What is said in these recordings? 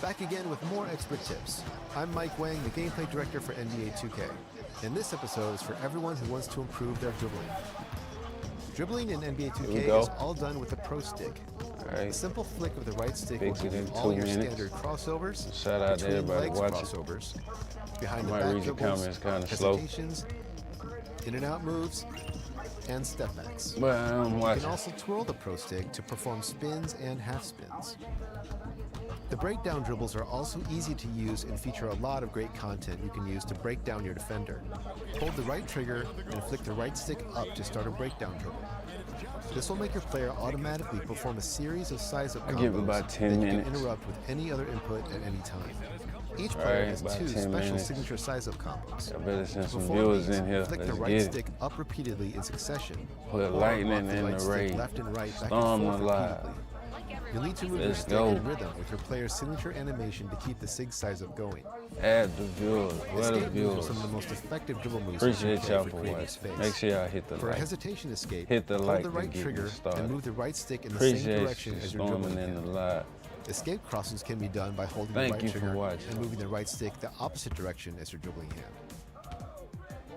Back again with more expert tips. I'm Mike Wang, the gameplay director for NBA 2K. And this episode is for everyone who wants to improve their dribbling. Dribbling in NBA 2K is all done with the Pro Stick. A simple flick of the right stick will do all your standard crossovers, shout out to everybody legs watching. crossovers, behind the Might back read your dribbles, comments kind of slow. hesitations, in and out moves, and step backs. But I'm You watching. can also twirl the Pro Stick to perform spins and half spins. The breakdown dribbles are also easy to use and feature a lot of great content you can use to break down your defender. Hold the right trigger and flick the right stick up to start a breakdown dribble. This will make your player automatically perform a series of size-up combos give it about 10 that you minutes. can interrupt with any other input at any time. Each player Alright, has about 2 10 special minutes. signature size-up combos. I better send To some perform viewers these, in here. flick the Let's right get it. stick up repeatedly in succession. Put or lightning rock the in right the stick raid. left and right, back Storm and forth alive. repeatedly. You'll need to move your Let's stick go. in rhythm with your player's signature animation to keep the SIG size-up going. Add the viewers. Where the Escape moves are viewers? some of the most effective dribble moves in Appreciate 2K y'all for for creating watching. space. Make sure y'all hit the For a like. hesitation escape, Hit the hold like the to right get trigger it started. and move the right stick in the same Appreciate direction you as your dribbling storming in the hand. live. Escape crosses can be done by holding Thank the right you for trigger watching. and moving the right stick the opposite direction as your dribbling hand.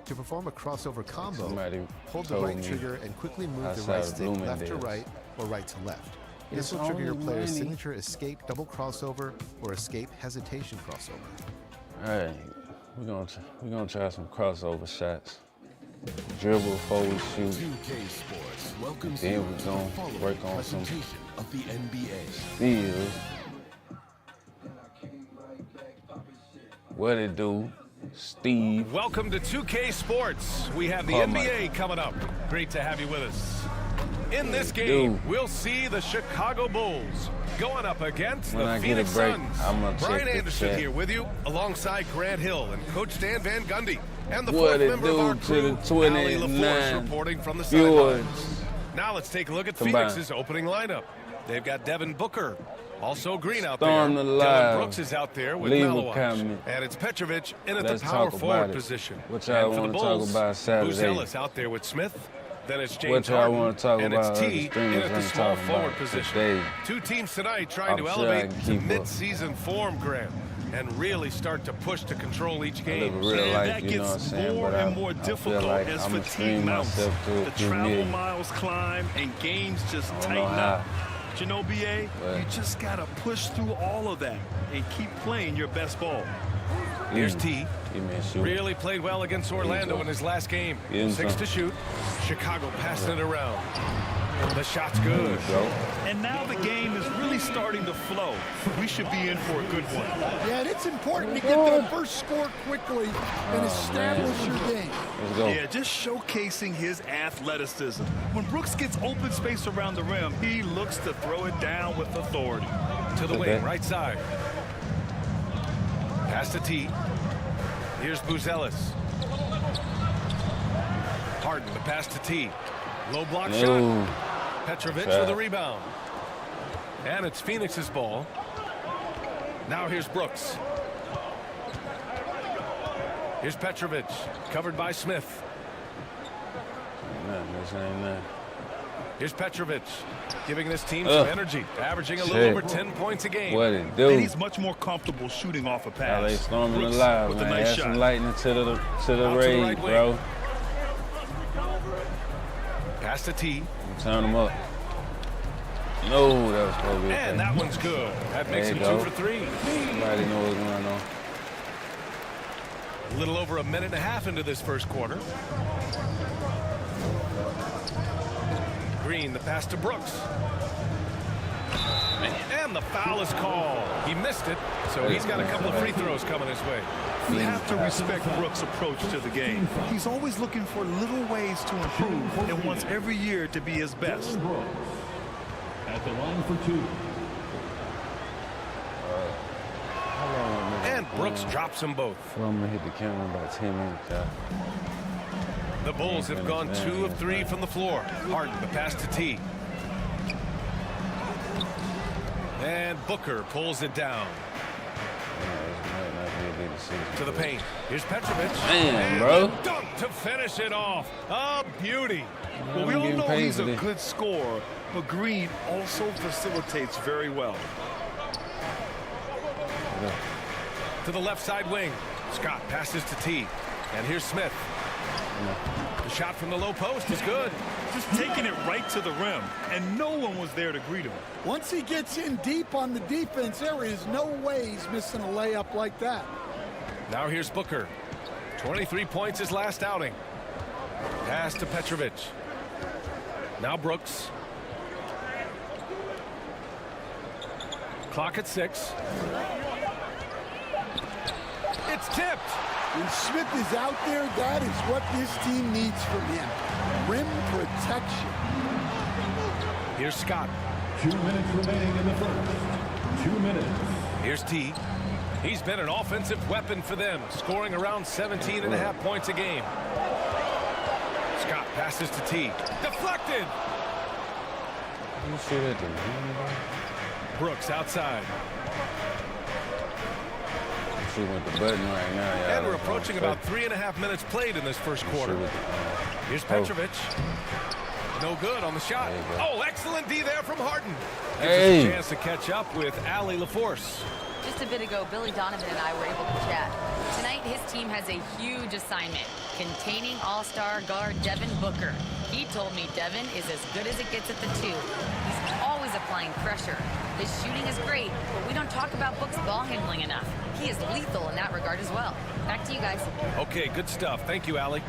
To perform a crossover combo, Somebody hold the told right me trigger and quickly move the outside right of stick left to Bloomingdale's. right or right to left. This It's will trigger your only player's money. signature escape double crossover or escape hesitation crossover. All right, we're gonna try some crossover shots. Dribble before we shoot. 2K Sports welcomes Then you we're to gonna the following work on some presentation of the NBA. steals. What it do, Steve? Welcome to 2K Sports. We have the Oh, my NBA coming up. Great to have you with us. In this Dude. game, we'll see the Chicago Bulls going up against When the I get a Phoenix break, Suns. I'm gonna check Brian the Anderson chat. here with you, alongside Grant Hill and Coach Dan Van Gundy. And the What fourth it member of do our to crew, the Allie LaForce, 29 reporting from the viewers? sidelines. Now let's take a look at Combined. Phoenix's opening lineup. They've got Devin Booker. Also Green out Storm there. the Dylan live. Brooks is out there with Leave a Malawach. comment. And it's Petrovic in at Let's the power talk forward about it. position. What y'all And for the wanna talk Bulls, about Saturday? Buzelis out there with Smith. Then it's James What y'all Harden, wanna talk and about it's other T in streamers at the ain't small talking forward about position. today? Two teams tonight trying to I'm sure I elevate can to keep up. mid-season form, Grant, and really start to push to control each I game. live a real And life, that you know gets what I'm saying? more But and I more feel difficult like as I'm fatigue stream mounts. myself to a The few travel million. miles climb and games just I don't tighten know how. up. But you know, BA, But- you just gotta push through all of that and keep playing your best ball. Here's T. Give me a shoot. Really played well against Orlando go. in his last game. Get him 6 some. to shoot. Chicago passing it around. The shot's good. Bro. And now the game is really starting to flow. We should be in for a good one. Yeah, and it's important to get that first score quickly and establish your game. Let's go. Yeah, just showcasing his athleticism. When Brooks gets open space around the rim, he looks to throw it down with authority. To the Okay. wing, right side. Pass to T. Here's Buzelis. Harden, the pass to T. Low block shot. No. Petrovic Shot. with the rebound. And it's Phoenix's ball. Now here's Brooks. Here's Petrovic, covered by Smith. Nothing, this ain't nothing. Here's Petrovic, giving this team Ugh. some energy, averaging a little Shit. over 10 points a game. What it do? And he's much more comfortable shooting off a pass. LA storming Brooks alive, with a man. nice Add shot. some lightning to the Out to the raid, right wing. bro. Pass to T. Turn them up. No, that was supposed to be a And thing. that one's good. That makes There him you 2 go. for 3. Somebody know what's going on. A little over a minute and a half into this first quarter. Green, the pass to Brooks. And the foul is called. He missed it, so he's got a couple of free throws coming his way. You have to respect Brooks' approach to the game. He's always looking for little ways to improve and wants every year to be his best. At the line for 2. And Brooks drops them both. Well, I'm gonna hit the camera in about 10 minutes, y'all. The Bulls have gone 2 of 3 from the floor. Harden, the pass to T. And Booker pulls it down to the paint. Here's Petrovic. Man, and bro. the dunk to finish it off. A beauty. Well, we all Getting know paid he's for a this. good scorer, but Green also facilitates very well. to the left side wing. Scott passes to T. And here's Smith. The shot from the low post is good. Just taking it right to the rim, and no one was there to greet him. Once he gets in deep on the defense, there is no way he's missing a layup like that. Now here's Booker. 23 points his last outing. Pass to Petrovic. Now Brooks. Clock at 6. It's tipped. When Smith is out there, that is what this team needs from him. Rim protection. Here's Scott. 2 minutes remaining in the first. 2 minutes. Here's T. He's been an offensive weapon for them, scoring around 17.5 points a game. Scott passes to T. Deflected. You see that? Brooks outside. See with the button right now. Yeah, And we're approaching about 3.5 minutes played in this first quarter. Here's Petrovic. No good on the shot. Oh, excellent D there from Harden. Gives us a chance to catch up with Allie LaForce. Just a bit ago, Billy Donovan and I were able to chat. Tonight, his team has a huge assignment, containing all-star guard Devin Booker. He told me Devin is as good as it gets at the 2. He's always applying pressure. His shooting is great, but we don't talk about Book's ball handling enough. He is lethal in that regard as well. Back to you guys. Okay, good stuff. Thank you, Allie.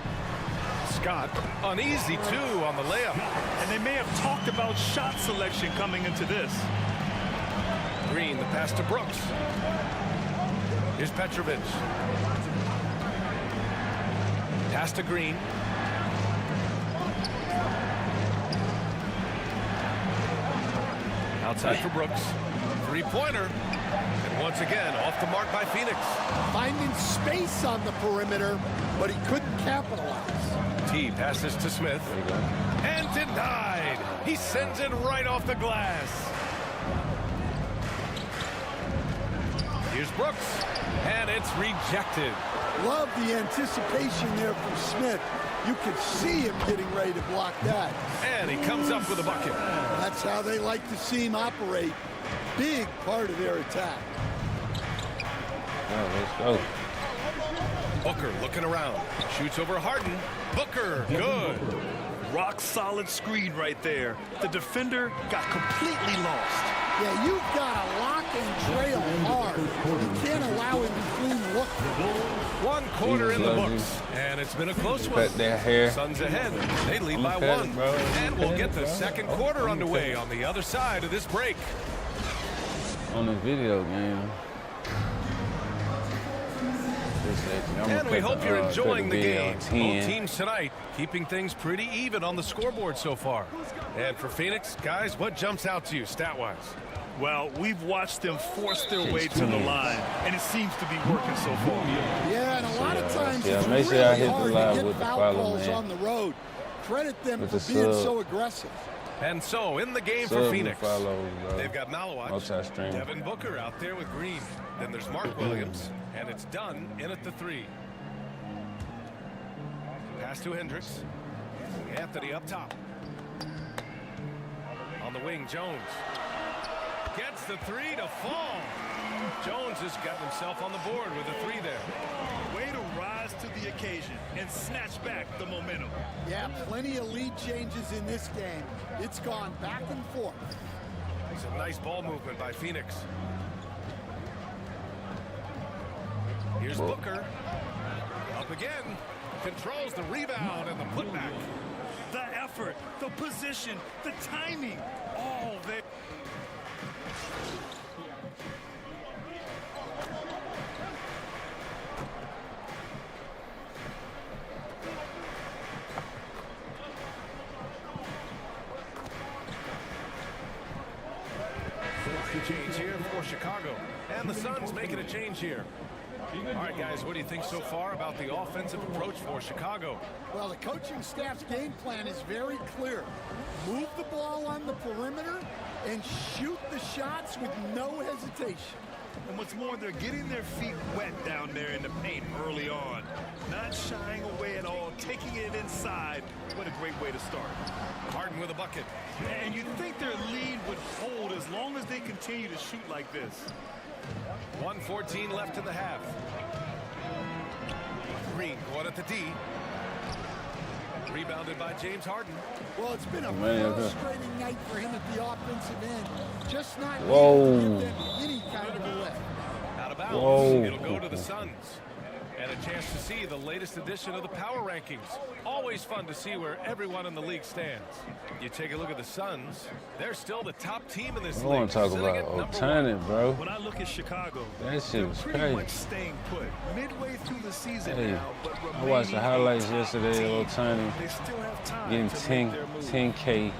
Scott, uneasy too on the layup. And they may have talked about shot selection coming into this. Green, the pass to Brooks. Here's Petrovic. Pass to Green. Outside for Brooks. Three-pointer. And once again, off the mark by Phoenix. Finding space on the perimeter, but he couldn't capitalize. T passes to Smith. And denied. He sends it right off the glass. Here's Brooks. And it's rejected. Love the anticipation there from Smith. You could see him getting ready to block that. And he comes up with a bucket. That's how they like to see him operate. Big part of their attack. Let's go. Booker looking around. Shoots over Harden. Booker, good. Rock solid screen right there. The defender got completely lost. Yeah, you've got to lock and trail hard. You can't allow him to clean look. 1 quarter in the books, and it's been a close one. Cut their hair. Suns ahead. They lead by 1. And we'll get the second quarter underway on the other side of this break. On the video game. And we hope you're enjoying the game. Both teams tonight keeping things pretty even on the scoreboard so far. And for Phoenix, guys, what jumps out to you stat-wise? Well, we've watched them force their way to the line, and it seems to be working so far. Yeah, and a lot of times it's make sure really I hit the hard line to with get the foul follow, calls man. on the road. Credit them With for the being sub. so aggressive. And so, in the game for Sub Phoenix, follows, they've got Malowich, multi-stream. Devin Booker out there with Green. Then there's Mark Williams, and it's done in at the 3. Pass to Hendricks. Anthony up top. On the wing, Jones. Gets the 3 to fall. Jones has gotten himself on the board with a 3 there. Way to rise to the occasion and snatch back the momentum. Yeah, plenty of lead changes in this game. It's gone back and forth. Some nice ball movement by Phoenix. Here's Booker. Up again. Controls the rebound and the putback. The effort, the position, the timing, all there. Change here for Chicago. And the Suns making a change here. All right, guys, what do you think so far about the offensive approach for Chicago? Well, the coaching staff's game plan is very clear. Move the ball on the perimeter and shoot the shots with no hesitation. And what's more, they're getting their feet wet down there in the paint early on. Not shying away at all, taking it inside. What a great way to start. Harden with a bucket. And you'd think their lead would hold as long as they can continue to shoot like this. 1:14 left in the half. Green going at the D. Rebounded by James Harden. Well, it's been a frustrating night for him at the offensive end. Just not able to give them any kind of a lift. Out of bounds. It'll go to the Suns. And a chance to see the latest edition of the power rankings. Always fun to see where everyone in the league stands. You take a look at the Suns, they're still the top team in this league. I want to talk about Otani, bro. When I look at Chicago, that shit was pretty crazy. much staying put midway through the season now, but I watched the highlights yesterday of Otani they still have time getting 10K,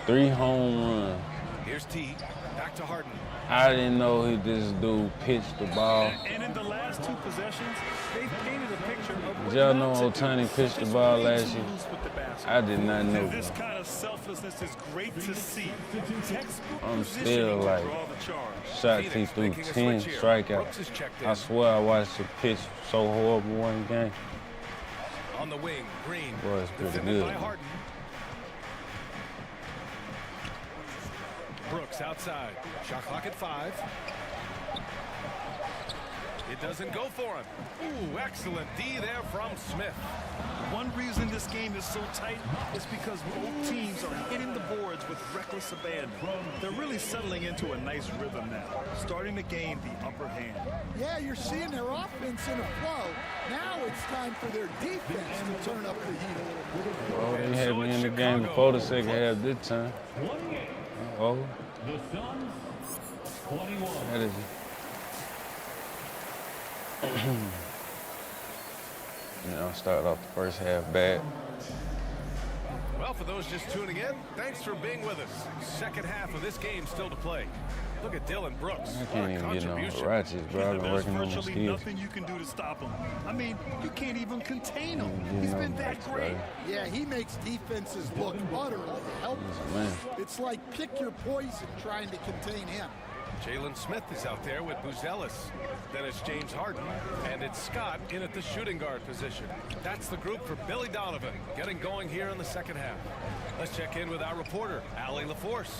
3 home runs. Here's T. Back to Harden. I didn't know this dude pitched the ball. And in the last 2 possessions, they've painted a picture of what Y'all know not to Otani do. pitched the Just ball way last too year. loose with the basket. I did not know. And this kind of selflessness is great to see. Textbook I'm positioning still to like draw the charge. shocked he threw 10 strikeouts. I swear I watched the pitch so horrible one game. On the wing, Green. Boy, it's pretty Defended good. by Harden. Brooks outside. Shot clock at 5. It doesn't go for him. Ooh, excellent D there from Smith. One reason this game is so tight is because both teams are hitting the boards with reckless abandon. They're really settling into a nice rhythm now, starting to gain the upper hand. Yeah, you're seeing their offense in a flow. Now it's time for their defense to turn up the heat a little bit. Oh, they had me in the game before the second half this time. Oh, The Suns, 21. that is. Started off the first half bad. Well, for those just tuning in, thanks for being with us. Second half of this game still to play. Look at Dylan Brooks. I can't even get no ratchets, bro. I've been There's working on my virtually skills. nothing you can do to stop him. I mean, you can't even contain him. He's been that great. Yeah, he makes defenses look utterly helpless. Man. It's like pick your poison trying to contain him. Jalen Smith is out there with Buzelis. Then it's James Harden, and it's Scott in at the shooting guard position. That's the group for Billy Donovan, getting going here in the second half. Let's check in with our reporter, Allie LaForce.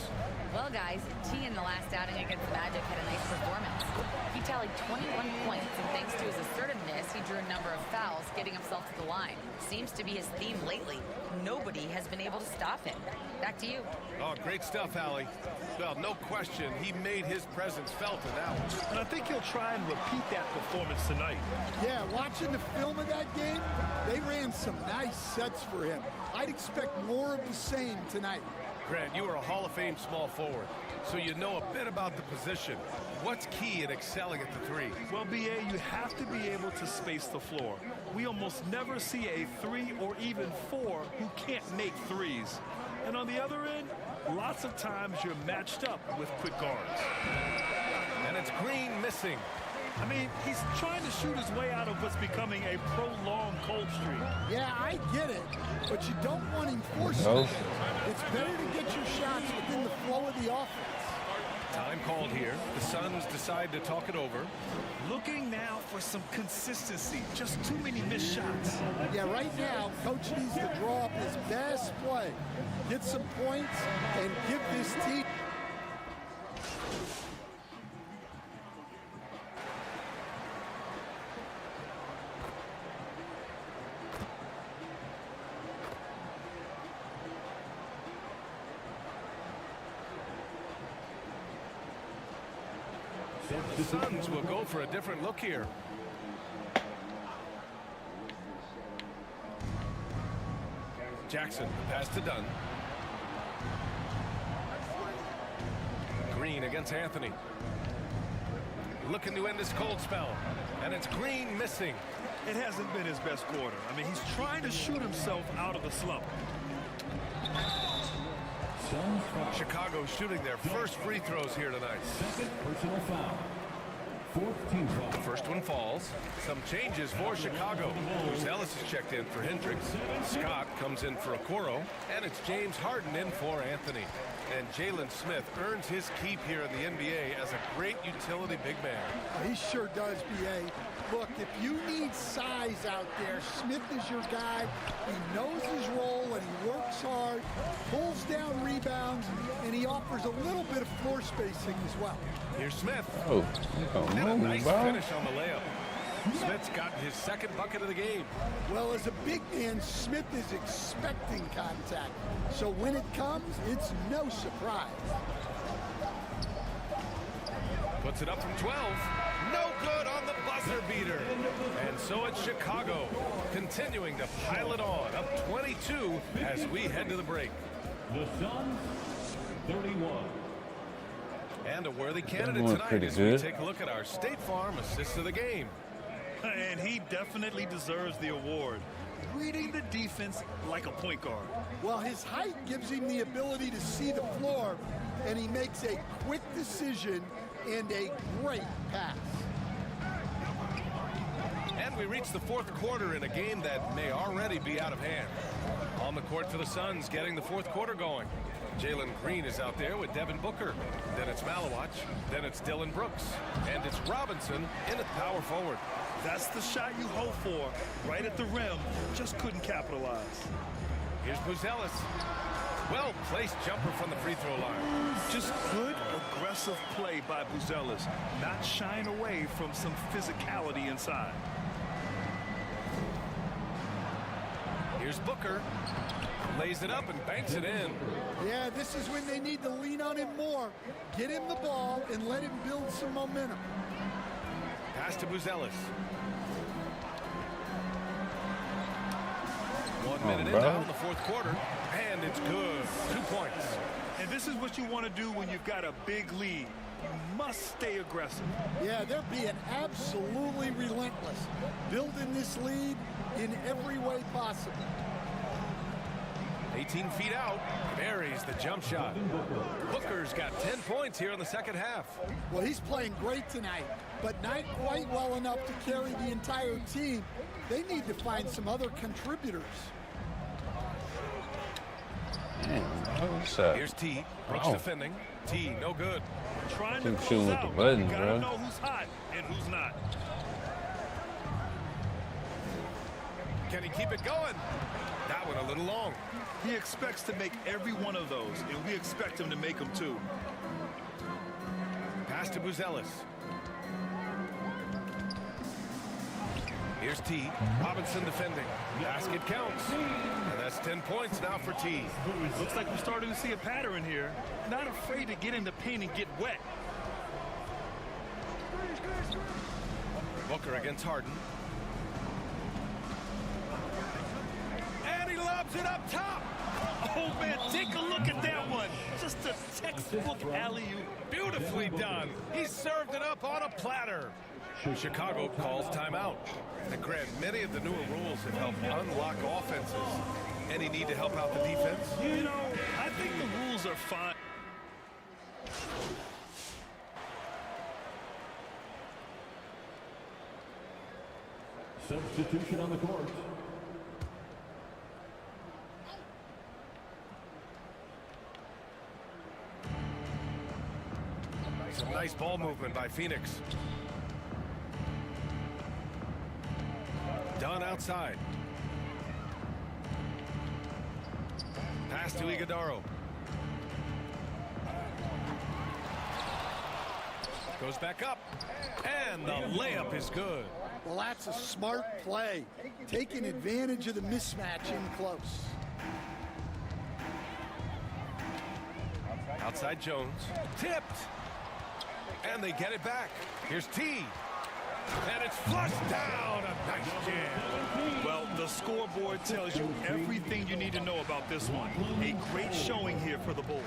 Well, guys, T in the last outing against the Magic had a nice performance. He tallied 21 points, and thanks to his assertiveness, he drew a number of fouls, getting himself to the line. Seems to be his theme lately. Nobody has been able to stop him. Back to you. Oh, great stuff, Allie. Well, no question, he made his presence felt in that one. And I think he'll try and repeat that performance tonight. Yeah, watching the film of that game, they ran some nice sets for him. I'd expect more of the same tonight. Grant, you are a Hall of Fame small forward, so you know a bit about the position. What's key in excelling at the 3? Well, B.A., you have to be able to space the floor. We almost never see a 3 or even 4 who can't make threes. And on the other end, lots of times you're matched up with quick guards. And it's Green missing. I mean, he's trying to shoot his way out of what's becoming a prolonged cold streak. Yeah, I get it, but you don't want him forcing it. It's better to get your shots within the flow of the offense. Time called here. The Suns decide to talk it over. Looking now for some consistency. Just too many missed shots. Yeah, right now, Coach needs to draw up his best play, get some points, and give this team. The Suns will go for a different look here. Jackson, pass to Dunn. Green against Anthony. Looking to end this cold spell. And it's Green missing. It hasn't been his best quarter. I mean, he's trying to shoot himself out of the slump. Chicago shooting their first free throws here tonight. Second personal foul. Fourth team foul. First one falls. Some changes for Chicago. Buzelis is checked in for Hendricks. Scott comes in for Okoro. And it's James Harden in for Anthony. And Jalen Smith earns his keep here in the NBA as a great utility big man. He sure does, B.A. Look, if you need size out there, Smith is your guy. He knows his role and he works hard, pulls down rebounds, and he offers offers a little bit of floor spacing as well. Here's Smith. Oh, And a move, nice bro. finish on the layup. Smith's gotten his second bucket of the game. Well, as a big man, Smith is expecting contact. So when it comes, it's no surprise. Puts it up from 12. No good on the buzzer beater. And so it's Chicago, continuing to pile it on, up 22 as we head to the break. The Suns, 31. And a worthy candidate Doing tonight pretty as good. we take a look at our State Farm assist of the game. And he definitely deserves the award. Reading the defense like a point guard. Well, his height gives him the ability to see the floor, and he makes a quick decision and a great pass. And we reach the fourth quarter in a game that may already be out of hand. On the court for the Suns, getting the fourth quarter going. Jalen Green is out there with Devin Booker. Then it's Malawach. Then it's Dylan Brooks. And it's Robinson in at power forward. That's the shot you hope for. Right at the rim. Just couldn't capitalize. Here's Buzelis. Well-placed jumper from the free throw line. Just good, aggressive play by Buzelis. Not shying away from some physicality inside. Here's Booker. Lays it up and banks it in. Yeah, this is when they need to lean on him more. Get him the ball and let him build some momentum. Pass to Buzelis. 1 minute in now in the fourth quarter. And it's good. 2 points. And this is what you want to do when you've got a big lead. You must stay aggressive. Yeah, they're being absolutely relentless. Building this lead in every way possible. 18 feet out. Buries the jump shot. Booker's got 10 points here in the second half. Well, he's playing great tonight, but not quite well enough to carry the entire team. They need to find some other contributors. What's that? Here's T. Brooks Wow. defending. T, no good. Trying to Keep close shooting with out. the buttons, You gotta bro. know who's hot and who's not. Can he keep it going? That one a little long. He expects to make every one of those, and we expect him to make them too. Pass to Buzelis. Here's T. Robinson defending. Basket counts. And that's 10 points now for T. Looks like we're starting to see a pattern here. Not afraid to get in the paint and get wet. Booker against Harden. And he lobs it up top. Oh, man, take a look at that one. Just a textbook alley-oop. Beautifully done. He served it up on a platter. Chicago calls timeout. And Grant, many of the newer rules have helped unlock offenses. Any need to help out the defense? You know, I think the rules are fine. Substitution on the court. Some nice ball movement by Phoenix. Dunn outside. Pass to Iguodaro. Goes back up. And the layup is good. Well, that's a smart play. Taking advantage of the mismatch in close. Outside Jones. Tipped. And they get it back. Here's T. And it's flushed down. A nice jam. Well, the scoreboard tells you everything you need to know about this one. A great showing here for the Bulls.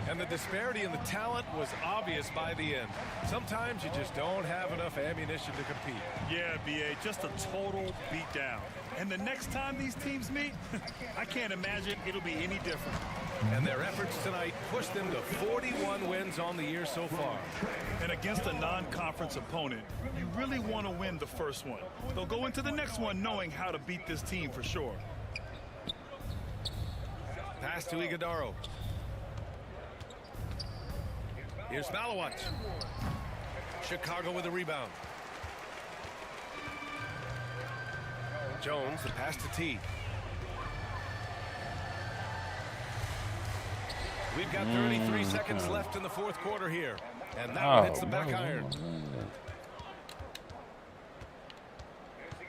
And the disparity in the talent was obvious by the end. Sometimes you just don't have enough ammunition to compete. Yeah, B.A., just a total beatdown. And the next time these teams meet, I can't imagine it'll be any different. And their efforts tonight pushed them to 41 wins on the year so far. And against a non-conference opponent, you really want to win the first one. They'll go into the next one knowing how to beat this team for sure. Pass to Iguodaro. Here's Malawach. Chicago with a rebound. Jones, the pass to T. We've got 33 seconds left in the fourth quarter here. And that one hits the back iron.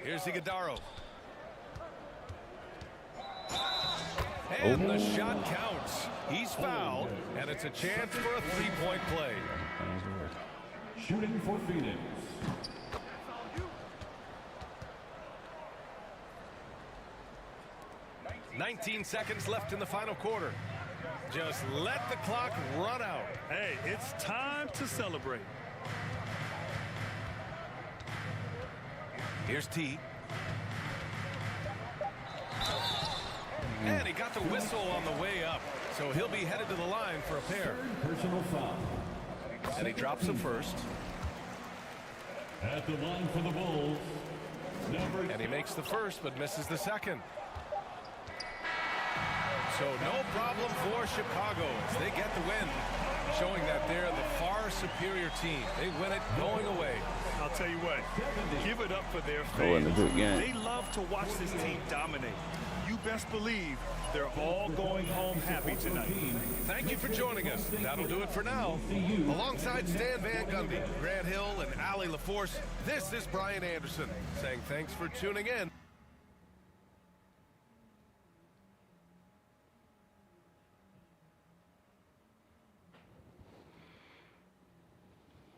Here's Iguodaro. And the shot counts. He's fouled, and it's a chance for a three-point play. Shooting for Phoenix. 19 seconds left in the final quarter. Just let the clock run out. Hey, it's time to celebrate. Here's T. And he got the whistle on the way up. So he'll be headed to the line for a pair. Personal foul. And he drops the first. At the line for the Bulls. And he makes the first but misses the second. So no problem for Chicago as they get the win, showing that they're the far superior team. They win it going away. I'll tell you what, give it up for their fans. They love to watch this team dominate. You best believe they're all going home happy tonight. Thank you for joining us. That'll do it for now. Alongside Stan Van Gundy, Grant Hill, and Allie LaForce, this is Brian Anderson saying thanks for tuning in.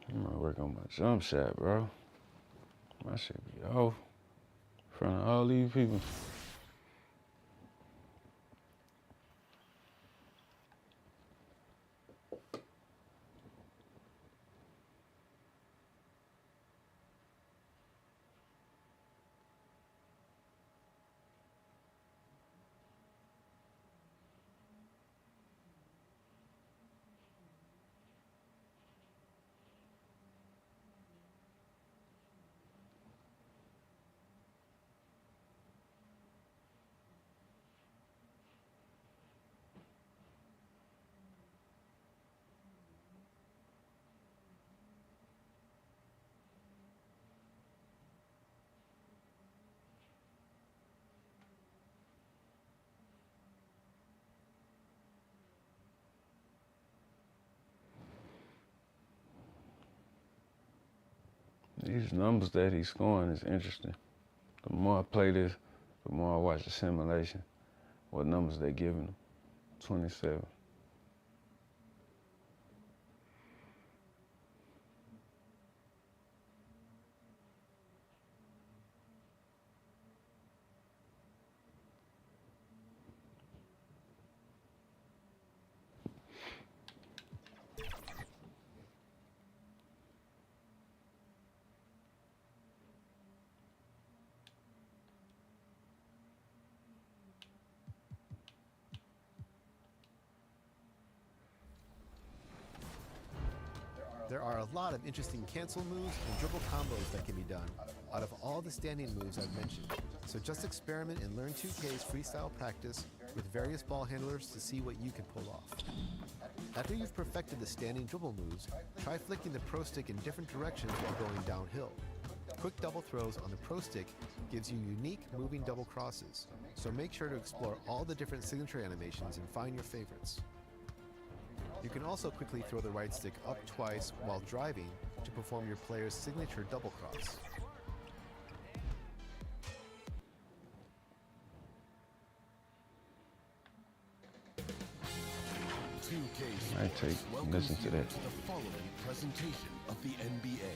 I'm gonna work on my jump shot, bro. My shit be off in front of all these people. These numbers that he's scoring is interesting. The more I play this, the more I watch the simulation, what numbers they're giving him. 27. There are a lot of interesting cancel moves and dribble combos that can be done out of all the standing moves I've mentioned. So just experiment and learn 2K's freestyle practice with various ball handlers to see what you can pull off. After you've perfected the standing dribble moves, try flicking the pro stick in different directions while going downhill. Quick double throws on the pro stick gives you unique moving double crosses, so make sure to explore all the different signature animations and find your favorites. You can also quickly throw the right stick up twice while driving to perform your player's signature double cross. I take listen to that. The following presentation of the NBA.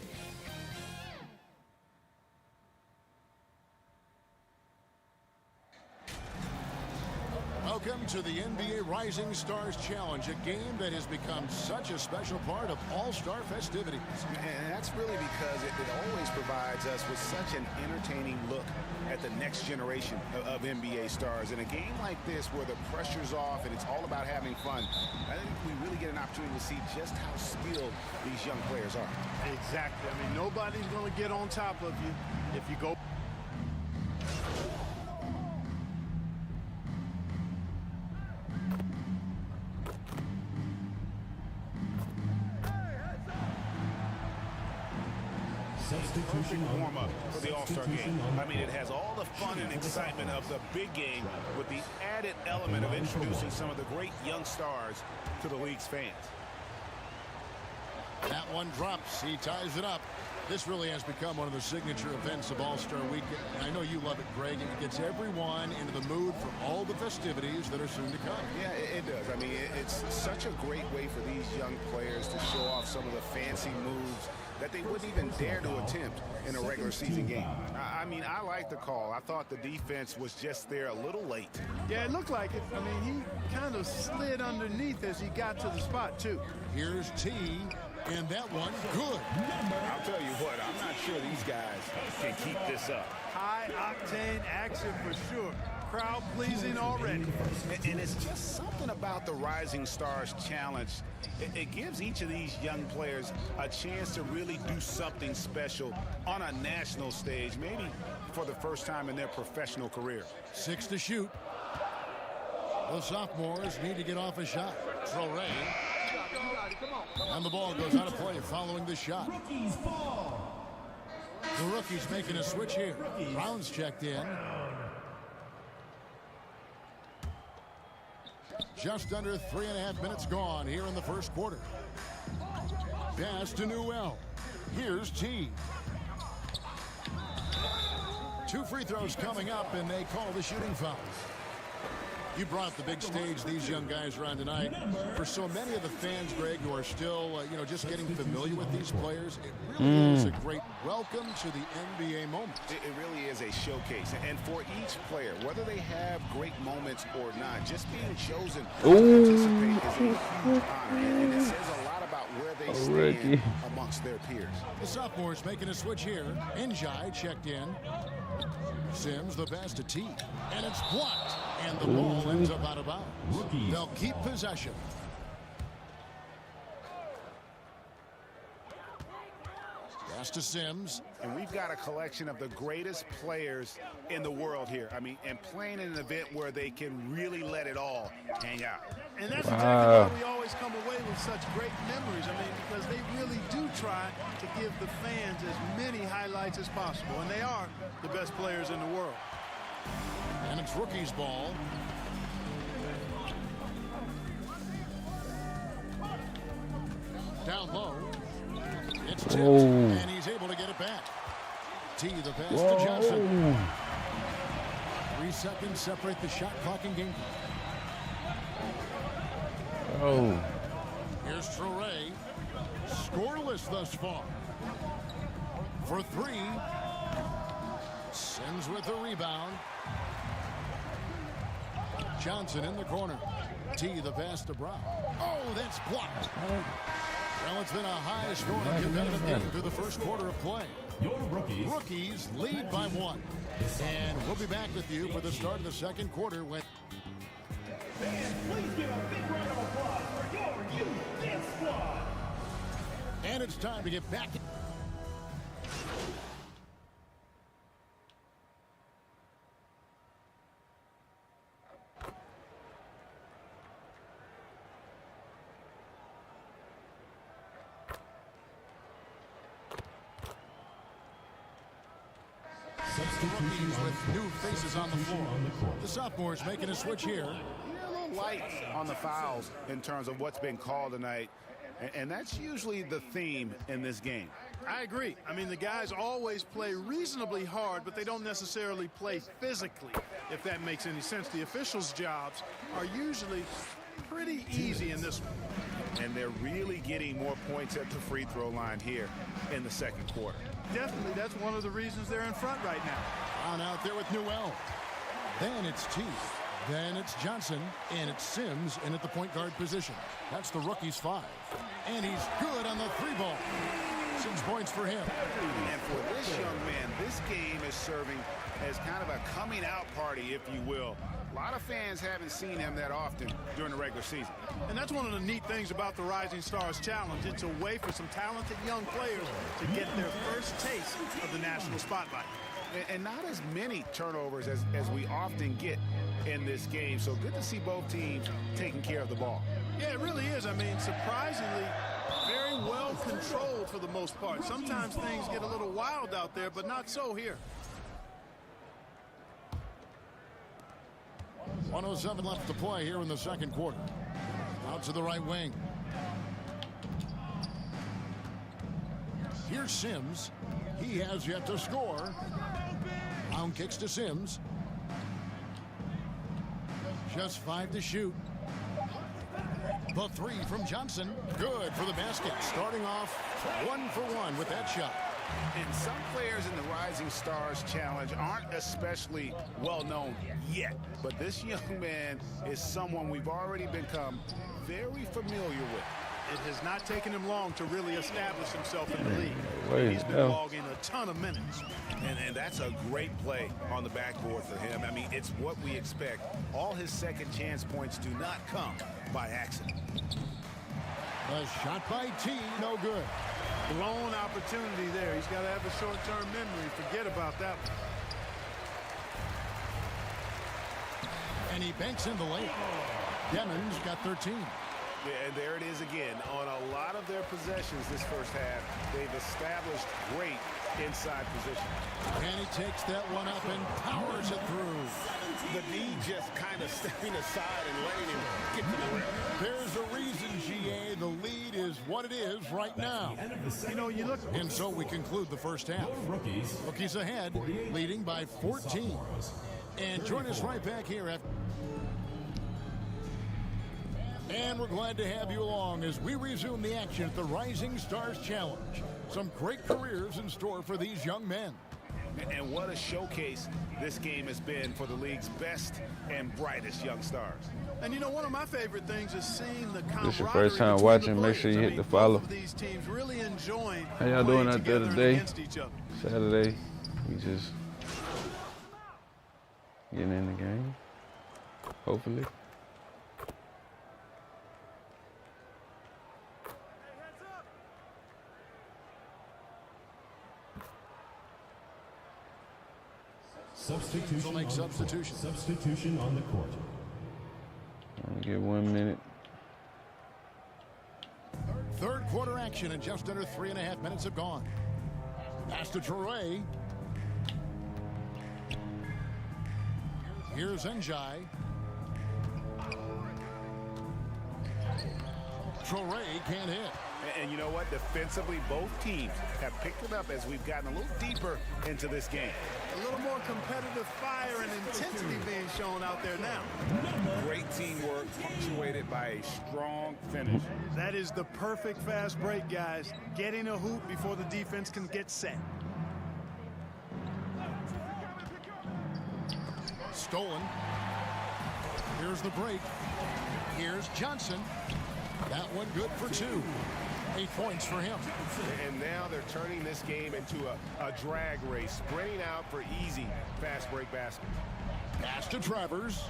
Welcome to the NBA Rising Stars Challenge, a game that has become such a special part of All-Star festivities. And that's really because it always provides us with such an entertaining look at the next generation of NBA stars. In a game like this where the pressure's off and it's all about having fun, I think we really get an opportunity to see just how skilled these young players are. Exactly. I mean, nobody's going to get on top of you if you go. Substitution on warm-up for the All-Star game. substitution on I mean, it has all the fun and excitement of the big game with the added element of introducing some of the great young stars to the league's fans. That one drops. He ties it up. This really has become one of the signature events of All-Star Weekend. I know you love it, Greg. It gets everyone into the mood for all the festivities that are soon to come. Yeah, it does. I mean, it's such a great way for these young players to show off some of the fancy moves that they wouldn't even dare to attempt in a regular season game. I mean, I like the call. I thought the defense was just there a little late. Yeah, it looked like it. I mean, he kind of slid underneath as he got to the spot, too. Here's T, and that one good. I'll tell you what, I'm not sure these guys can keep this up. High-octane action for sure. Crowd pleasing already. And it's just something about the Rising Stars Challenge. It gives each of these young players a chance to really do something special on a national stage, maybe for the first time in their professional career. 6 to shoot. The sophomores need to get off a shot. Traore. And the ball goes out of play following the shot. Rookies ball. The rookie's making a switch here. Brown's checked in. Just under 3.5 minutes gone here in the first quarter. Pass to Newell. Here's T. 2 free throws coming up, and they call the shooting foul. You brought the big stage these young guys around tonight. For so many of the fans, Greg, who are still, just getting familiar with these players, it really is a great welcome to the NBA moment. It really is a showcase. And for each player, whether they have great moments or not, just being chosen to participate is a huge honor. And it says a lot about where they stand amongst their peers. The sophomores making a switch here. Njai checked in. Sims the pass to T. And it's blocked. And the ball ends up out of bounds. They'll keep possession. Pass to Sims. And we've got a collection of the greatest players in the world here. I mean, and playing in an event where they can really let it all hang out. And that's exactly why we always come away with such great memories. I mean, because they really do try to give the fans as many highlights as possible. And they are the best players in the world. And it's rookies ball. Down low. It's tipped, and he's able to get it back. T, the pass to Johnson. 3 seconds separate the shot clock and game clock. Here's Traore. Scoreless thus far. For 3. Sims with the rebound. Johnson in the corner. T, the pass to Brown. Oh, that's blocked. Well, it's been a high-scoring competitive game through the first quarter of play. Your Rookies lead by 1. And we'll be back with you for the start of the second quarter when... Fans, please give a big round of applause for your youth dance squad. And it's time to get back... Rookies with new faces on the floor. The sophomores making a switch here. A little light on the fouls in terms of what's been called tonight. And that's usually the theme in this game. I agree. I mean, the guys always play reasonably hard, but they don't necessarily play physically, if that makes any sense. The officials' jobs are usually pretty easy in this one. And they're really getting more points at the free throw line here in the second quarter. Definitely, that's one of the reasons they're in front right now. On out there with Newell. Then it's T. Then it's Johnson. And it's Sims in at the point guard position. That's the rookie's 5. And he's good on the 3-ball. 6 points for him. And for this young man, this game is serving as kind of a coming out party, if you will. A lot of fans haven't seen him that often during the regular season. And that's one of the neat things about the Rising Stars Challenge. It's a way for some talented young players to get their first taste of the national spotlight. And not as many turnovers as we often get in this game. So good to see both teams taking care of the ball. Yeah, it really is. I mean, surprisingly, very well controlled for the most part. Sometimes things get a little wild out there, but not so here. 1:07 left to play here in the second quarter. Out to the right wing. Here's Sims. He has yet to score. Brown kicks to Sims. Just 5 to shoot. The 3 from Johnson. Good for the basket. Starting off 1 for 1 with that shot. And some players in the Rising Stars Challenge aren't especially well known yet. But this young man is someone we've already become very familiar with. It has not taken him long to really establish himself in the league. He's been logging a ton of minutes. And that's a great play on the backboard for him. I mean, it's what we expect. All his second chance points do not come by accident. A shot by T, no good. Blown opportunity there. He's got to have a short-term memory. Forget about that one. And he banks in the lane. Demons got 13. Yeah, and there it is again. On a lot of their possessions this first half, they've established great inside position. And he takes that one up and powers it through. The D just kind of stepping aside and letting him get to the rim. There's a reason, GA. The lead is what it is right now. You know, you look. And so we conclude the first half. Rookies ahead, leading by 14. And join us right back here after. And we're glad to have you along as we resume the action at the Rising Stars Challenge. Some great careers in store for these young men. And what a showcase this game has been for the league's best and brightest young stars. And you know, one of my favorite things is seeing the camaraderie. This is your first time watching, make sure you hit the follow. These teams really enjoying. How y'all doing out there today? Each other. Saturday, we just getting in the game, hopefully. Substitution. Make substitution. Substitution on the court. I'm gonna get 1 minute. Third quarter action and just under 3.5 minutes have gone. Pass to Torrey. Here's Njai. Torrey can't hit. And you know what? Defensively, both teams have picked it up as we've gotten a little deeper into this game. A little more competitive fire and intensity being shown out there now. Great teamwork punctuated by a strong finish. That is the perfect fast break, guys. Getting a hoop before the defense can get set. Stolen. Here's the break. Here's Johnson. That one good for 2. 8 points for him. And now they're turning this game into a drag race, spreading out for easy fast break basket. Pass to Travers.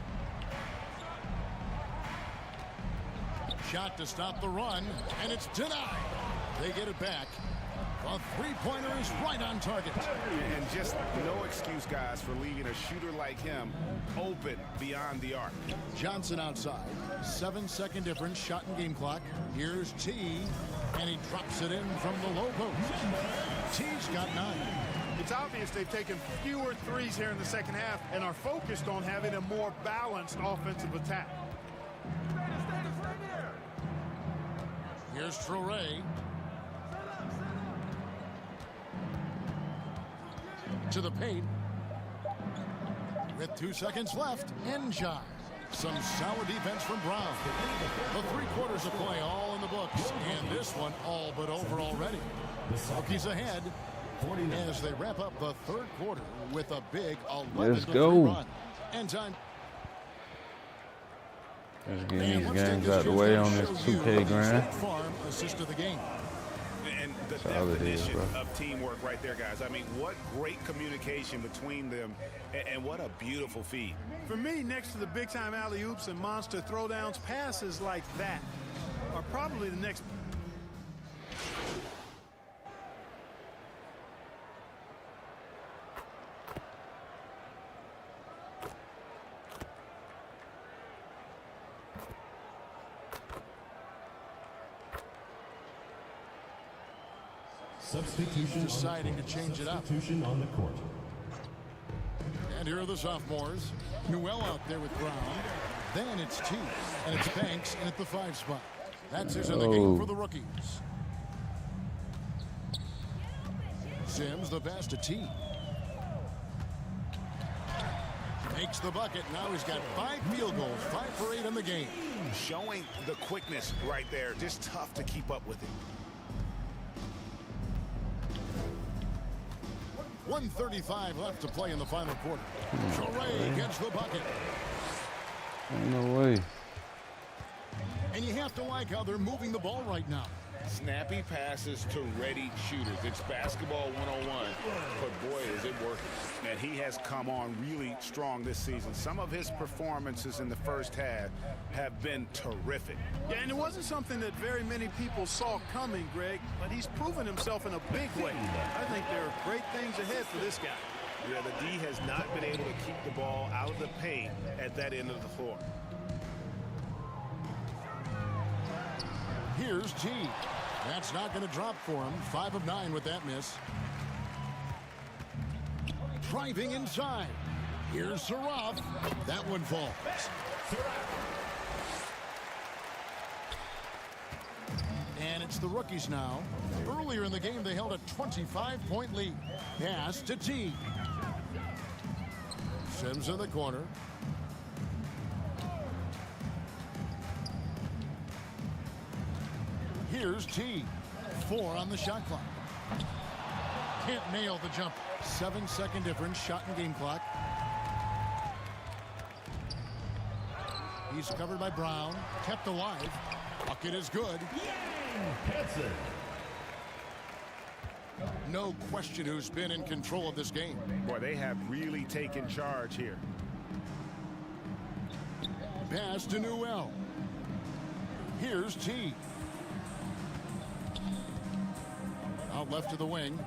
Shot to stop the run, and it's denied. They get it back. A three-pointer is right on target. And just no excuse, guys, for leaving a shooter like him open beyond the arc. Johnson outside. 7-second difference, shot and game clock. Here's T, and he drops it in from the low post. T's got 9. It's obvious they've taken fewer threes here in the second half and are focused on having a more balanced offensive attack. Here's Torrey. To the paint. With 2 seconds left, Njai. Some solid defense from Brown. The 3 quarters of play all in the books, and this one all but over already. Rookies ahead as they wrap up the third quarter with a big 11-3 run. And time. Let's get these games out of the way on this 2K grind. Farm assist of the game. And the definition of teamwork right there, guys. I mean, what great communication between them, and what a beautiful feed. For me, next to the big-time alley-oops and monster throwdowns, passes like that are probably the next. Substitution deciding to change it up. Substitution on the court. And here are the sophomores. Newell out there with Brown. Then it's T. And it's Banks in at the 5 spot. That's who's in the game for the rookies. Sims the pass to T. Makes the bucket. Now he's got 5 field goals, 5 for 8 in the game. Showing the quickness right there. Just tough to keep up with it. 1:35 left to play in the final quarter. Torrey gets the bucket. No way. And you have to like how they're moving the ball right now. Snappy passes to ready shooters. It's basketball 101, but boy, is it working. And he has come on really strong this season. Some of his performances in the first half have been terrific. Yeah, and it wasn't something that very many people saw coming, Greg, but he's proven himself in a big way. I think there are great things ahead for this guy. Yeah, the D has not been able to keep the ball out of the paint at that end of the floor. Here's T. That's not going to drop for him. 5 of 9 with that miss. Driving inside. Here's Saraf. That one falls. And it's the rookies now. Earlier in the game, they held a 25-point lead. Pass to T. Sims in the corner. Here's T. 4 on the shot clock. Can't nail the jump. 7-second difference. Shot and game clock. He's covered by Brown. Kept alive. Bucket is good. No question who's been in control of this game. Boy, they have really taken charge here. Pass to Newell. Here's T. Out left to the wing.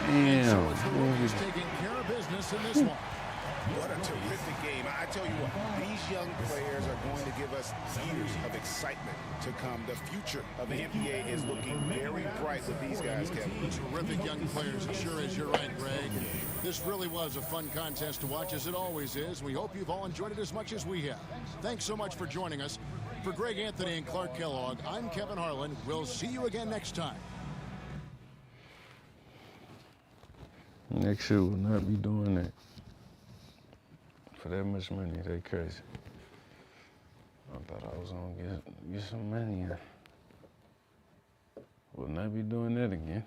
Damn. So it's the Rockies taking care of business in this one. What a terrific game. I tell you what, these young players are going to give us years of excitement to come. The future of the NBA is looking very bright with these guys, Kevin. Terrific young players. It sure is. You're right, Greg. This really was a fun contest to watch, as it always is. We hope you've all enjoyed it as much as we have. Thanks so much for joining us. For Greg Anthony and Clark Kellogg, I'm Kevin Harlan. We'll see you again next time. Next year will not be doing that. For that much money, they crazy. I thought I was gonna get some money in. Will not be doing that again.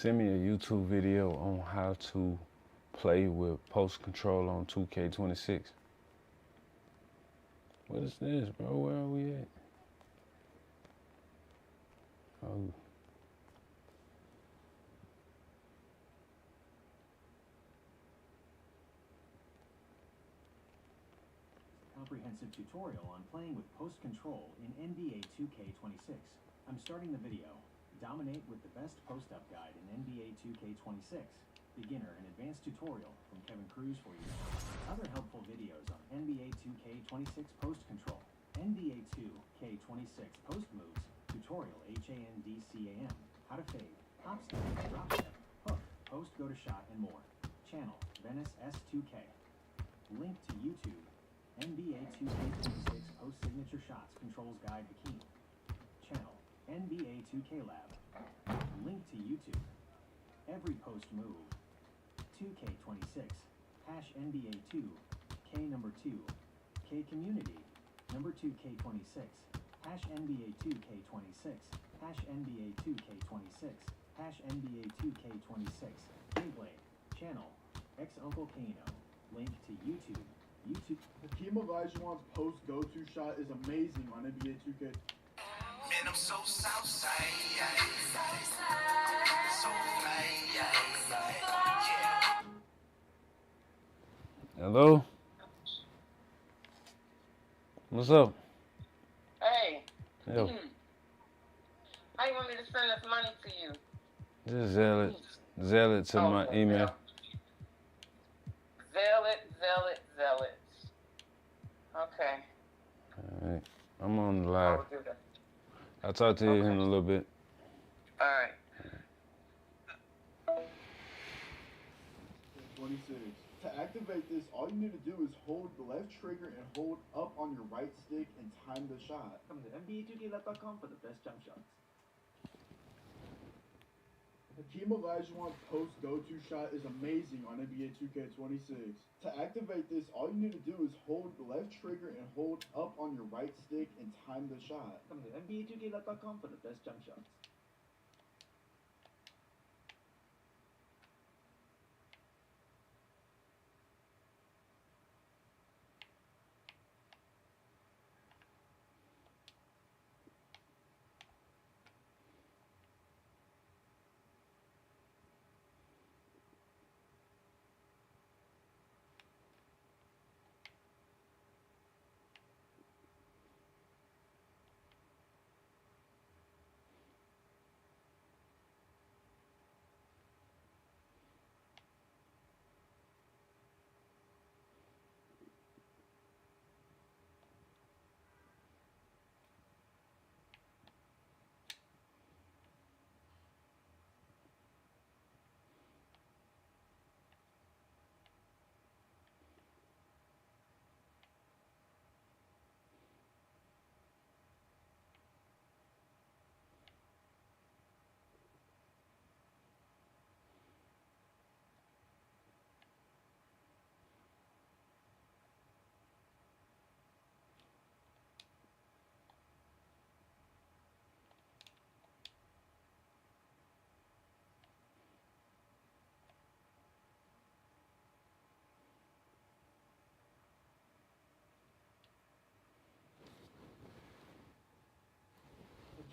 Send me a YouTube video on how to play with post control on 2K26. What is this, bro? Where are we at? Oh. Comprehensive tutorial on playing with post control in NBA 2K26. I'm starting the video. Dominate with the best post-up guide in NBA 2K26. Beginner and advanced tutorial from Kevin Cruz for you. Other helpful videos on NBA 2K26 post control, NBA 2K26 post moves, tutorial HANDCAM, how to fade, hop step, drop step, hook, post go to shot, and more. Channel Venice S2K. Link to YouTube. NBA 2K26 post signature shots controls guide Hakeem. Channel NBA 2K Lab. Link to YouTube. Every post move. 2K26. Hash NBA 2. K number 2. K community. Number 2K26. Hash NBA 2K26. Hash NBA 2K26. Hash NBA 2K26. Gameplay. Channel X Uncle Kano. Link to YouTube. YouTube. Hakeem Olajuwon's post go-to shot is amazing on NBA 2K. Man, I'm so Southside, so Hello? What's up? Hey. Yo. How you want me to send this money to you? Just Zell it to my email. Zell it. Okay. All right. I'm on the live. I'll talk to you in a little bit. All right. 26. To activate this, all you need to do is hold the left trigger and hold up on your right stick and time the shot. Come to NBA2KLab.com for the best jump shots. Hakeem Olajuwon's post go-to shot is amazing on NBA 2K26. To activate this, all you need to do is hold the left trigger and hold up on your right stick and time the shot. Come to NBA2KLab.com for the best jump shots.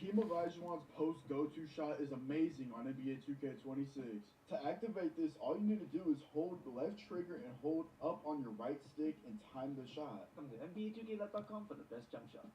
Hakeem Olajuwon's post go-to shot is amazing on NBA 2K26. To activate this, all you need to do is hold the left trigger and hold up on your right stick and time the shot. Come to NBA2KLab.com for the best jump shots.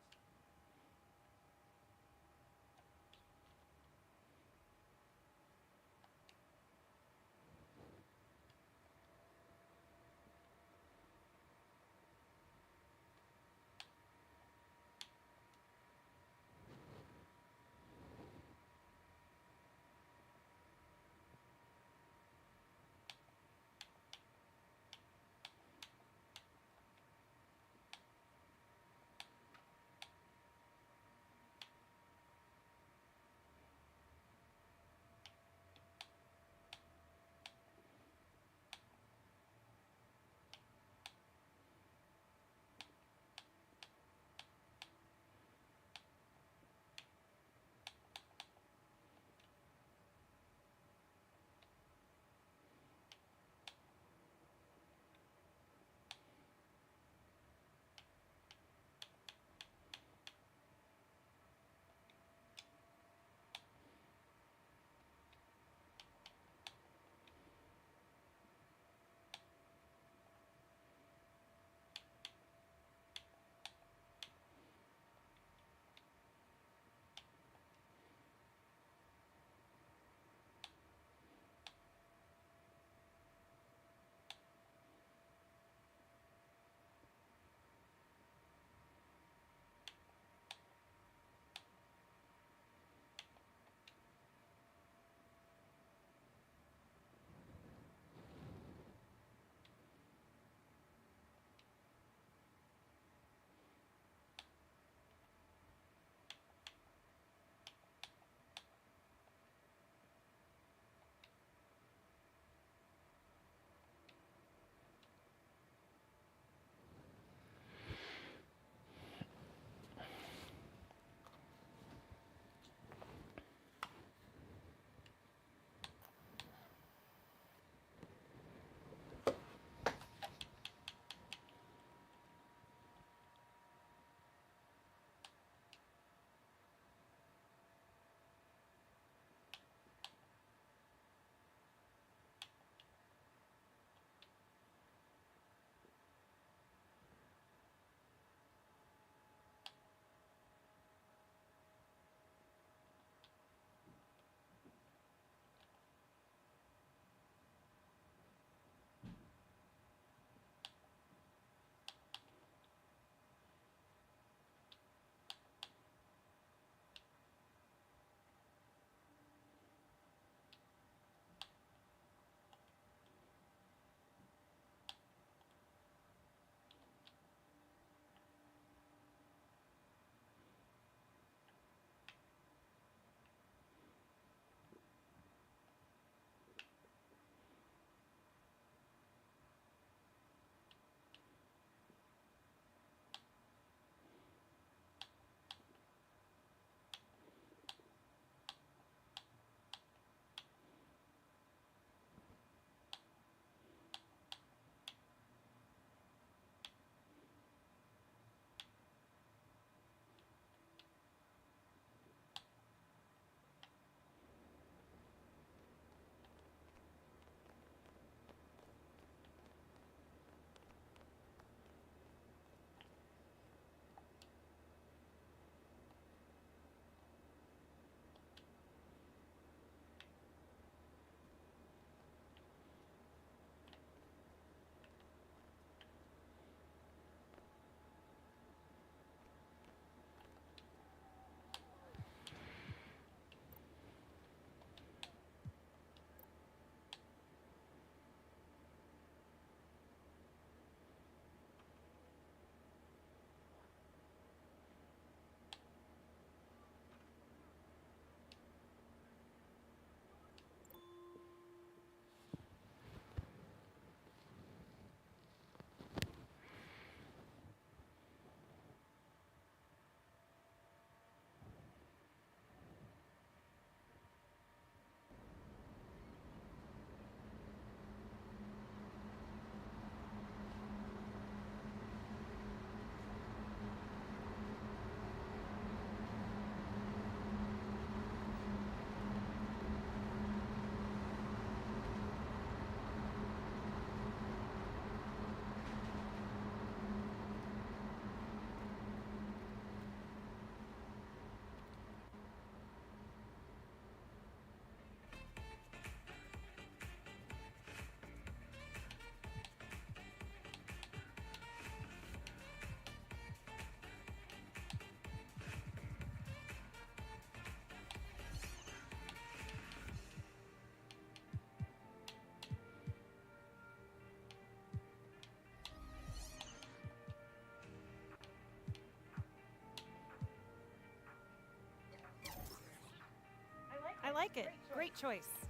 like it. Great choice.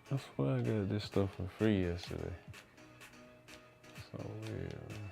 I swear I got this stuff for free yesterday. So weird, man.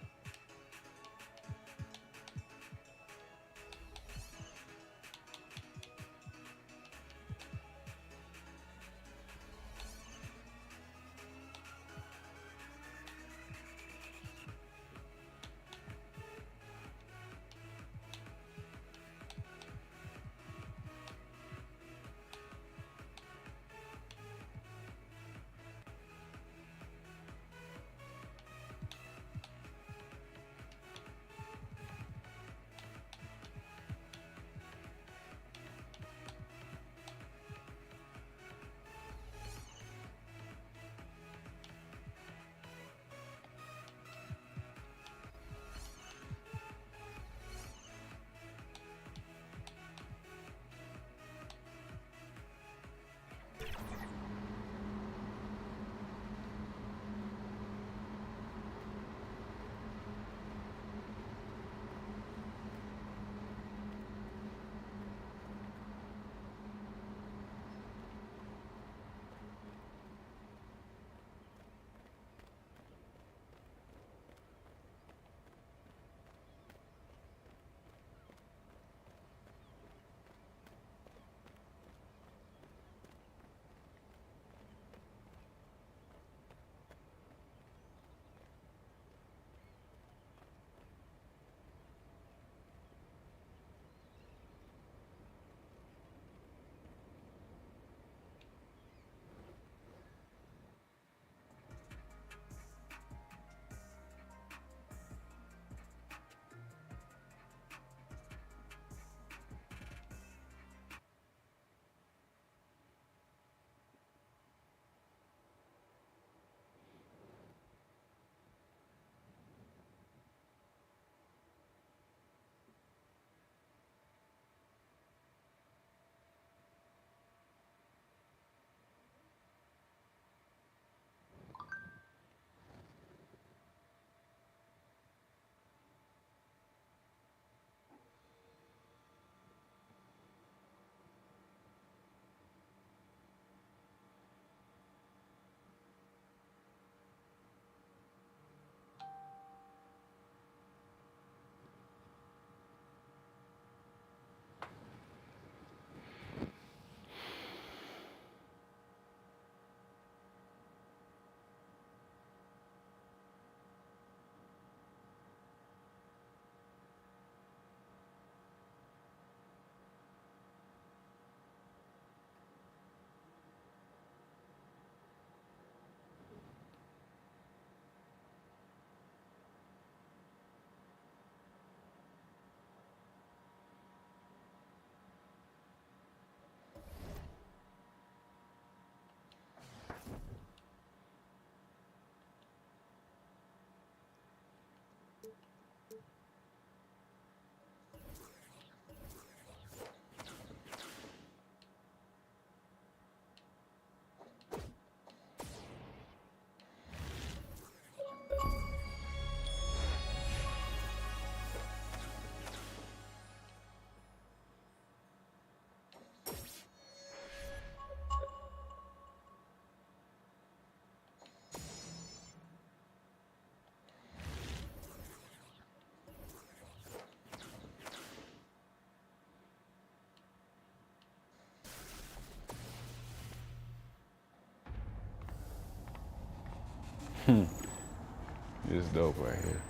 It's dope right here.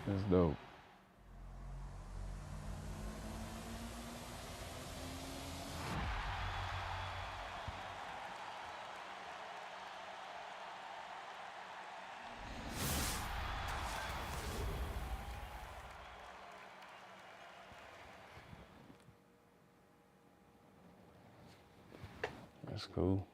It's dope. That's cool.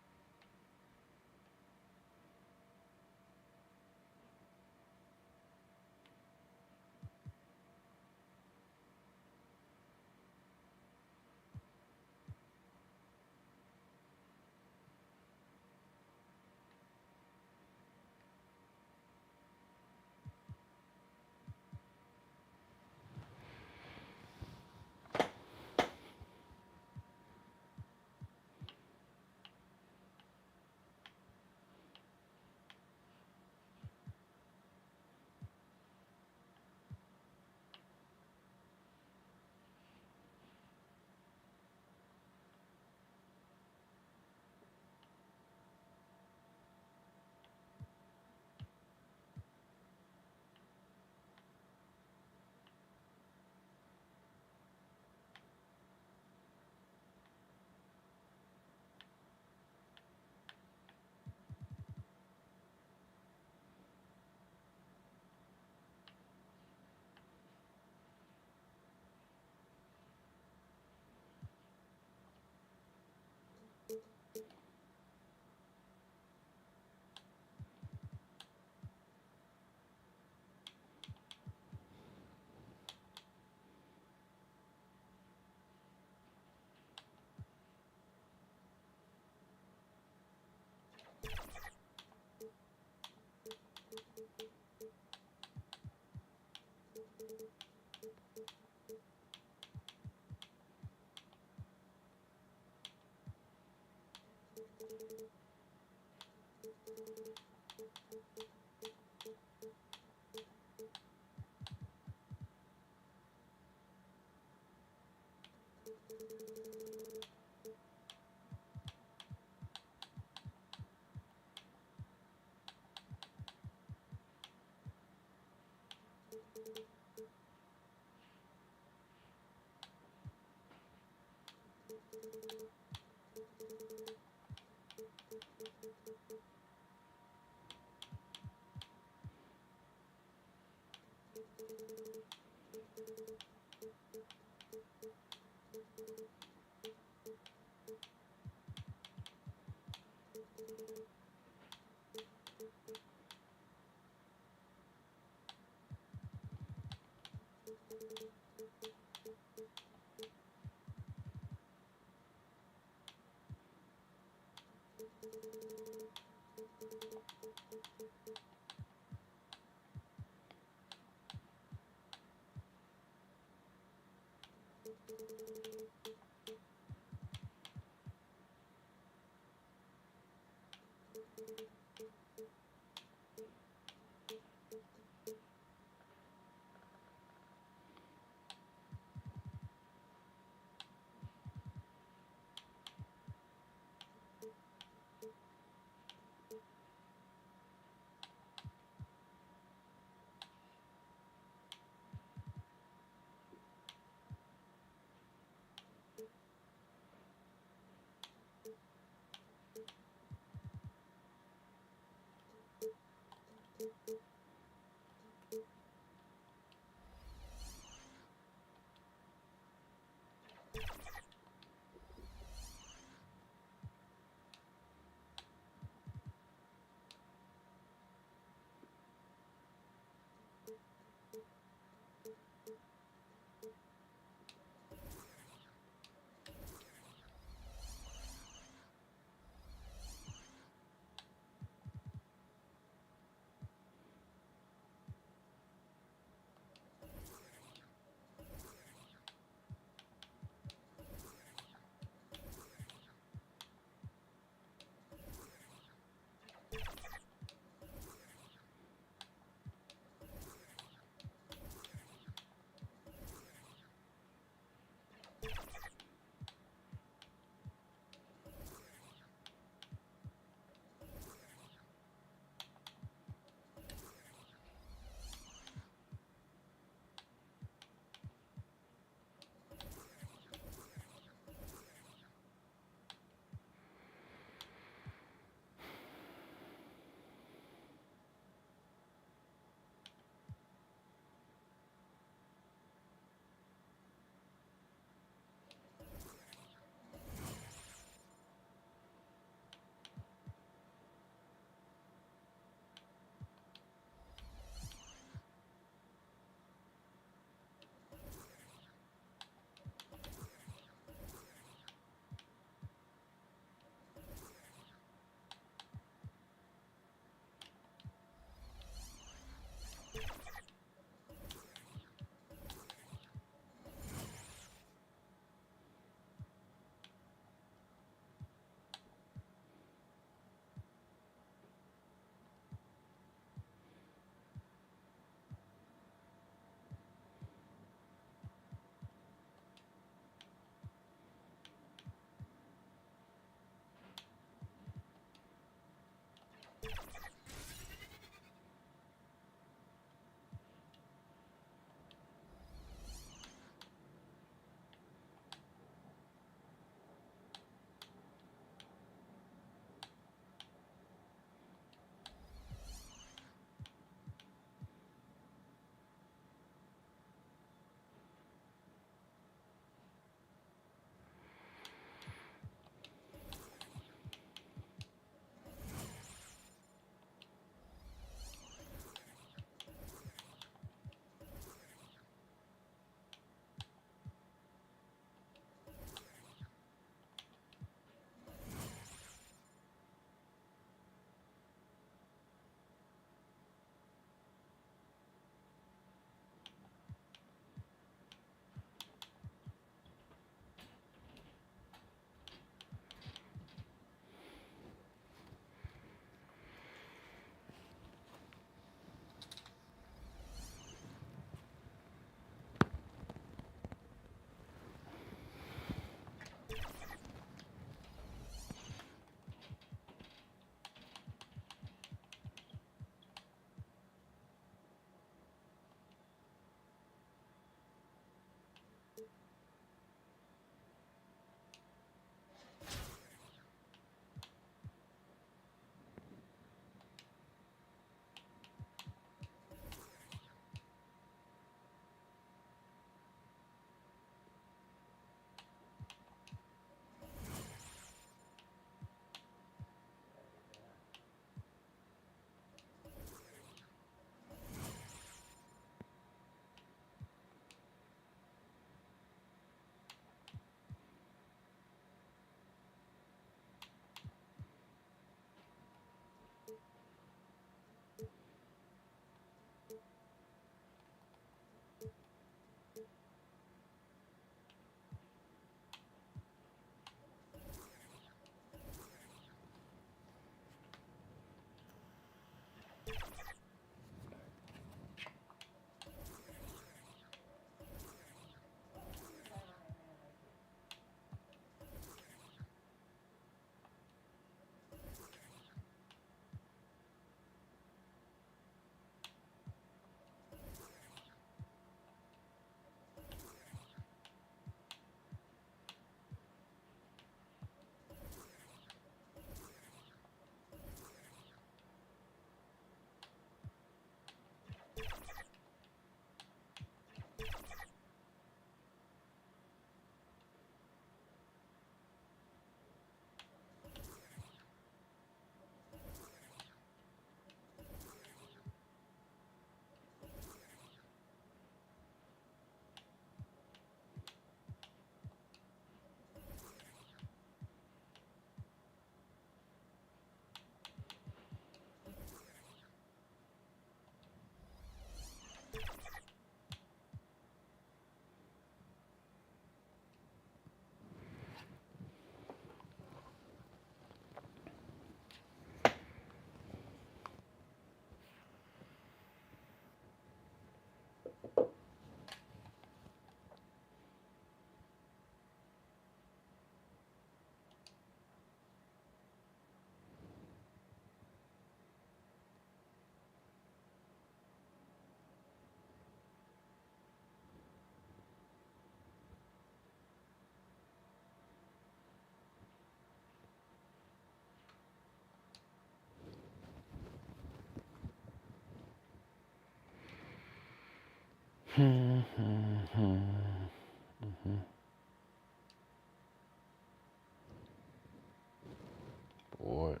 Bored.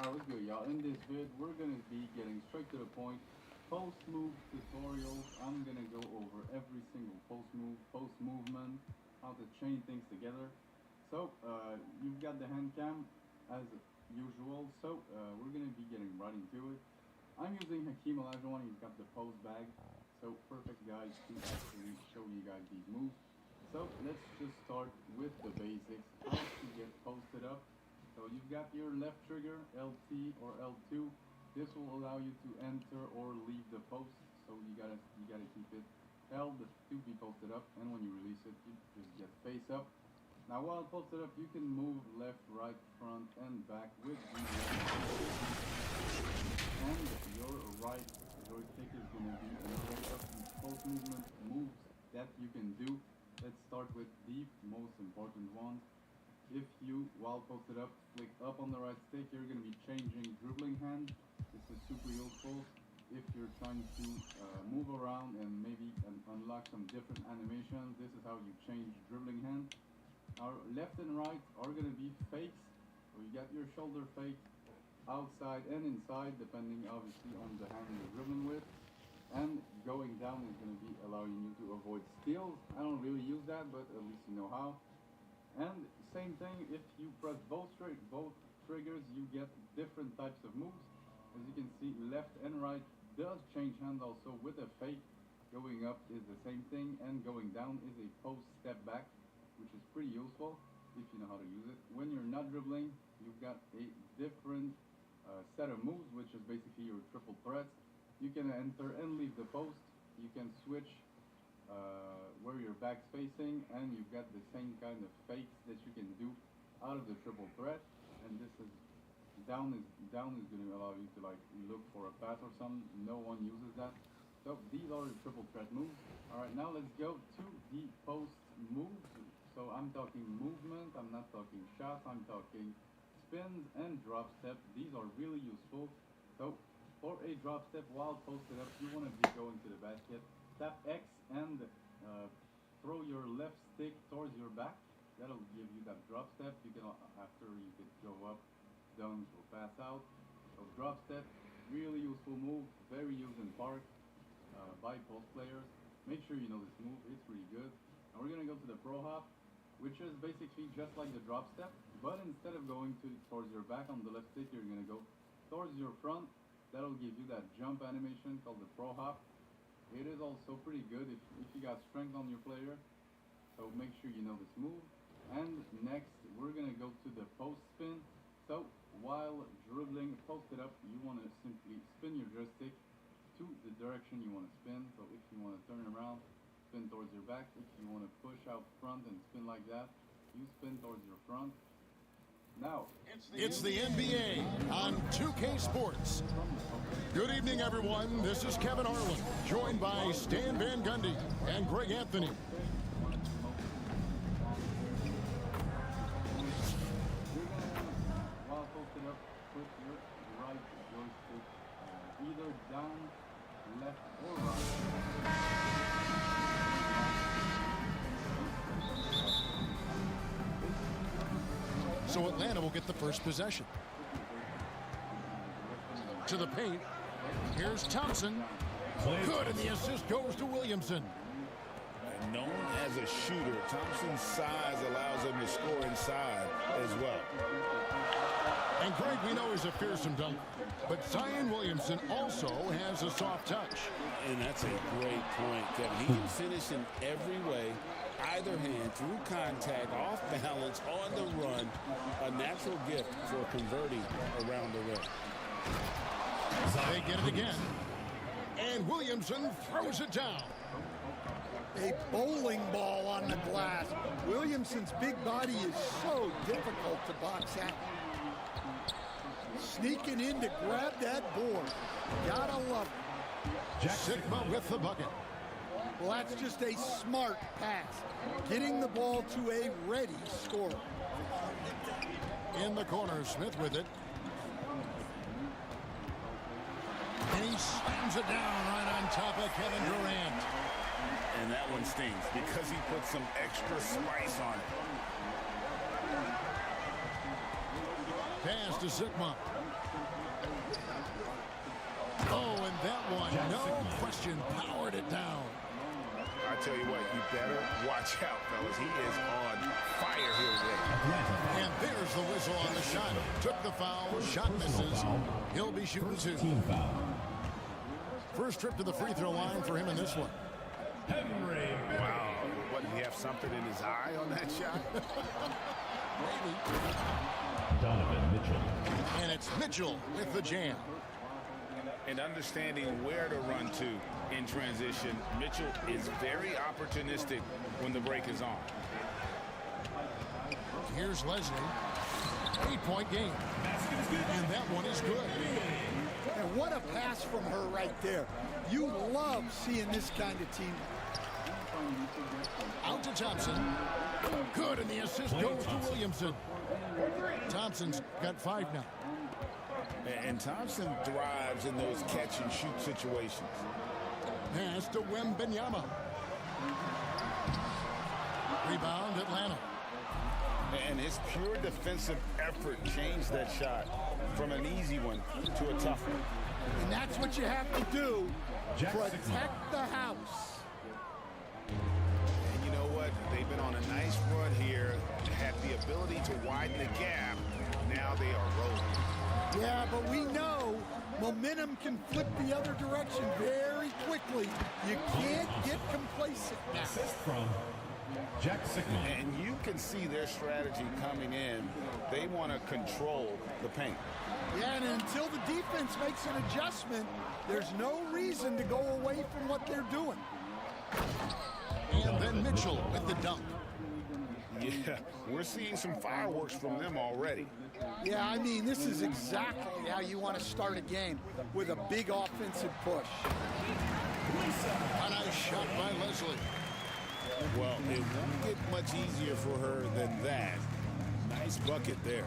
Alright, what's good, y'all? In this vid, we're gonna be getting straight to the point. Post move tutorial. I'm gonna go over every single post move, post movement, how to chain things together. So, you've got the hand cam as usual. So, we're gonna be getting right into it. I'm using Hakeem Olajuwon. He's got the post bag. So, perfect guys to actually show you guys these moves. So, let's just start with the basics. How to get posted up. So you've got your left trigger, LT or L2. This will allow you to enter or leave the post. So you gotta keep it held to be posted up, and when you release it, you just get face up. Now while posted up, you can move left, right, front, and back with the left and your right joystick is gonna be an array of these post movement moves that you can do. Let's start with the most important one. If you, while posted up, flick up on the right stick, you're going to be changing dribbling hand. This is super useful if you're trying to move around and maybe unlock some different animations. This is how you change dribbling hand. Our left and right are going to be fakes. So you got your shoulder fake outside and inside, depending obviously on the hand you're dribbling with. And going down is going to be allowing you to avoid steals. I don't really use that, but at least you know how. And same thing, if you press both triggers, you get different types of moves. As you can see, left and right does change hand also with a fake. Going up is the same thing, and going down is a post step back, which is pretty useful if you know how to use it. When you're not dribbling, you've got a different set of moves, which is basically your triple threats. You can enter and leave the post. You can switch where your back's facing, and you've got the same kind of fakes that you can do out of the triple threat. And this is down is going to allow you to like look for a pass or something. No one uses that. So these are the triple threat moves. All right, now let's go to the post moves. So I'm talking movement. I'm not talking shots. I'm talking spins and drop step. These are really useful. So for a drop step while posted up, you want to be going to the basket. Tap X and throw your left stick towards your back. That'll give you that drop step. You can after you could go up, dunk, or pass out. So drop step, really useful move, very used in park by post players. Make sure you know this move. It's really good. And we're gonna go to the pro hop, which is basically just like the drop step, but instead of going towards your back on the left stick, you're gonna go towards your front. That'll give you that jump animation called the pro hop. It is also pretty good if you got strength on your player, so make sure you know this move. And next, we're gonna go to the post spin. So while dribbling posted up, you want to simply spin your joystick to the direction you want to spin. So if you want to turn around, spin towards your back. If you want to push out front and spin like that, you spin towards your front. Now, it's the NBA on 2K Sports. Good evening, everyone. This is Kevin Harlan, joined by Stan Van Gundy and Greg Anthony. While posted up, put your right joystick either down, left, or right. So Atlanta will get the first possession. To the paint. Here's Thompson. Good, and the assist goes to Williamson. Known as a shooter, Thompson's size allows him to score inside as well. And Greg, we know he's a fearsome dunk, but Zion Williamson also has a soft touch. And that's a great point, Kevin. He can finish in every way, either hand, through contact, off balance, on the run. A natural gift for converting around the rim. They get it again. And Williamson throws it down. A bowling ball on the glass. Williamson's big body is so difficult to box out. Sneaking in to grab that board. Gotta love it. Sigma with the bucket. Well, that's just a smart pass. Getting the ball to a ready scorer. In the corner, Smith with it. And he slams it down right on top of Kevin Durant. And that one stings because he put some extra spice on it. Pass to Sigma. Oh, and that one, no question, powered it down. I tell you what, you better watch out, fellas. He is on fire here today. And there's the whistle on the shot. Took the foul, shot misses. He'll be shooting two. First trip to the free throw line for him in this one. Wow, what, did he have something in his eye on that shot? Maybe. Donovan Mitchell. And it's Mitchell with the jam. And understanding where to run to in transition, Mitchell is very opportunistic when the break is on. Here's Leslie. 8-point game. And that one is good. And what a pass from her right there. You love seeing this kind of team. Out to Thompson. Good, and the assist goes to Williamson. Thompson's got 5 now. And Thompson thrives in those catch-and-shoot situations. Pass to Wembanyama. Rebound, Atlanta. And his pure defensive effort changed that shot from an easy one to a tough one. And that's what you have to do. Protect the house. And you know what? They've been on a nice run here. Had the ability to widen the gap. Now they are rolling. Yeah, but we know momentum can flip the other direction very quickly. You can't get complacent now. Assist from Jack Sigma. And you can see their strategy coming in. They want to control the paint. Yeah, and until the defense makes an adjustment, there's no reason to go away from what they're doing. And then Mitchell with the dunk. Yeah, we're seeing some fireworks from them already. Yeah, I mean, this is exactly how you want to start a game, with a big offensive push. A nice shot by Leslie. Well, it won't get much easier for her than that. Nice bucket there.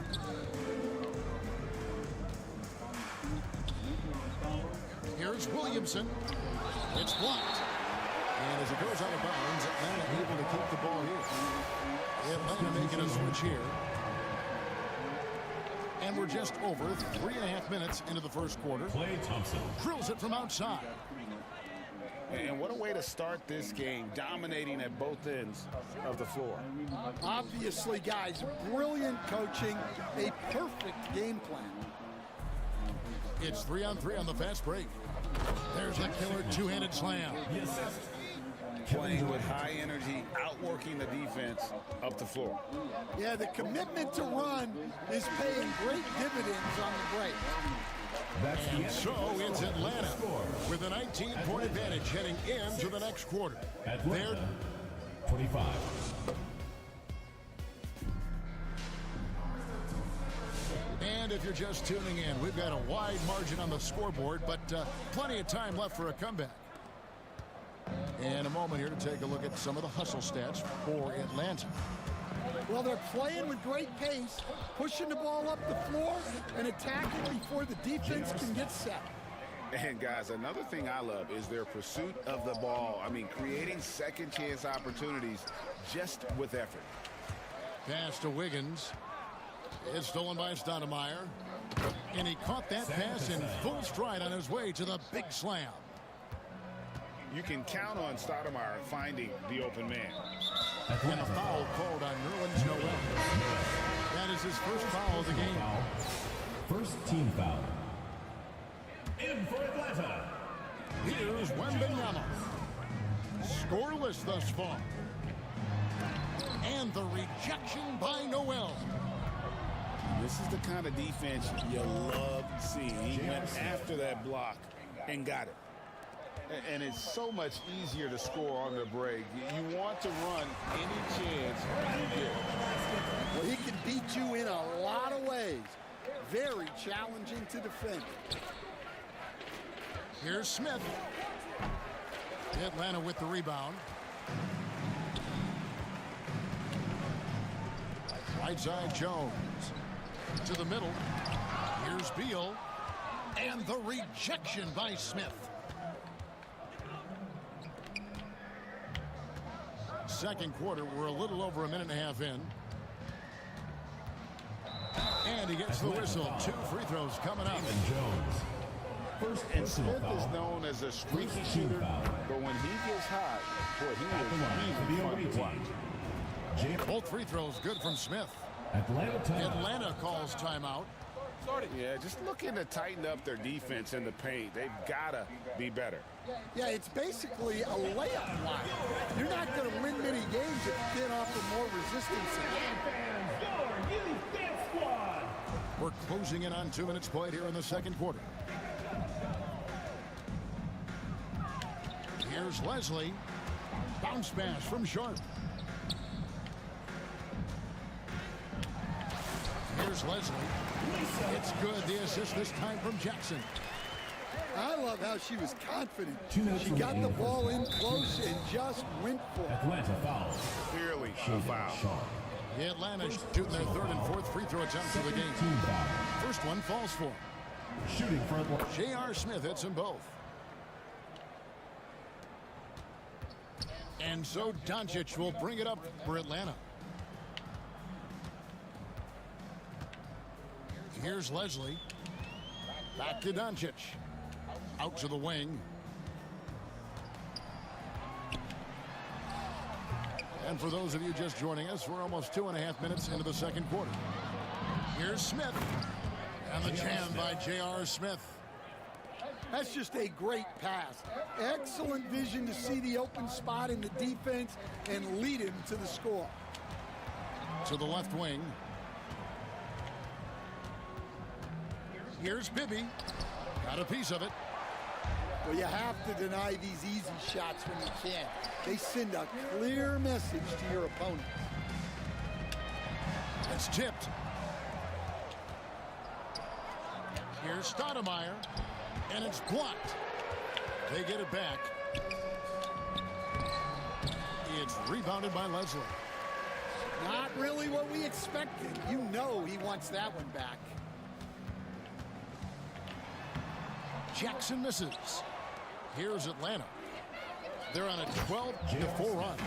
Here's Williamson. It's blocked. And as it goes out of bounds, Atlanta able to keep the ball here. Atlanta making a switch here. And we're just over 3.5 minutes into the first quarter. Klay Thompson drills it from outside. And what a way to start this game, dominating at both ends of the floor. Obviously, guys, brilliant coaching, a perfect game plan. It's 3-on-3 on the fast break. There's a killer two-handed slam. Playing with high energy, outworking the defense up the floor. Yeah, the commitment to run is paying great dividends on the break. That's And so it's Atlanta with a 19-point advantage heading into the next quarter. Atlanta, 25. And if you're just tuning in, we've got a wide margin on the scoreboard, but plenty of time left for a comeback. And a moment here to take a look at some of the hustle stats for Atlanta. Well, they're playing with great pace, pushing the ball up the floor and attacking before the defense can get set. And guys, another thing I love is their pursuit of the ball. I mean, creating second chance opportunities just with effort. Pass to Wiggins. It's stolen by Stoudemire. And he caught that pass in full stride on his way to the big slam. You can count on Stoudemire finding the open man. And a foul called on Nerlens Noel. That is his first foul of the game. First team foul. In for Atlanta. Here's Wembanyama. Scoreless thus far. And the rejection by Noel. This is the kind of defense you love seeing. He went after that block and got it. And it's so much easier to score on the break. You want to run any chance you get. Well, he can beat you in a lot of ways. Very challenging to defend. Here's Smith. Atlanta with the rebound. Right side Jones. To the middle. Here's Beal. And the rejection by Smith. Second quarter, we're a little over a minute and a half in. And he gets the whistle. 2 free throws coming up. Jones. First And Smith is known as a streaky shooter, but when he gets hot, boy, he is really fun to watch. Both free throws good from Smith. Atlanta calls timeout. Yeah, just looking to tighten up their defense in the paint. They've got to be better. Yeah, it's basically a layup line. You're not going to win many games if you can't offer more resistance. We're closing in on 2 minutes played here in the second quarter. Here's Leslie. Bounce pass from Sharp. Here's Leslie. It's good. The assist this time from Jackson. I love how she was confident. She got the ball in close and just went for it. Atlanta foul. Clearly a foul. The Atlanta shooting their third and fourth free throw attempts of the game. First one falls for. Shooting for Atlanta. J.R. Smith hits them both. And so Doncic will bring it up for Atlanta. Here's Leslie. Back to Doncic. Out to the wing. And for those of you just joining us, we're almost 2.5 minutes into the second quarter. Here's Smith. And the jam by J.R. Smith. That's just a great pass. Excellent vision to see the open spot in the defense and lead him to the score. To the left wing. Here's Bibby. Got a piece of it. Well, you have to deny these easy shots when you can. They send a clear message to your opponent. It's tipped. Here's Stoudemire. And it's blocked. They get it back. It's rebounded by Leslie. Not really what we expected. You know he wants that one back. Jackson misses. Here's Atlanta. They're on a 12-4 run.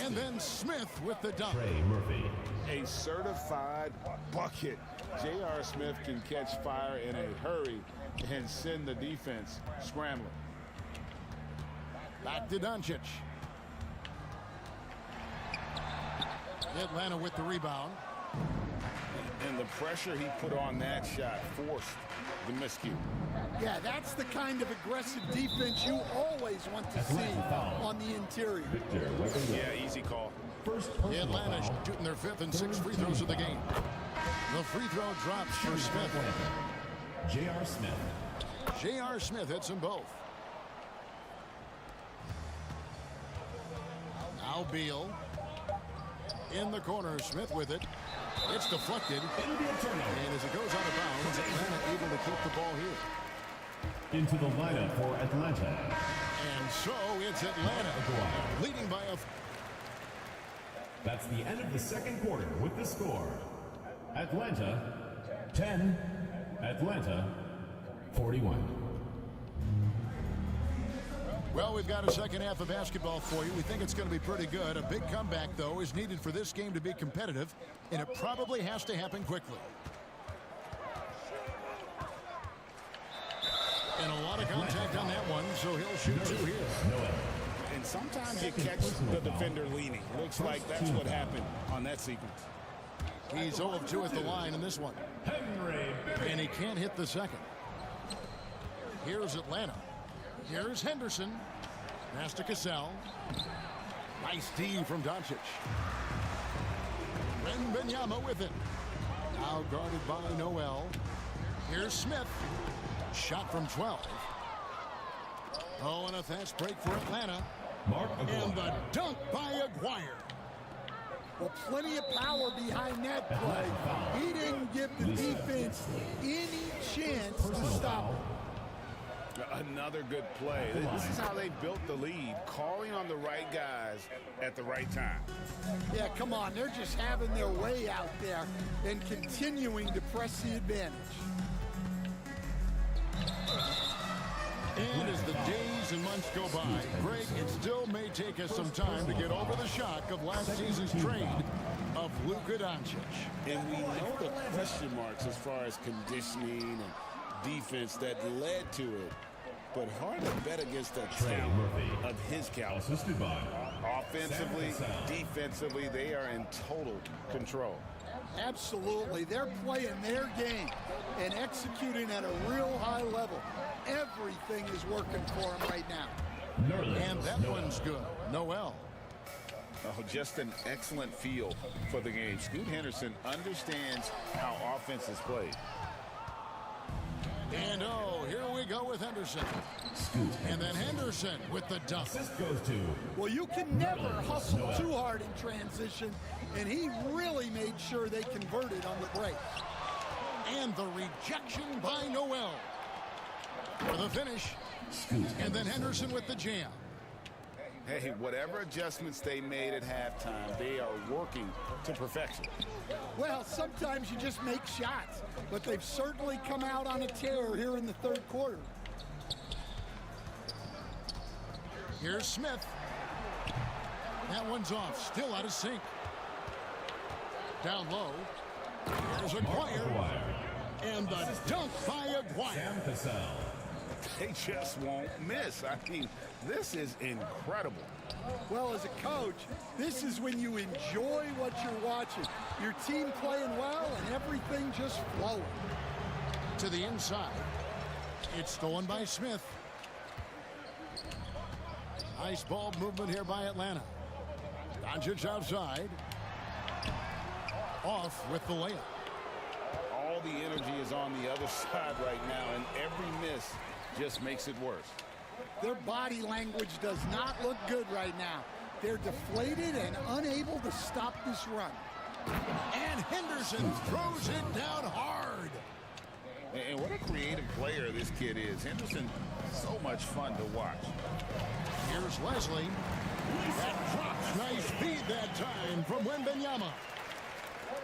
And then Smith with the dunk. Trey Murphy. A certified bucket. J.R. Smith can catch fire in a hurry and send the defense scrambling. Back to Doncic. Atlanta with the rebound. And the pressure he put on that shot forced the miscue. Yeah, that's the kind of aggressive defense you always want to see on the interior. Yeah, easy call. Atlanta shooting their 5th and 6th free throws of the game. The free throw drops for Smith. J.R. Smith. J.R. Smith hits them both. Now Beal. In the corner, Smith with it. It's deflected. It'll be a turnover. And as it goes out of bounds, Atlanta able to keep the ball here. Into the lineup for Atlanta. And so it's Atlanta leading by a... That's the end of the second quarter with the score. Atlanta 10, Atlanta 41. Well, we've got a second half of basketball for you. We think it's going to be pretty good. A big comeback, though, is needed for this game to be competitive, and it probably has to happen quickly. And a lot of contact on that one, so he'll shoot two here. And sometimes you catch the defender leaning. Looks like that's what happened on that sequence. He's 0 of 2 at the line in this one. And he can't hit the second. Here's Atlanta. Here's Henderson. Pass to Cassell. Nice D from Doncic. Wembanyama with it. Now guarded by Noel. Here's Smith. Shot from 12. Oh, and a fast break for Atlanta. And the dunk by Aguirre. Well, plenty of power behind that play. He didn't give the defense any chance to stop him. Another good play. This is how they built the lead, calling on the right guys at the right time. Yeah, come on. They're just having their way out there and continuing to press the advantage. And as the days and months go by, Greg, it still may take us some time to get over the shock of last season's trade of Luka Doncic. And we know the question marks as far as conditioning and defense that led to it. But hard to bet against a talent of his caliber. Offensively, defensively, they are in total control. Absolutely. They're playing their game and executing at a real high level. Everything is working for them right now. And that one's good. Noel. Oh, just an excellent feel for the game. Scoot Henderson understands how offense is played. And oh, here we go with Henderson. And then Henderson with the dunk. Well, you can never hustle too hard in transition, and he really made sure they converted on the break. And the rejection by Noel for the finish. And then Henderson with the jam. Hey, whatever adjustments they made at halftime, they are working to perfection. Well, sometimes you just make shots, but they've certainly come out on a tear here in the third quarter. Here's Smith. That one's off, still out of sync. Down low. Here's Aguirre. And the dunk by Aguirre. They just won't miss. I mean, this is incredible. Well, as a coach, this is when you enjoy what you're watching. Your team playing well and everything just flowing. To the inside. It's stolen by Smith. Nice ball movement here by Atlanta. Doncic outside. Off with the layup. All the energy is on the other side right now, and every miss just makes it worse. Their body language does not look good right now. They're deflated and unable to stop this run. And Henderson throws it down hard. And what a creative player this kid is. Henderson, so much fun to watch. Here's Leslie. That drops. Nice feed that time from Wembanyama.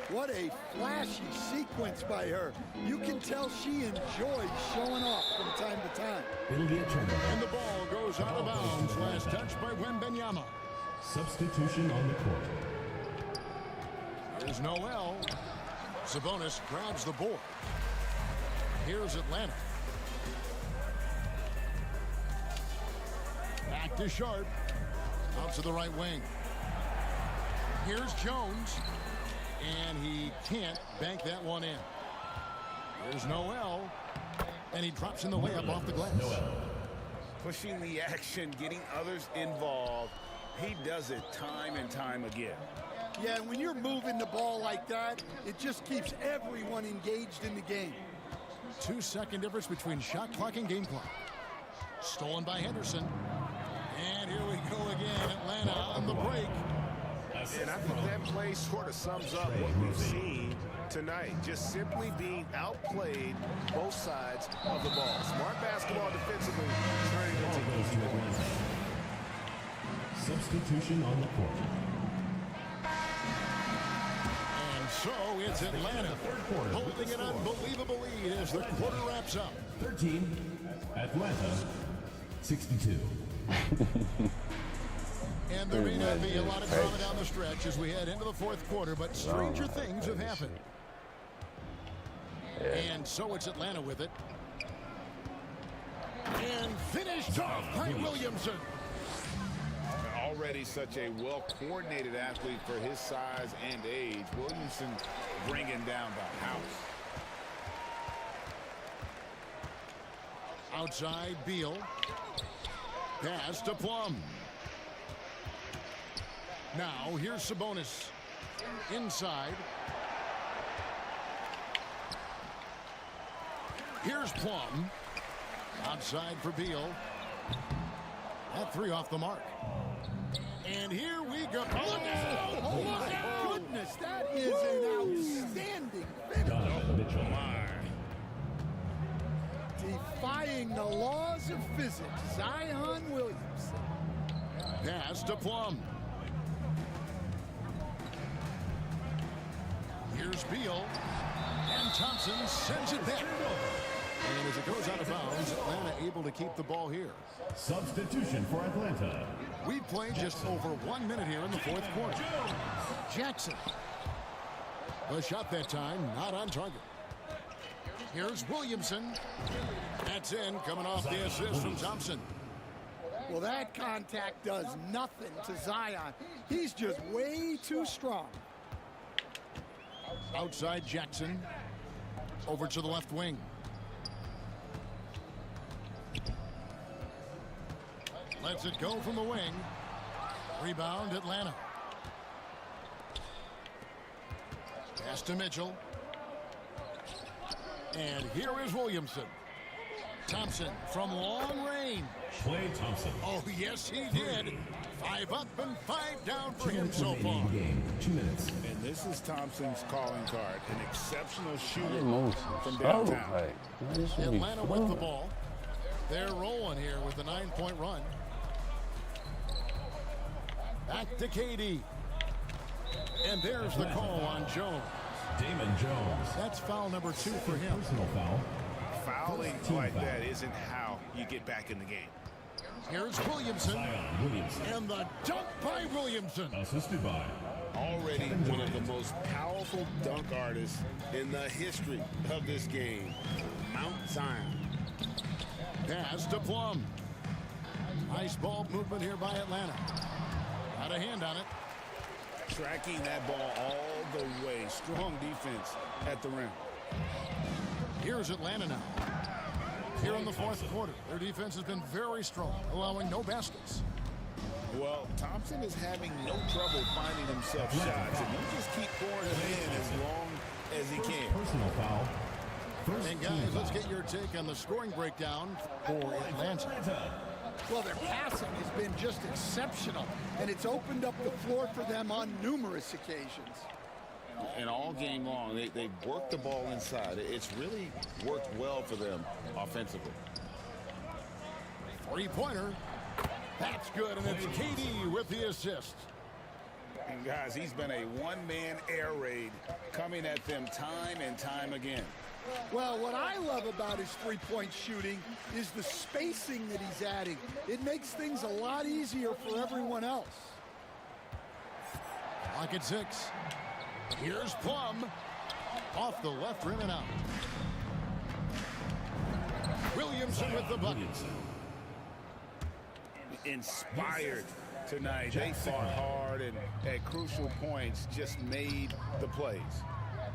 What a flashy sequence by her. You can tell she enjoys showing off from time to time. It'll be a turnover. And the ball goes out of bounds. Last touch by Wembanyama. Substitution on the court. Here's Noel. Sabonis grabs the board. Here's Atlanta. Back to Sharp. Out to the right wing. Here's Jones. And he can't bank that one in. Here's Noel. And he drops in the layup off the glass. Pushing the action, getting others involved. He does it time and time again. Yeah, when you're moving the ball like that, it just keeps everyone engaged in the game. 2-second difference between shot clock and game clock. Stolen by Henderson. And here we go again. Atlanta on the break. And I think that play sort of sums up what we've seen tonight. Just simply being outplayed both sides of the ball. Smart basketball defensively turning into easy points. Substitution on the court. And so it's Atlanta holding an unbelievable lead as the quarter wraps up. 13, Atlanta, 62. And there may not be a lot of drama down the stretch as we head into the fourth quarter, but stranger things have happened. And so it's Atlanta with it. And finished off by Williamson. Already such a well-coordinated athlete for his size and age. Williamson bringing down the house. Outside, Beal. Pass to Plum. Now, here's Sabonis. Inside. Here's Plum. Outside for Beal. That three off the mark. And here we go. Oh my goodness, that is an outstanding finish. Defying the laws of physics, Zion Williamson. Pass to Plum. Here's Beal. And Thompson sends it back. And as it goes out of bounds, Atlanta able to keep the ball here. Substitution for Atlanta. We've played just over 1 minute here in the fourth quarter. Jackson. The shot that time, not on target. Here's Williamson. That's in, coming off the assist from Thompson. Well, that contact does nothing to Zion. He's just way too strong. Outside Jackson. Over to the left wing. Lets it go from the wing. Rebound, Atlanta. Pass to Mitchell. And here is Williamson. Thompson from long range. Klay Thompson. Oh, yes, he did. 5 up and 5 down for him so far. Game. 2 minutes. And this is Thompson's calling card. An exceptional shooter from downtown. Atlanta with the ball. They're rolling here with a 9-point run. Back to KD. And there's the call on Jones. Damon Jones. That's foul number 2 for him. Personal foul. Fouling like that isn't how you get back in the game. Here's Williamson. Zion Williamson. And the dunk by Williamson. Assisted by. Already one of the most powerful dunk artists in the history of this game. Mount Zion. Pass to Plum. Nice ball movement here by Atlanta. Got a hand on it. Tracking that ball all the way. Strong defense at the rim. Here's Atlanta now. Here in the fourth quarter, their defense has been very strong, allowing no baskets. Well, Thompson is having no trouble finding himself shots, and you just keep pouring them in as long as he can. Personal foul. And guys, let's get your take on the scoring breakdown for Atlanta. Well, their passing has been just exceptional, and it's opened up the floor for them on numerous occasions. And all game long, they've worked the ball inside. It's really worked well for them offensively. Three-pointer. That's good, and it's KD with the assist. And guys, he's been a one-man air raid coming at them time and time again. Well, what I love about his three-point shooting is the spacing that he's adding. It makes things a lot easier for everyone else. Clock at 6. Here's Plum. Off the left rim and out. Williamson with the bucket. Inspired tonight. They fought hard and at crucial points just made the plays.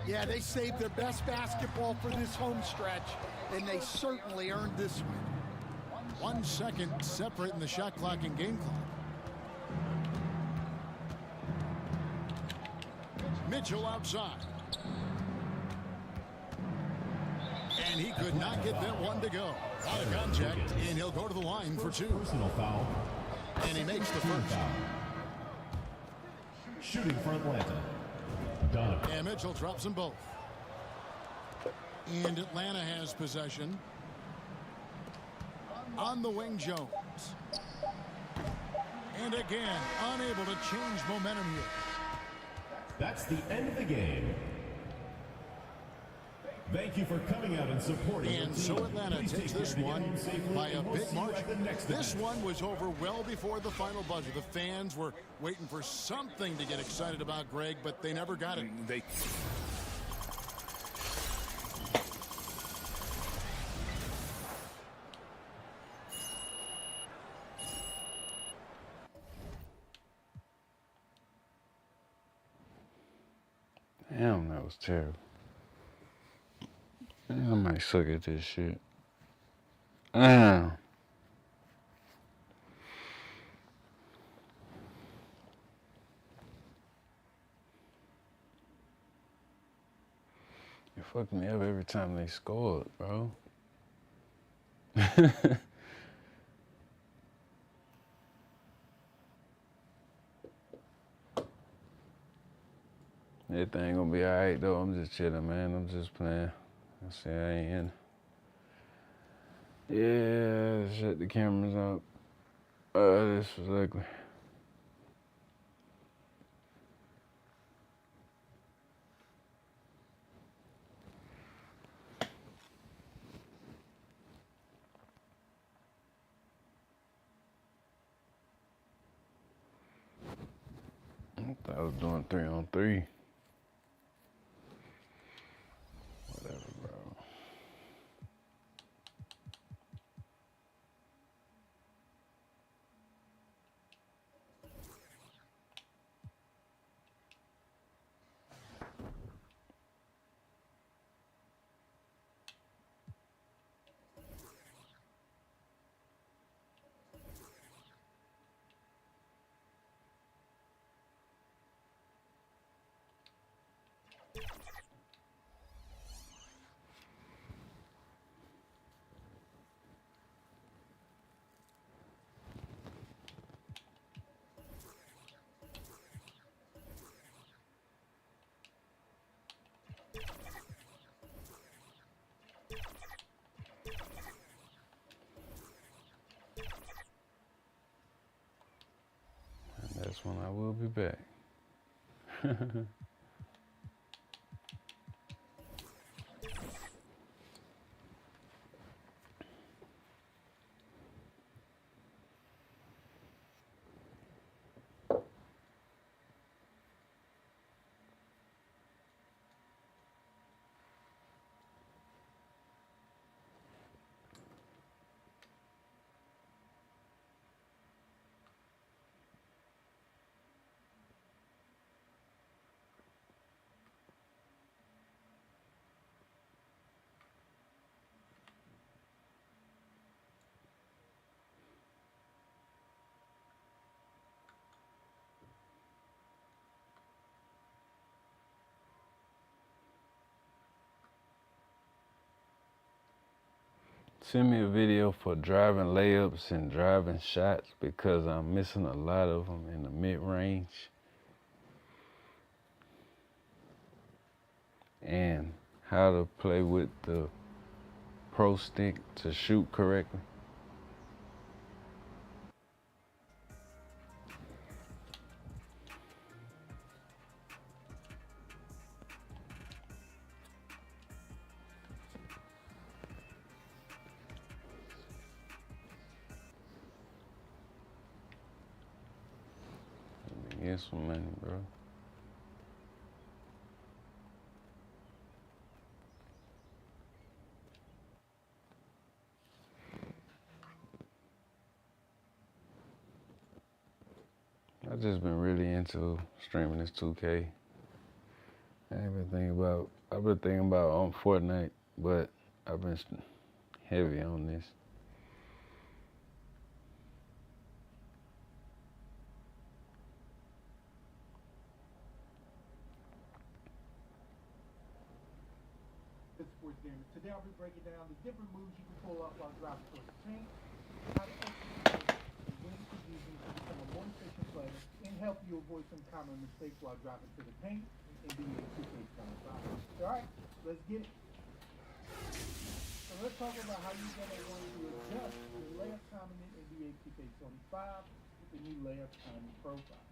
Yeah, they saved their best basketball for this home stretch, and they certainly earned this win. 1 second separating the shot clock and game clock. Mitchell outside. And he could not get that one to go. Out of contact, and he'll go to the line for 2. Personal foul. And he makes the first. Shooting for Atlanta. Donovan. And Mitchell drops them both. And Atlanta has possession. On the wing, Jones. And again, unable to change momentum here. That's the end of the game. Thank you for coming out and supporting your And team. so Atlanta Please takes take this care to get one home safely, by a and we'll big see you margin. at the next This event. one was over well before the final buzzer. The fans were waiting for something to get excited about, Greg, but they never got it. Damn, that was terrible. I might suck at this shit. Damn. It fucked me up every time they scored, bro. Everything gonna be alright though. I'm just chilling, man. I'm just playing. I say I ain't in. Yeah, shut the cameras up. This was ugly. I thought I was doing 3-on-3. Whatever, bro. And that's when I will be back. Send me a video for driving layups and driving shots because I'm missing a lot of them in the mid-range. And how to play with the pro stick to shoot correctly. Get some money, bro. I've just been really into streaming this 2K. I've been thinking about on Fortnite, but I've been heavy on this. sports gamers. Today I'll be breaking down the different moves you can pull up while driving towards the paint, how to execute and ways to use them to become a more efficient player and help you avoid some common mistakes while driving to the paint in NBA 2K25. Alright, let's get it. So let's talk about how you're going to want to adjust your layup timing in NBA 2K25 with the new layup timing profile.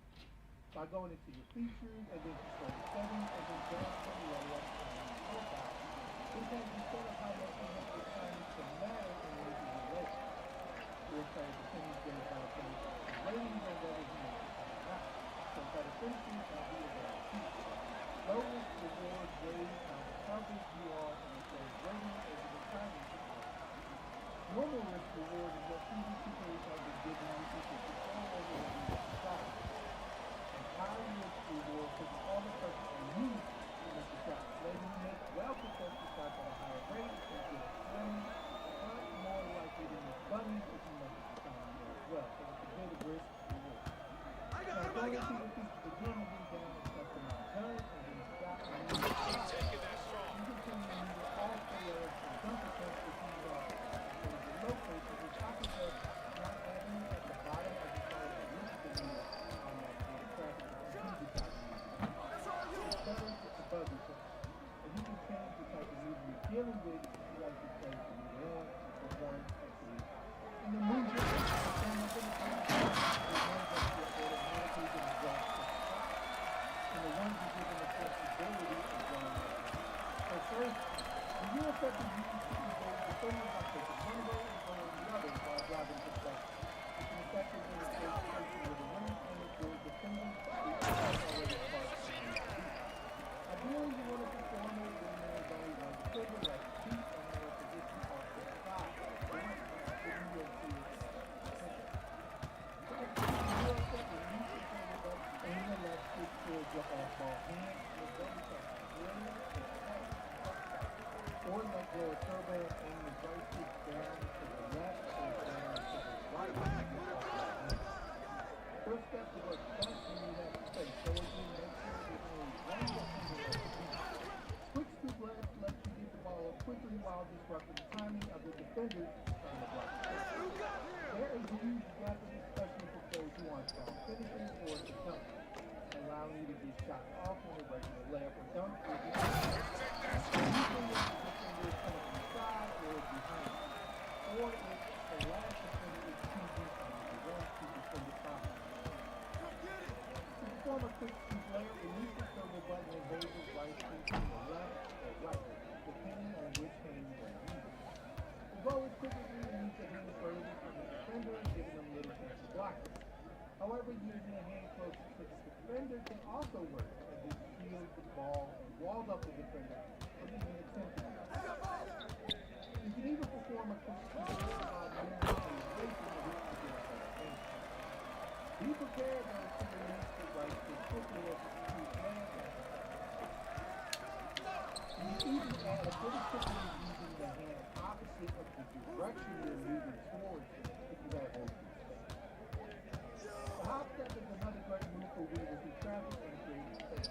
By going into your features and then control settings and then down to the layup timing profile. This has you set up how much you want your timing to matter in making your layup. We'll say the percentage based on the ratings and whether you make the time out. So by the finishing, I'll be about lowest reward grade how coverage you are in the same rating over the timing. Normal risk reward is what previous players have been given you to control over what you decide. And high risk reward puts all the pressure on you to make the shot. Later you make well-contested shots at a higher rate and get a swing, but more likely to miss bunnies if you make it the time as well. So it's a bit of risk reward. Now going into your features again and then down and customize turns and then shot and then shot. You can turn your meter all players from dunk attempts if you want. Location, which happens at not having at the bottom of the card and look at the meter on that traffic it's better with the buzzer test. And you can change the type of move you're dealing with if you like to play the meter on or one actually out. And the moves you're going to turn up in the time the ones that you're automatically going to drop the shot. And the ones you're given the flexibility of going up. So first, when you affect the use of the defenders like the one way and go on the other while driving to the back. You can effectively replace placing with a winning point for defenders who are already part of the team. Ideally, you want to perform it when there is only one defender like the feet and their position off to the side. Then you will see it. So execute the real set when you defend up aim the left stick towards your off-ball hand and the double touch. Or let go of turbo and aim the right stick down to the left or down to the right. First step to work best when you have space. So again, make sure there's only one defender at the beat. Quick scoop left lets you get the ball up quickly while disrupting the timing of the defenders trying to block the shot. There is a huge gap in this, especially for players who aren't strong finishers or to dunk, allowing you to get shots off on a regular layup or dunk. Or if the last defender is too deep and you want to defend it properly. To perform a quick scoop layer, release the turbo button and hold the right stick to the left or right, depending on which hand you are using. The goal is typically to use the hand further from the defender, giving them little chance to block it. However, using a hand closest to the defender can also work, as it shields the ball and walls up the defender from even attempting it. You can even perform a quick scoop while moving and racing to reach the defender. Be prepared though to release the right stick quickly as the scoop lands. You can even add a bit of quickness using the hand opposite of the direction you're moving towards if you have hold the space. The hop step is another great move for weaving through traffic and creating space.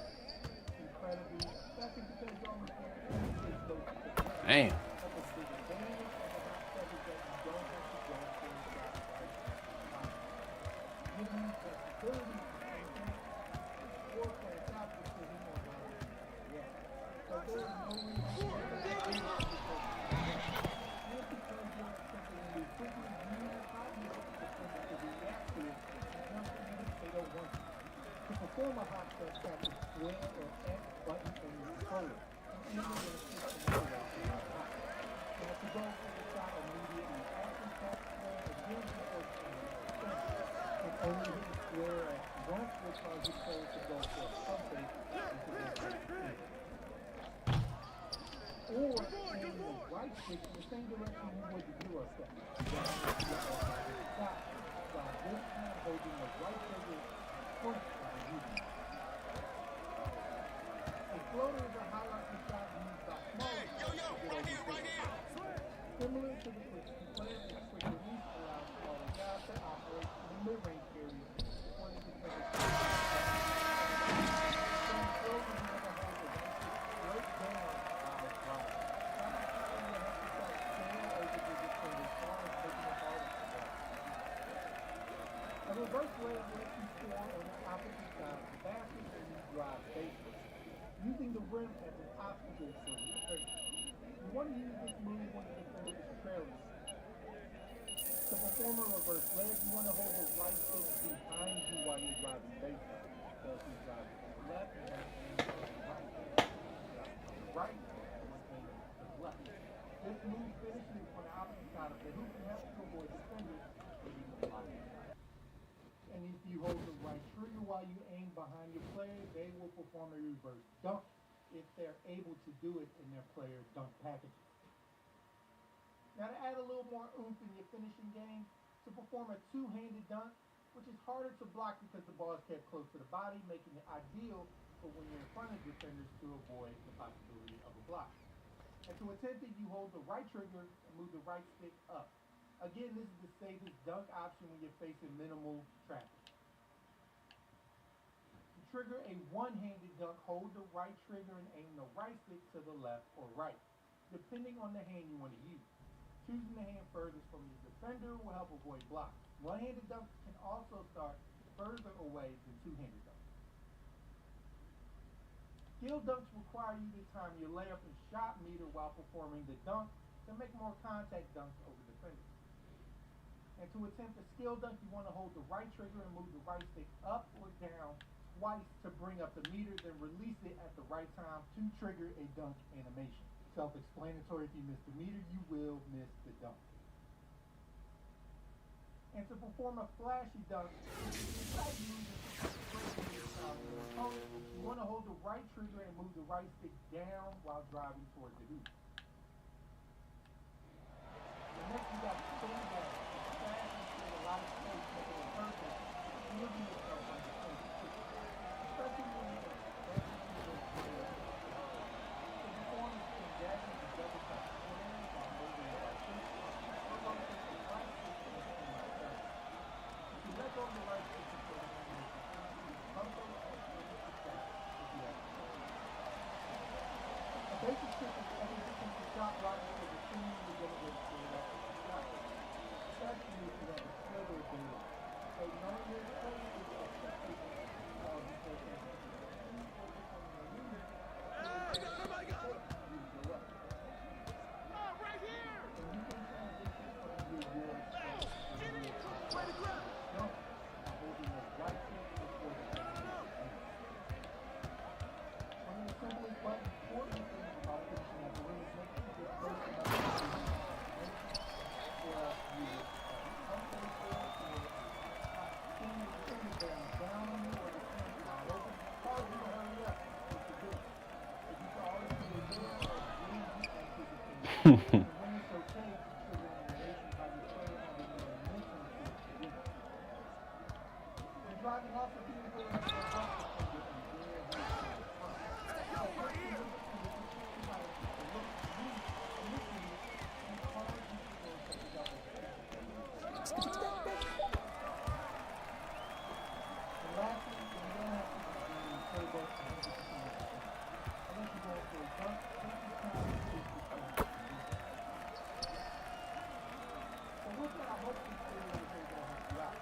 Incredibly effective because it almost guarantees it's close to the ground. Damn. But the big advantage of the hop step is that you don't have to jump for the shot right time. Giving you flexibility or play top decision on how to react. So there is no reason to do that. And because you're attempting to move quickly, you need a hot middle to react to it. They don't want to. To perform a hot step, tap the square or X button on your controller. And aim it in a system direction on hot. Now to go for the shot immediately after tap square again before turning the defender. And only hit the square at once will cause your player to go for a pump fake into the right. Or aim the right stick in the same direction you would the Euro step. Down to the side. While this time holding the right trigger front of the movement. A floater is a hierarchy shot used by smaller players to get over similar to the quick player, a quick release allows smaller guys to operate in the mid-range area before the defender can some floaters never hold the right stick straight down while it's driving. reverse leg lets you score on the opposite side of the basket and you drive baseline, using the rim as an obstacle for the defender. You want to use this move when the defender is trailing. To perform a reverse leg, you want to hold the right stick behind you while you're driving baseline. So if you drive from the left, you want to aim to the right. Drive from the right, you want to aim to the left. This move finishes on the opposite side of the hoop and helps to avoid defenders hitting the block. And if you hold the right trigger while you aim behind your player, they will perform a reverse dunk if they're able to do it in their player dunk packages. Now to add a little more oomph in your finishing game, to perform a two-handed dunk, which is harder to block because the ball is kept close to the body, making it ideal for when you're in front of defenders to avoid the possibility of a block. And to attempt it, you hold the right trigger and move the right stick up. Again, this is the safest dunk option when you're facing minimal traffic. To trigger a one-handed dunk, hold the right trigger and aim the right stick to the left or right, depending on the hand you want to use. Choosing the hand furthest from your defender will help avoid blocks. One-handed dunks can also start further away than two-handed dunks. Skill dunks require you to time your layup and shot meter while performing the dunk to make more contact dunks over defenders. And to attempt a skill dunk, you want to hold the right trigger and move the right stick up or down twice to bring up the meter, then release it at the right time to trigger a dunk animation. Self-explanatory, if you miss the meter, you will miss the dunk. And to perform a flashy dunk, you want to hold the right trigger and move the right stick down while driving towards the hoop. And next you got the spin back. It's fast and create a lot of space, making it perfect. Moving yourself on the point, especially when you're basic trick is everything to shot block for the team to get it with the shot. Especially if you have a further ability. So knowing your play is expectation of the person. Right here! And you can transition from your way to grab! No, by holding the right stick before the other. One of the simplest but important things about finishing at the rim is making sure you're close enough to the rim. Or else you will unfaithful or seeing the defender bearing down on you or the defender wide open, cause you to hurry up with the do. If you can always do it there or leave you and keep it in the when it's okay to trigger animation by your player having more momentum to the win. And driving off the field where it's a bucket and getting there he is in the front. So first you look to the somebody to look to you initially and cause you to go to the double. And lastly, you don't have to be turbo and unless you go for a dunk, take your time to take your time. So with that, I hope this video is going to help you out.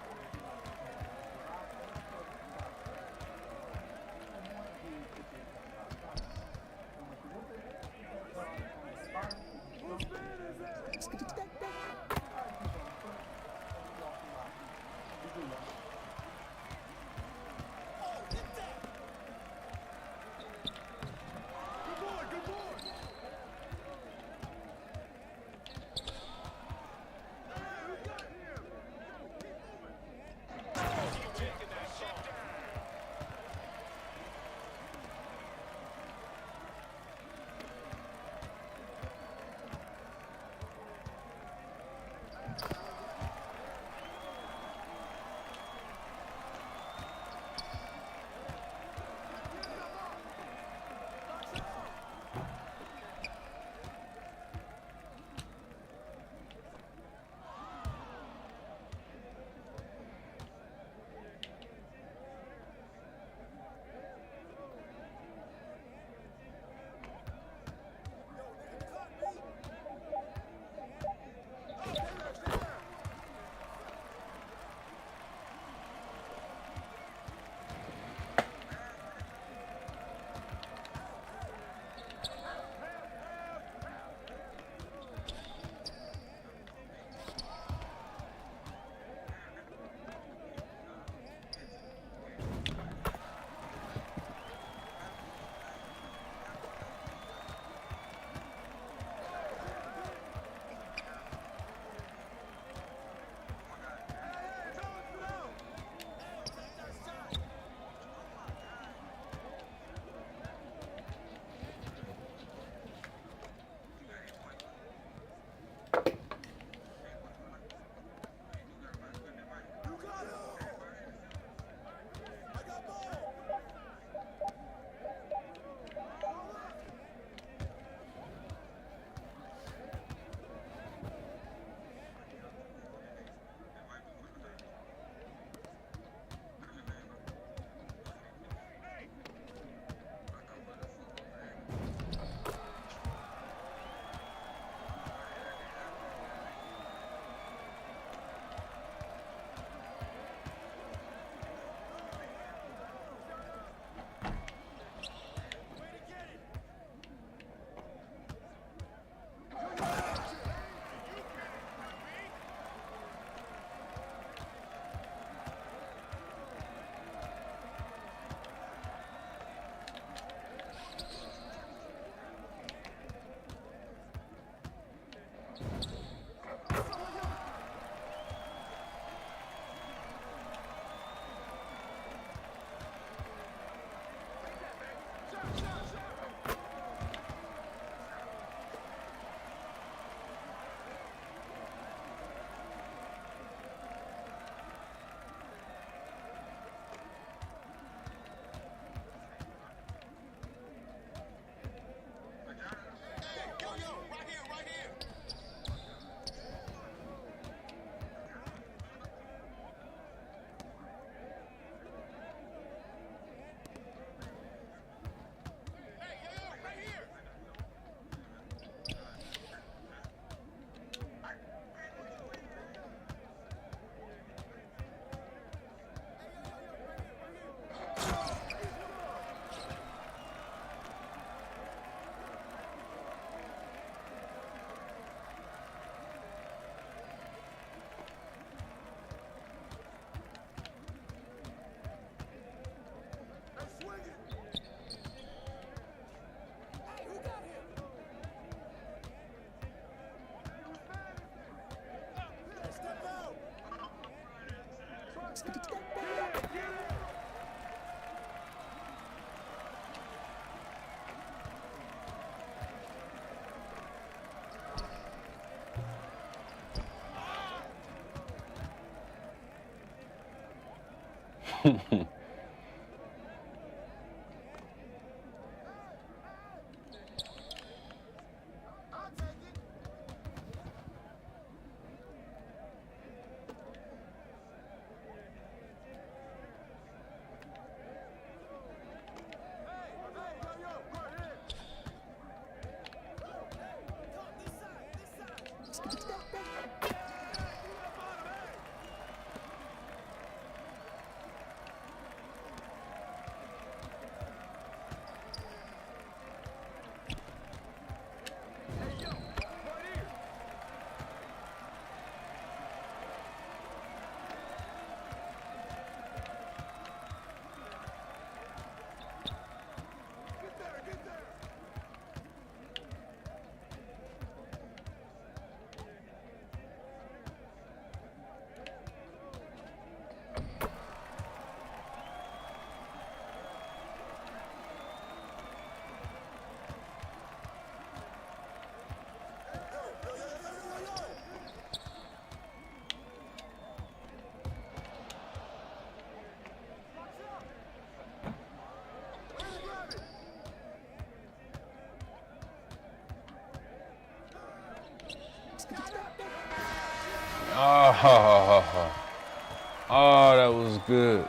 Oh, that was good.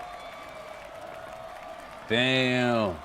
Damn.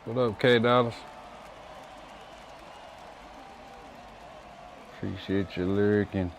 What up, K Dollars? Appreciate your lyricing.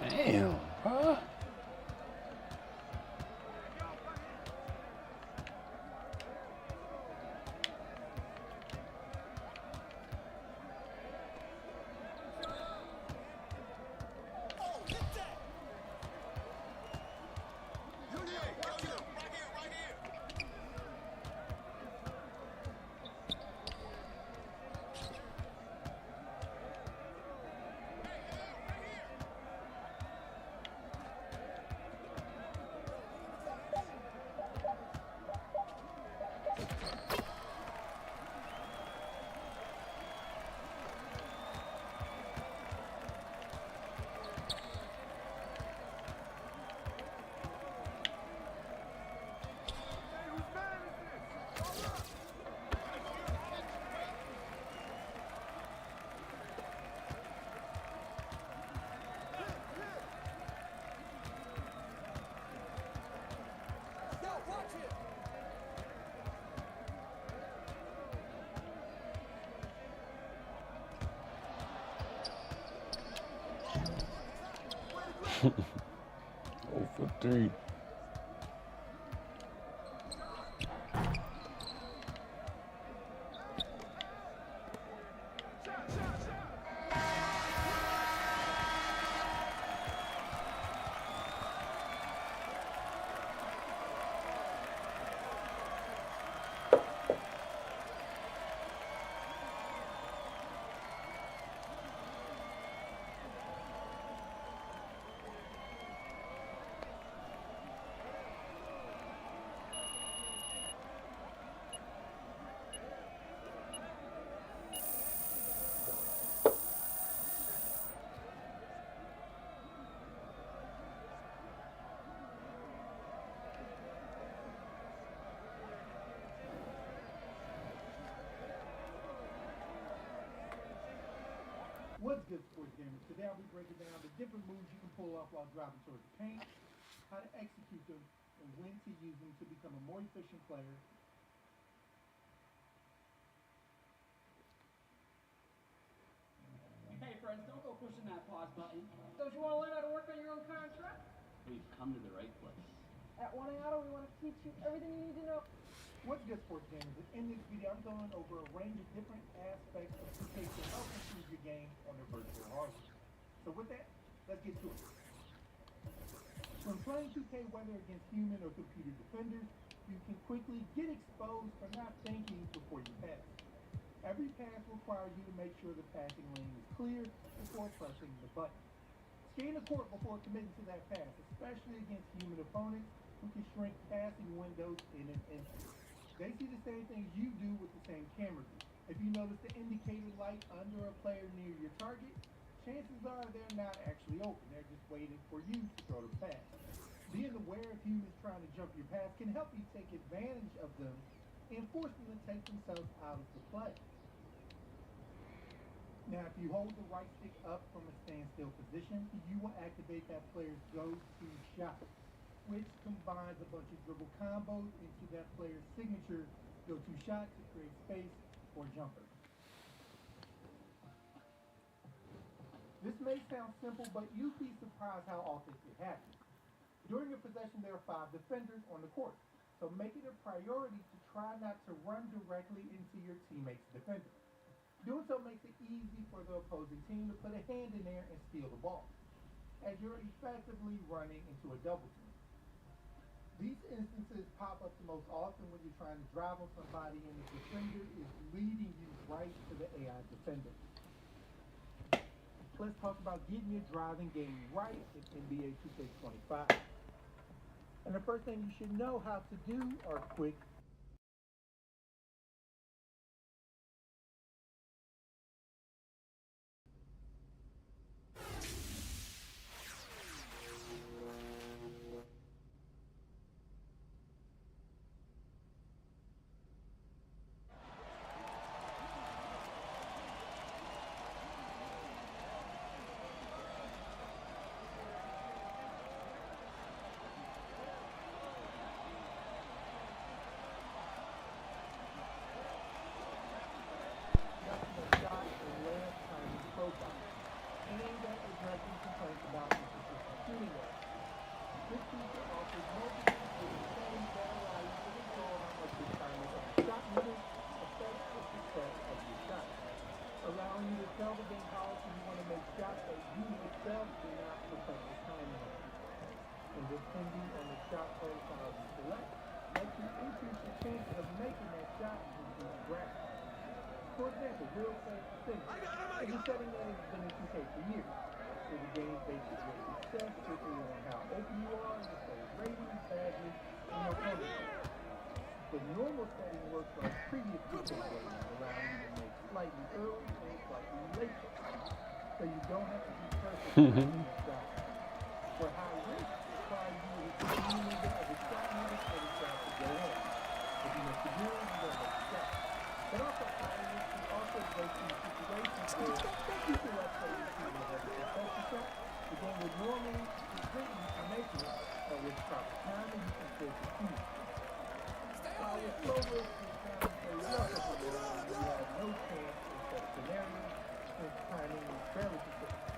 Damn, huh? Oh for 3. What's good, sports gamers? Today I'll be breaking down the different moves you can pull off while driving towards the paint, how to execute them, and when to use them to become a more efficient player. Hey friends, don't go pushing that pause button. Don't you want to learn how to work on your own car and truck? We've come to the right place. At One Auto, we want to teach you everything you need to know. What's good, sports gamers? In this video, I'm going over a range of different aspects of 2K to help improve your game on the virtual hardware. So with that, let's get to it. When playing 2K, whether against human or computer defenders, you can quickly get exposed for not thinking before you pass. Every pass requires you to make sure the passing lane is clear before pressing the button. Scan the court before committing to that pass, especially against human opponents who can shrink passing windows in an instant. They see the same things you do with the same camera view. If you notice the indicator light under a player near your target, chances are they're not actually open. They're just waiting for you to throw the pass. Being aware of humans trying to jump your pass can help you take advantage of them and force them to take themselves out of the play. Now, if you hold the right stick up from a standstill position, you will activate that player's go-to shot, which combines a bunch of dribble combos into that player's signature go-to shot to create space for jumper. This may sound simple, but you'd be surprised how often it happens. During a possession, there are 5 defenders on the court, so make it a priority to try not to run directly into your teammate's defender. Doing so makes it easy for the opposing team to put a hand in there and steal the ball, as you're effectively running into a double team. These instances pop up the most often when you're trying to drive on somebody and the defender is leading you right to the AI defender. Let's talk about getting your driving game right in NBA 2K25. And the first thing you should know how to do are quick depending on the shot profile you select, lets you increase your chances of making that shot using the graph. For example, real fast thing. If you're setting that has been in 2K for years, so the game bases your success strictly on how open you are, your player's rating, badly, and your opponent's. The normal setting works like previous 2K ratings, allowing you to make slightly early or slightly late shots. So you don't have to be perfect in your shot. For high risk, require you to hit the meter of the shot meter for the shot to go in. If you miss the groove, you don't make the shot. But also, high risk can also break in situations where you can let players see the heavy contested shot. The game would normally prevent you from making it, but with proper timing, you can still succeed. While with low risk, you can play less of the role, you have no chance in such scenarios, since timing is fairly consistent.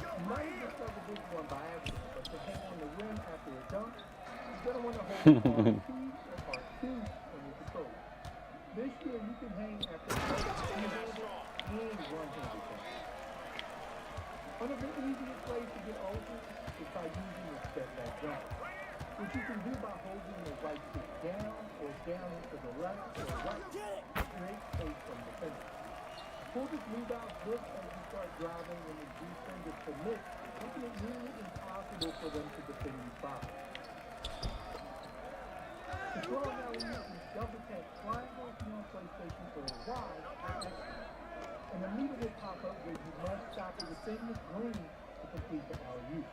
You might have discovered this one by accident, but to hang on the rim after a dunk, you're going to want to hold R2 or R2 on your controller. This year, you can hang after a two-handed and one-handed dunk. One of the easiest ways to get open is by using a step-back jumper, which you can do by holding the right stick down or down into the left or right to create space from the defender. Pull this move out just as you start driving when the defender commits, making it nearly impossible for them to defend you foul. Control now uses double tap triangle if you're on PlayStation or Y or X. And the meter will pop up where you must stop it within the green to complete the alley-oop.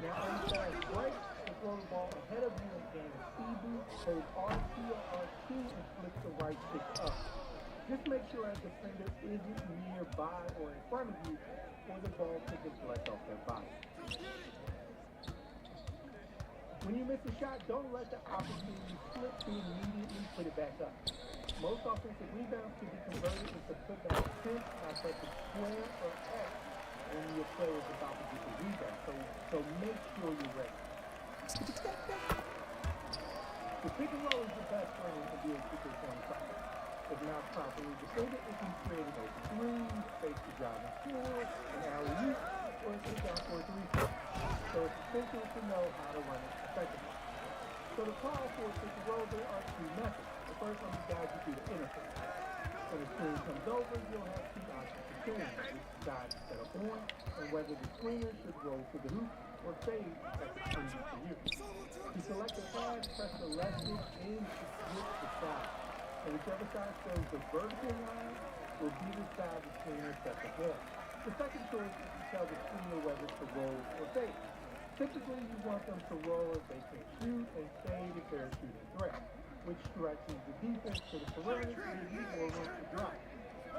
Now on the fast break, to throw the ball ahead of you and gain a speed boost, hold R2 or R2 and flip the right stick up. Just make sure a defender isn't nearby or in front of you, or the ball could deflect off their body. When you miss a shot, don't let the opportunity slip to immediately put it back up. Most offensive rebounds can be converted into putback attempts by pressing square or X when your player is about to get the rebound. So make sure you're ready. The pick and roll is the best friend in NBA 2K25. If not properly defended, it can create an open three, face the driving floor, an alley-oop, or a kick out for a three-point. So it's essential to know how to run it effectively. So to call for a pick and roll, there are two methods. The first one is guide you through the interface. When the screen comes over, you'll have two options to choose, which side to set up on, and whether the screener should roll to the hoop or fade at the screen to you. To select a pass, press the left stick in to switch the side. And whichever side shows the vertical line will be the side the screener sets up on. The second choice is to tell the screener whether to roll or fade. Typically, you want them to roll if they can shoot and fade if they're a shooting threat, which stretches the defense to the perimeter and gives you more room to drop.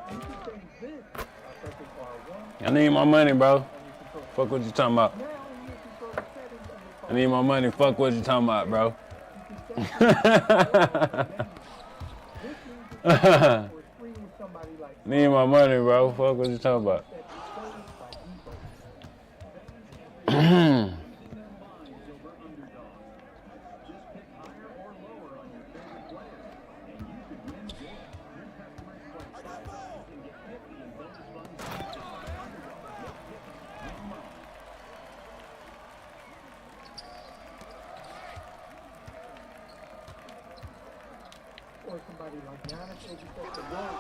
And you can change this by pressing R1. I need my money, bro. Fuck what you talking about. I need my money. Fuck what you talking about, bro. Need my money, bro. Fuck what you talking about. Or somebody like Giannis or just at the road.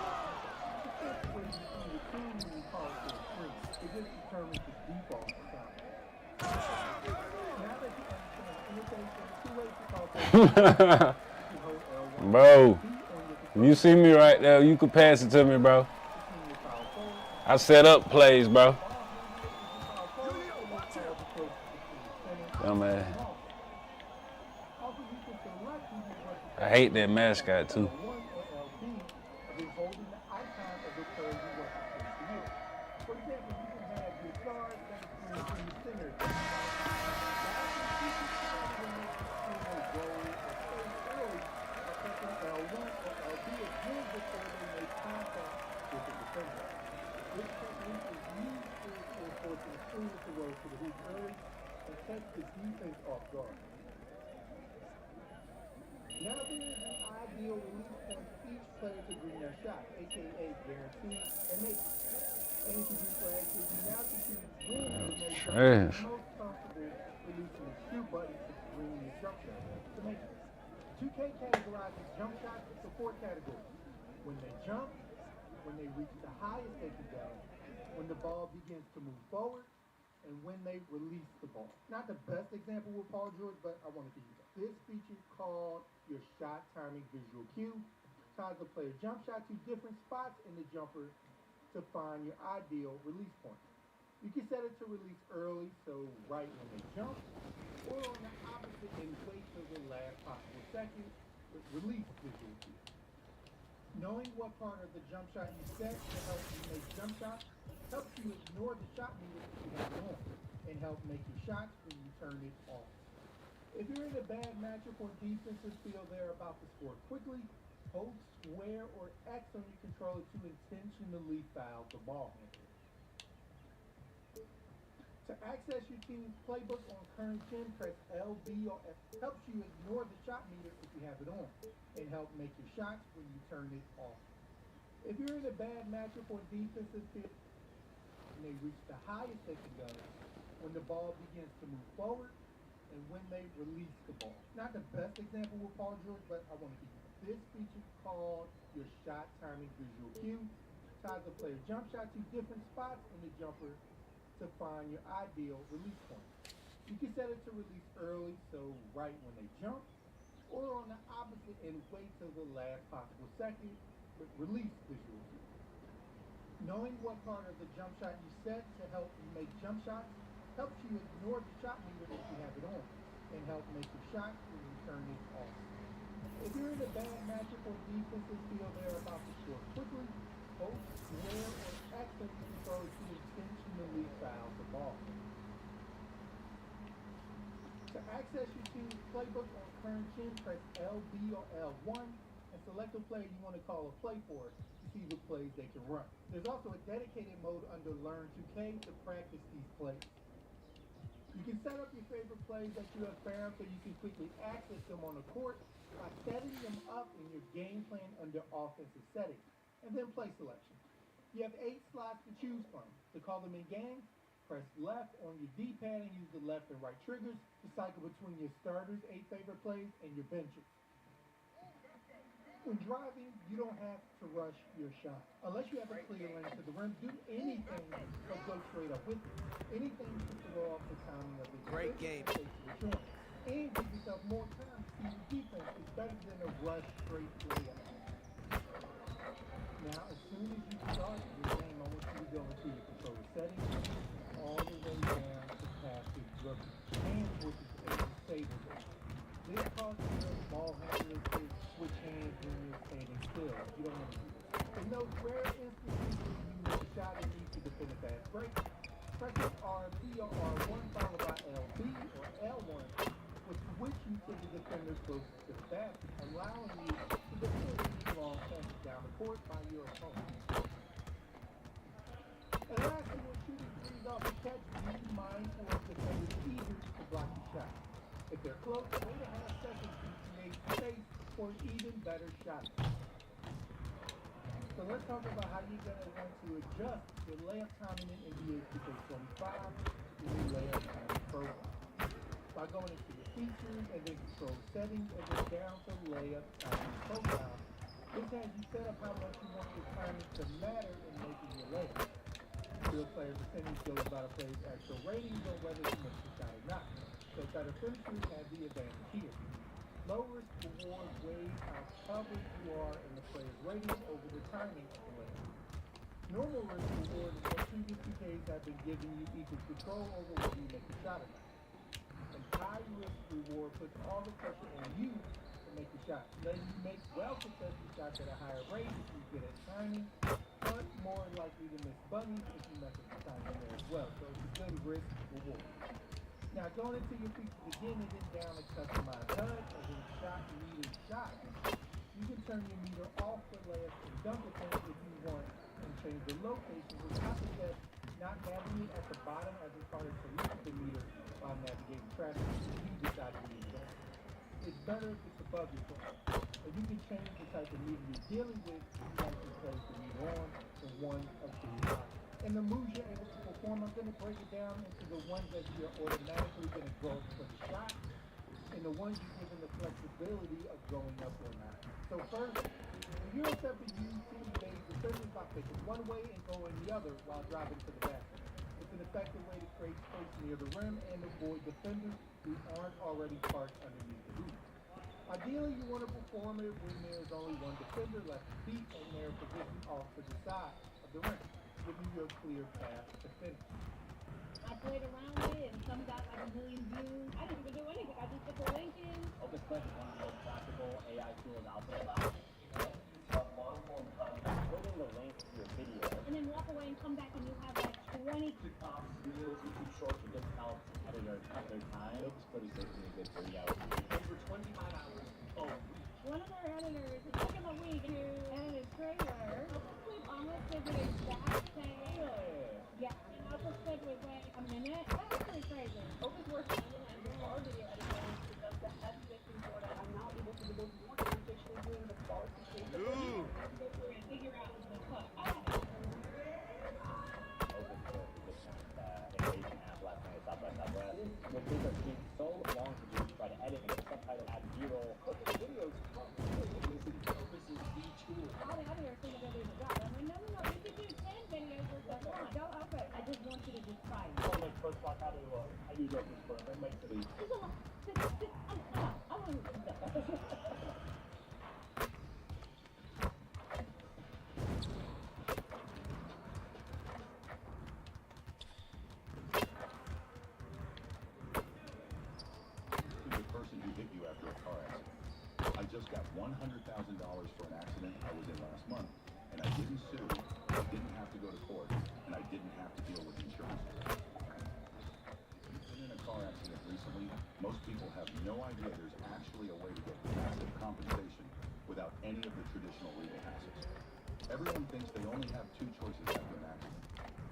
It's when you see the team and you call it for a screen. It just determines the default account. Now that you understand the interface, there are two ways to call for a screen. Bro, you see me right there, you could pass it to me, bro. I set up plays, bro. Dumbass. I hate that mascot too. Now there is an ideal release point for each player to bring their shot, aka guarantee and make it. And to do flags, you now can choose when to make trash. Most comfortable releasing the shoot button to bring your jump shot to make it. 2K categorizes jump shots into 4 categories. When they jump, when they reach the highest they can go, when the ball begins to move forward, and when they release the ball. Not the best example with Paul George, but I wanted to use it. This feature is called your shot timing visual cue. Ties the player's jump shot to different spots in the jumper to find your ideal release point. You can set it to release early, so right when they jump, or on the opposite and wait till the last possible second with release visual cue. Knowing what part of the jump shot you set to help you make jump shots helps you ignore the shot meter if you have it on, and help make your shots when you turn it off. If you're in a bad matchup or defenses feel they're about to score quickly, hold square or X on your controller to intentionally foul the ball handler. To access your team's playbook on current gen, press LB or F. Helps you ignore the shot meter if you have it on, and help make your shots when you turn it off. If you're in a bad matchup or defensive feel and they reach the highest they can go, when the ball begins to move forward, and when they release the ball. Not the best example with Paul George, but I wanted to use it. This feature is called your shot timing visual cue. Ties the player's jump shot to different spots in the jumper to find your ideal release point. You can set it to release early, so right when they jump, or on the opposite and wait till the last possible second with release visual cue. Knowing what part of the jump shot you set to help you make jump shots helps you ignore the shot meter if you have it on, and help make your shots when you turn it off. If you're in a bad matchup or defenses feel they're about to score quickly, hold square or X on your controller to intentionally foul the ball. To access your team's playbook on current gen, press LB or L1 and select a player you want to call a play for to see the plays they can run. There's also a dedicated mode under Learn 2K to practice these plays. You can set up your favorite plays that you have found so you can quickly access them on the court by setting them up in your game plan under offensive settings, and then play selection. You have 8 slots to choose from. To call them in game, press left on your D-pad and use the left and right triggers to cycle between your starters' 8 favorite plays and your benches. When driving, you don't have to rush your shot. Unless you have a clear lane to the rim, do anything but go straight up with it. Anything to throw off the timing of the great game. And give yourself more time to see your defense is better than a rush straight layup. Now, as soon as you start your game, I want you to go into your controller settings all the way down to passive dribbling, and which is a disable zone. This causes your ball handlers to switch hands when you're standing still. You don't want to do this. In those rare instances where you miss a shot and need to defend a fast break, press RB or R1 followed by LB or L1, which switch you to the defender closest to the basket, allowing you to defend these long passes down the court by your opponent. And lastly, when shooting threes off the catch, be mindful of defenders eager to block your shot. If they're close, wait a half second to create space for an even better shot. So let's talk about how you're going to want to adjust your layup timing in NBA 2K25 to your layup timing profile. By going into your features and then control settings and then down to layup timing profile, this has you set up how much you want your timing to matter in making your layup. Field player percentage goes by the player's actual ratings on whether you make the shot or not. So better finishers have the advantage here. Low risk reward weighs how covered you are in the player's ratings over the timing of the layup. Normal risk reward is what previous 2Ks have been giving you equal control over whether you make a shot or not. And high risk reward puts all the pressure on you to make the shot, letting you make well-contested shots at a higher rate if you get at timing, but more likely to miss bunnies if you mess up the timing there as well. So it's a good risk reward. Now going into your features again and then down to customize HUD and then shot meter shot. You can turn your meter off for layups and dunk attempts if you want and change the location, which I suggest not having it at the bottom as it's harder to reach the meter while navigating traffic if you decide to leave it on. It's better if it's above your foot. And you can change the type of meter you're dealing with if you want to place the meter on in one of these options. And the moves you're able to perform, I'm going to break it down into the ones that you're automatically going to go for the shot and the ones you're given the flexibility of going up or not. So first, the Euro step is used to evade defenders by picking one way and going the other while driving to the basket. It's an effective way to create space near the rim and avoid defenders who aren't already parked underneath the hoop. Ideally, you want to perform it when there's only one defender left to beat and they're positioned off to the side of the rim, giving you a clear path to finish. I played around with it, and some got like a million views. I didn't even do anything. I just put the link in. OpenClick is one of the most practical AI tools out there. Putting the link to your video. And then walk away and come back and you have like 20 TikToks, videos, YouTube shorts. It just helps editors cut their time. It's pretty safe to get 30 hours. For 25 hours a week. One of our editors is taking a week to edit a trailer. OpenClick almost did the exact same. Yeah. And OpenClick was like a minute. That's pretty crazy. OpenClick and our video editors does the heavy lifting for that. I'm now able to do more than officially doing the qualification. Ooh. Go through and figure out the cut. Will take our team so long to do, try to edit and subtitle, add B-roll. Videos come. This is the tool. All the others think they're doing the job. I'm like, no, you can do 10 videos with that one. Don't open. I just want you to just try it. Oh, like first block, how do you I use open square. That makes it easy. There's a lot. I want to do that. I just got $100,000 for an accident I was in last month, and I didn't sue, I didn't have to go to court, and I didn't have to deal with insurance. If you've been in a car accident recently, most people have no idea there's actually a way to get massive compensation without any of the traditional legal hassles. Everyone thinks they only have two choices after an accident: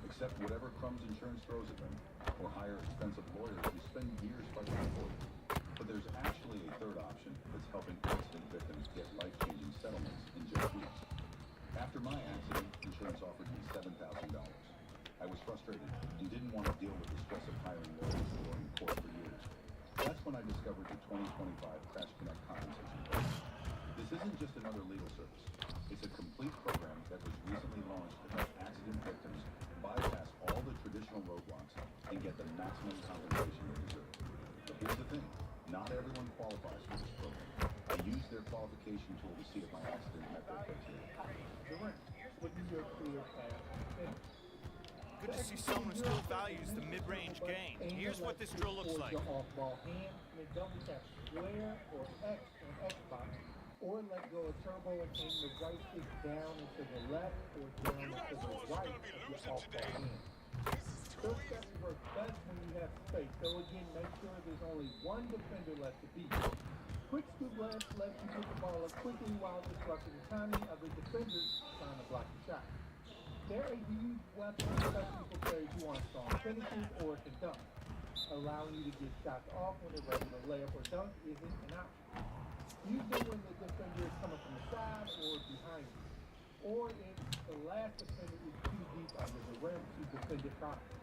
accept whatever crumbs insurance throws at them, or hire expensive lawyers who spend years fighting for you. But there's actually a third option that's helping accident victims get life-changing settlements in just weeks. After my accident, insurance offered me $7,000. I was frustrated and didn't want to deal with the stress of hiring lawyers or going to court for years. That's when I discovered the 2025 Crash Connect compensation program. This isn't just another legal service. It's a complete program that was recently launched to help accident victims bypass all the traditional roadblocks and get the maximum compensation they deserve. But here's the thing. Not everyone qualifies for this program. I used their qualification tool to see if my accident met their criteria. Good to see someone who still values the mid-range game. Here's what this drill looks like. Off-ball hand, and then double tap square or X on Xbox, or let go of turbo and aim the right stick down and to the left or down and to the right of your off-ball hand. Those steps work best when you have space, so again, make sure there's only one defender left to beat. Quick scoop left lets you get the ball up quickly while disrupting the timing of the defenders trying to block the shot. They're a huge weapon, especially for players who want strong finishes or can dunk. Allowing you to get shots off when a regular layup or dunk isn't an option. Use them when the defender is coming from the side or behind you, or if the last defender is too deep under the rim to defend it properly.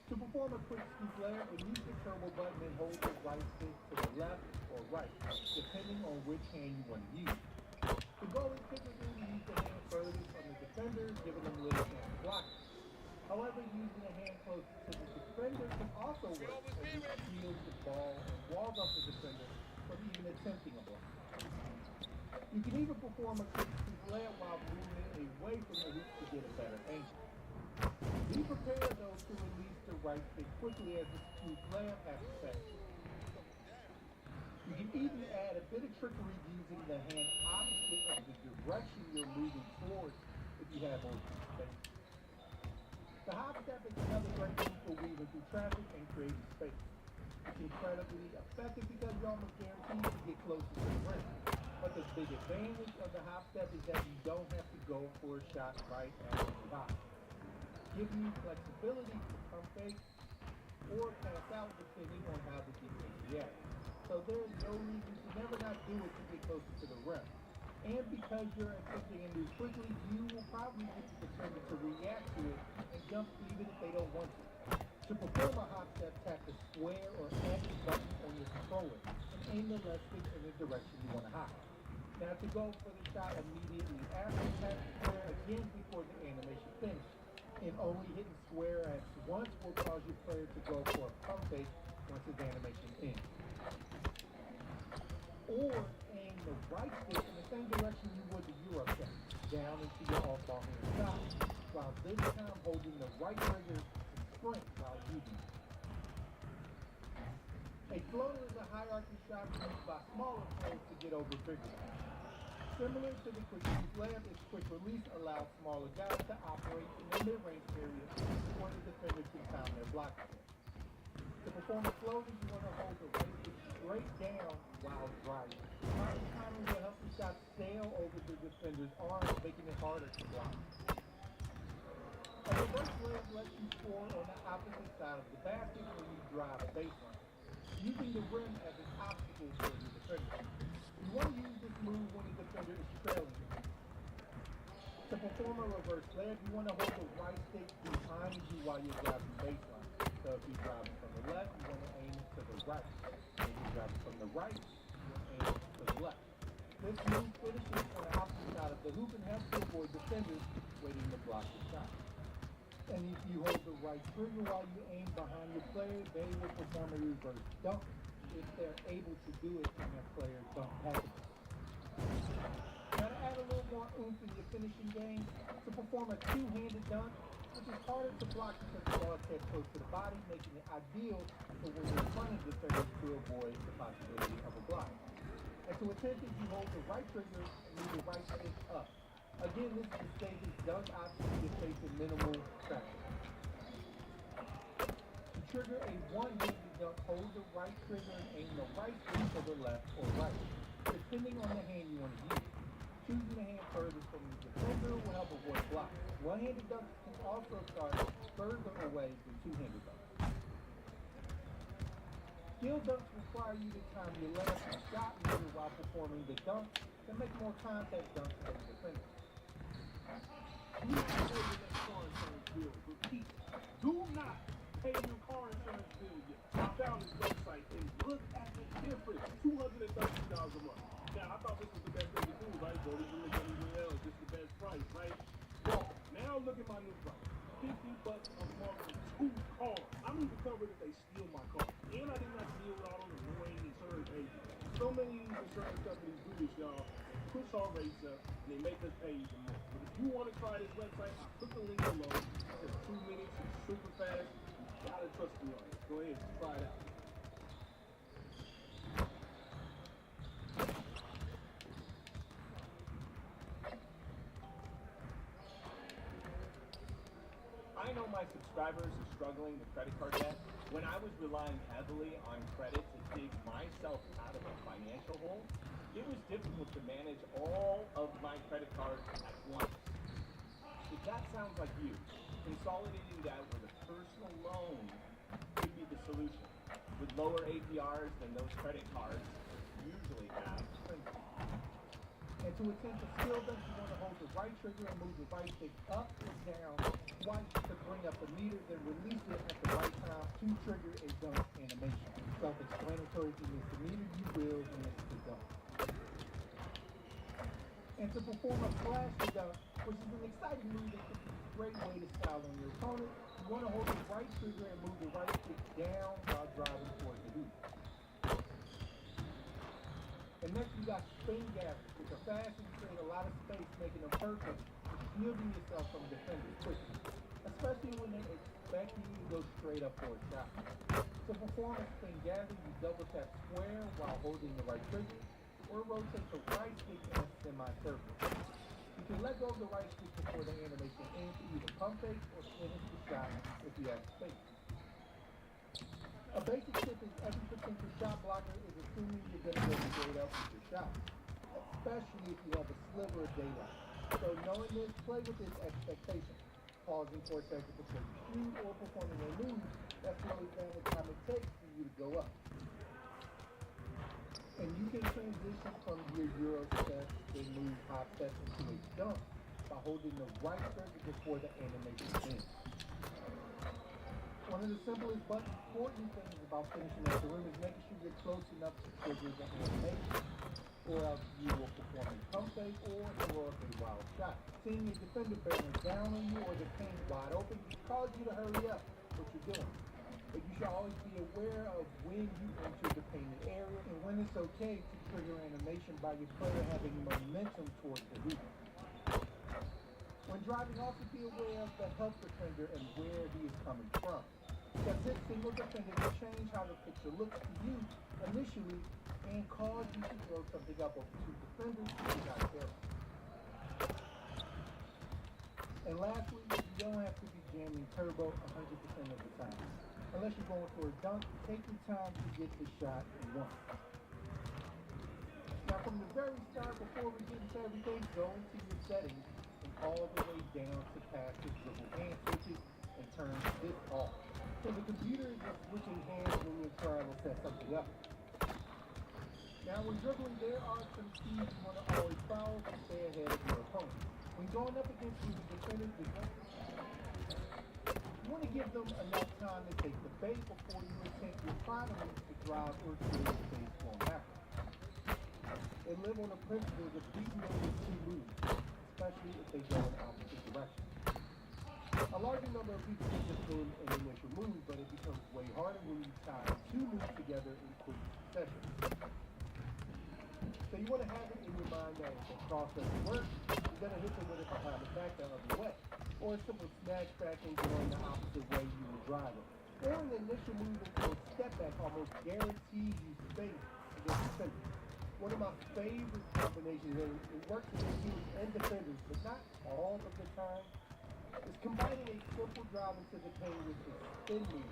To perform a quick scoop layup, use the turbo button and hold the right stick to the left or right, depending on which hand you want to use. The goal is typically to use the hand furthest from the defender, giving them little chance to block it. However, using a hand close to the defender can also work, as it shields the ball and walls off the defender from even attempting a block. You can even perform a quick scoop layup while moving away from the hoop to get a better angle. Be prepared, though, to release the right stick quickly as the scoop layup has effect. You can even add a bit of trickery using the hand opposite of the direction you're moving towards if you have open space. The hop step is another great move for weaving through traffic and creating space. It's incredibly effective because you're almost guaranteed to get closer to the rim. But the big advantage of the hop step is that you don't have to go for a shot right after you hop. Giving you flexibility to pump fake or pass out depending on how the defense reacts. So there is no reason to never not do it to get closer to the rim. And because you're attempting a move quickly, you will probably get the defender to react to it and jump even if they don't want to. To perform a hop step, tap the square or X button on your controller and aim the left stick in the direction you want to hop. Now to go for the shot immediately after, tap the square again before the animation finishes. And only hitting square X once will cause your player to go for a pump fake once his animation ends. Or aim the right stick in the same direction you would the Euro step, down into your off-ball hand side, while this time holding the right trigger and sprint while using it. A floater is a hierarchy shot used by smaller players to get over figure. Similar to the quick release layup, its quick release allows smaller guys to operate in the mid-range area before the defender can time their blocking. To perform a floater, you want to hold the right stick straight down while driving. Mountain timing will help the shot sail over the defender's arms, making it harder to block. A reverse layup lets you score on the opposite side of the basket when you drive a baseline, using the rim as an obstacle for the defender. You want to use this move when the defender is trailing you. To perform a reverse layup, you want to hold the right stick behind you while you're driving baseline. So if you're driving from the left, you want to aim it to the right. If you're driving from the right, you want to aim it to the left. This move finishes on the opposite side of the hoop and helps to avoid defenders waiting to block the shot. And if you hold the right trigger while you aim behind your player, they will perform a reverse dunk if they're able to do it in their player's dunk package. Now to add a little more oomph in your finishing game, to perform a two-handed dunk, which is harder to block because the ball is kept close to the body, making it ideal for when you're in front of defenders to avoid the possibility of a block. And to attempt it, you hold the right trigger and move the right stick up. Again, this is the safest dunk option you're facing minimal traction. To trigger a one-handed dunk, hold the right trigger and aim the right stick to the left or right, depending on the hand you want to use. Choosing the hand furthest from the defender will help avoid blocks. One-handed dunks can also start further away than two-handed dunks. Skill dunks require you to time your layup and shot meter while performing the dunk to make more contact dunks for the defender. Do not pay your next car insurance bill. Repeat, do not pay your car insurance bill yet. I found this website and look at the difference. $230 a month. Now, I thought this was the best thing to do, right? Go to you and anywhere else. This is the best price, right? Well, now look at my new price. $50 a month for 2 cars. I'm even covered if they steal my car. And I did not deal with all those annoying insurance agents. So many of these insurance companies do this, y'all. They push our rates up and they make us pay even more. But if you want to try this website, I'll put the link below. It's just 2 minutes. It's super fast. You gotta trust me on it. Go ahead, try it out. I know my subscribers are struggling with credit card debt. When I was relying heavily on credit to dig myself out of a financial hole, it was difficult to manage all of my credit cards at once. If that sounds like you, consolidating that with a personal loan could be the solution. With lower APRs than those credit cards usually have. And to attempt a skill dunk, you want to hold the right trigger and move the right stick up or down twice to bring up the meter, then release it at the right time to trigger a dunk animation. Self-explanatory. If you miss the meter, you will miss the dunk. And to perform a flashy dunk, which is an exciting move that can be a great way to style on your opponent, you want to hold the right trigger and move the right stick down while driving towards the hoop. And next you got spin gathers, which are fast and create a lot of space, making them perfect for shielding yourself from defenders quickly, especially when they expect you to go straight up for a shot. To perform a spin gather, you double tap square while holding the right trigger, or rotate the right stick in a semi-circle. You can let go of the right stick before the animation ends to either pump fake or finish the shot if you have space. A basic tip is every potential shot blocker is assuming you're going to go straight up with your shot, especially if you have a sliver of daylight. So knowing this, play with this expectation, pausing for a second before you shoot or performing a move that slows down the time it takes for you to go up. And you can can transition from your Euro steps and move hop steps into a dunk by holding the right trigger before the animation ends. One of the simplest but important things about finishing at the rim is making sure you're close enough to trigger the animation, or else you will perform a pump fake or throw up a wild shot. Seeing a defender bearing down on you or the paint wide open can cause you to hurry up what you're doing. But you should always be aware of when you enter the painted area and when it's okay to trigger animation by your player having momentum towards the hoop. When driving, also be aware of the help defender and where he is coming from. Because this single defender can change how the picture looks to you initially and cause you to throw something up over two defenders if you're not careful. And lastly, you don't have to be jamming turbo 100% of the time. Unless you're going for a dunk, take your time to get the shot in one. Now from the very start, before we get into everything, go into your settings and all the way down to passive dribble hand switches and turn this off. So the computer is just switching hands when you're trying to set something up. Now when dribbling, there are some keys you want to always follow to stay ahead of your opponent. When going up against the defenders, you want to give them enough time to take the bait before you attempt your final move to drive or create space for them after. They live on the principles of beating them with two moves, especially if they go in opposite directions. A larger number of people can just win an initial move, but it becomes way harder when you tie two moves together in quick succession. So you want to have it in your mind that if the cross doesn't work, you're going to hit them with it behind the back the other way. Or a simple snatch back and going the opposite way you were driving. Or an initial move into a step back almost guarantees you space against defenders. One of my favorite combinations, and it works against you and defenders, but not all of the time, is combining a simple drive into the paint with a spin move.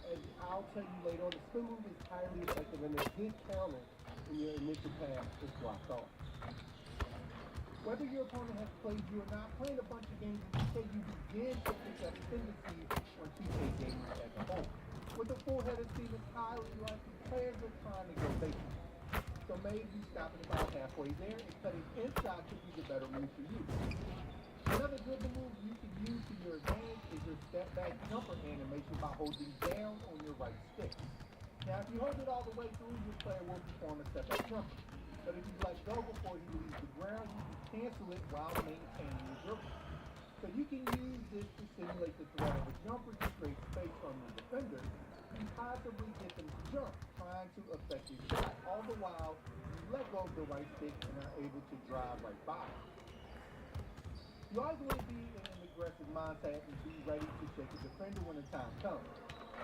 As I'll tell you later on, the spin move is highly effective and a good counter when your initial pass is blocked off. Whether your opponent has played you or not, playing a bunch of games in 2K, you begin to pick up tendencies on 2K games as a whole. With a full header team, it's highly likely players are trying to go basic. So maybe stopping about halfway there and cutting inside could be the better move for you. Another dribble move you can use to your advantage is your step back jumper animation by holding down on your right stick. Now if you hold it all the way through, your player will perform a step back jumper. But if you let go before he leaves the ground, you can cancel it while maintaining your dribble. So you can use this to simulate the threat of a jumper to create space from the defender and possibly get them to jump, trying to affect your shot. All the while, you let go of the right stick and are able to drive right by. You always want to be in an aggressive mindset and be ready to shake a defender when the time comes.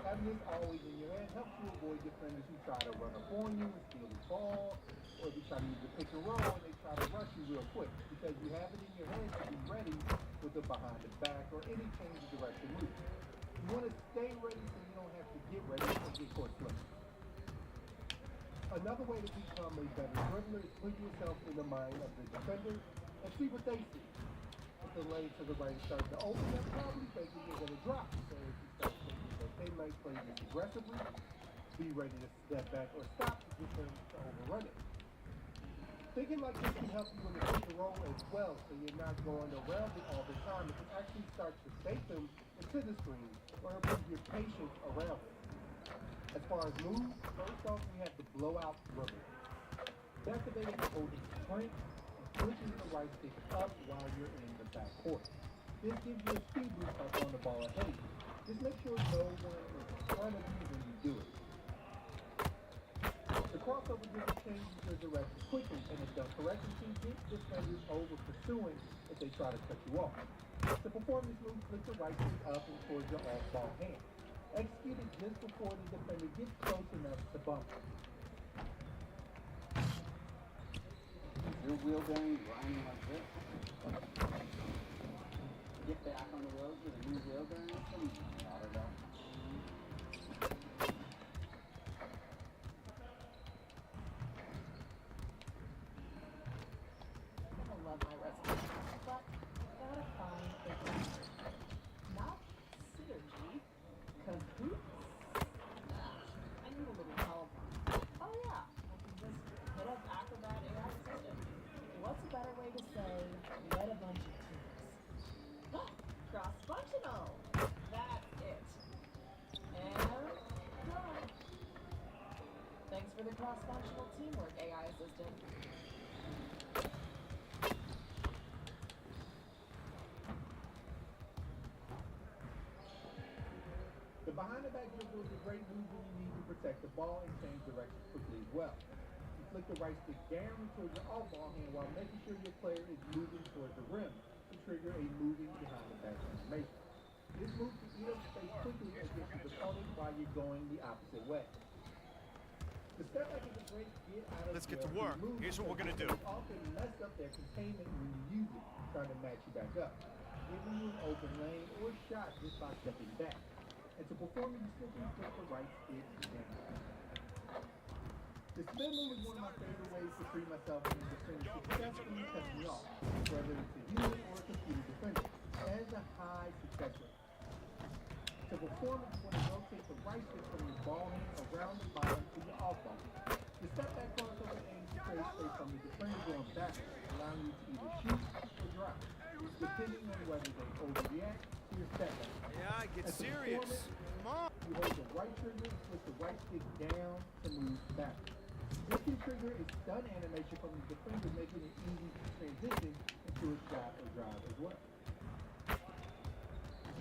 Having this always in your head helps you avoid defenders who try to run up on you and steal the ball, or if you try to use the pick and roll and they try to rush you real quick, because you have it in your head to be ready with the behind the back or any change of direction move. You want to stay ready so you don't have to get ready and get caught slipping. Another way to become a better dribbler is put yourself in the mind of the defender and see what they see. If the lane to the right starts to open, they're probably thinking you're going to drop. So if you start thinking that they might play this aggressively, be ready to step back or stop to get them to overrun it. Thinking like this can help you in the pick and roll as well, so you're not going around it all the time. It can actually start to bait them into the screen or improve your patience around it. As far as moves, first off we have the blowout dribble. Activating the holding sprint and switching the right stick up while you're in the back court. This gives you a speed boost by throwing the ball ahead of you. Just make sure no one is in front of you when you do it. The crossover dribble changes your direction quickly, and if done correctly, can get defenders over pursuing if they try to cut you off. To perform this move, flick the right stick up and towards your off-ball hand. Execute it just before the defender gets close enough to bump it. Is your wheel bearing grinding like this? Get back on the road with a new wheel bearing system? Not at all. I love my recipe, but gotta find a recipe. Not synergy, cahoots. I need a little help. Oh yeah, I'll do this. Hit up for the cross-functional teamwork AI assistant. The behind-the-back dribble is a great move when you need to protect the ball and change direction quickly as well. You flick the right stick down towards your off-ball hand while making sure your player is moving towards the rim to trigger a moving behind-the-back animation. This move can eat up space quickly against your opponent while you're going the opposite way. The step back is a great get out of Let's get to work. Here's what we're going to do. Often mess up their containment when you use it, trying to match you back up, giving you an open lane or shot just by stepping back. And to perform, you simply flip the right stick down. The spin move is one of my favorite ways to free myself from the defender successfully cutting me off, whether it's a human or a computer defender. It has a high success rate. To perform it, you want to rotate the right stick from your ball hand around the bottom to your off ball. The step back crossover aims to create space from the defender going backwards, allowing you to either shoot or drop, depending on whether they overreact to your step back. Yeah, get serious. Come on. You hold the right trigger and flip the right stick down to move backwards. This can trigger a stun animation from the defender, making it easy to transition into a shot or drive as well.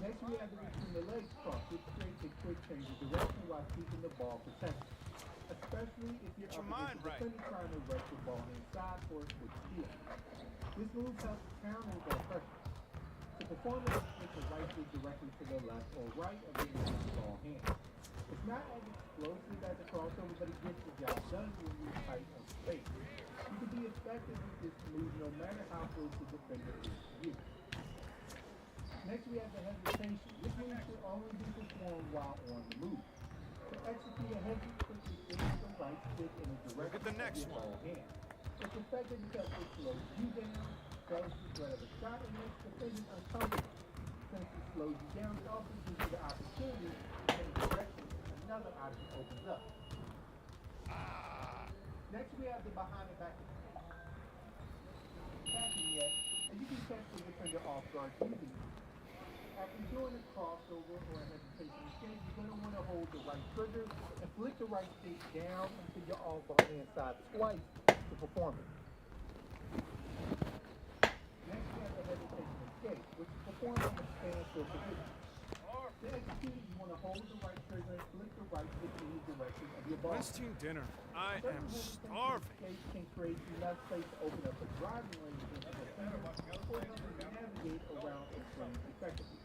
Next, we have the between the legs cross, which creates a quick change of direction while keeping the ball protected, especially if you're up against the defender trying to rush the ball inside for a quick steal. This move helps counter that pressure. To perform it, flick the right stick directly to the left or right of the inbound ball hand. It's not as explosive as a crossover, but it gets the job done when you're tight on space. You can be effective with this move no matter how close the defender is to you. Next, we have the hesitation. This move should only be performed while on the move. To execute a hesitation, quickly fix the right stick in a direction of your ball hand. It's effective because it slows you down, slows the threat of a shot, and makes defenders uncomfortable. Since it slows you down, it also gives you the opportunity to change direction. Another option opens up. Next, we have the behind the back passing yet, and you can catch the defender off guard using it. After doing a crossover or a hesitation escape, you're going to want to hold the right trigger and flick the right stick down into your off-ball hand side twice to perform it. Next, we have the hesitation escape, which is performed on the standstill position. To execute it, you want to hold the right trigger and flick the right stick in the direction of your ball. When's team dinner? I am starving. Escape can create enough space to open up a driving lane for the defender or help you navigate around a swing effectively.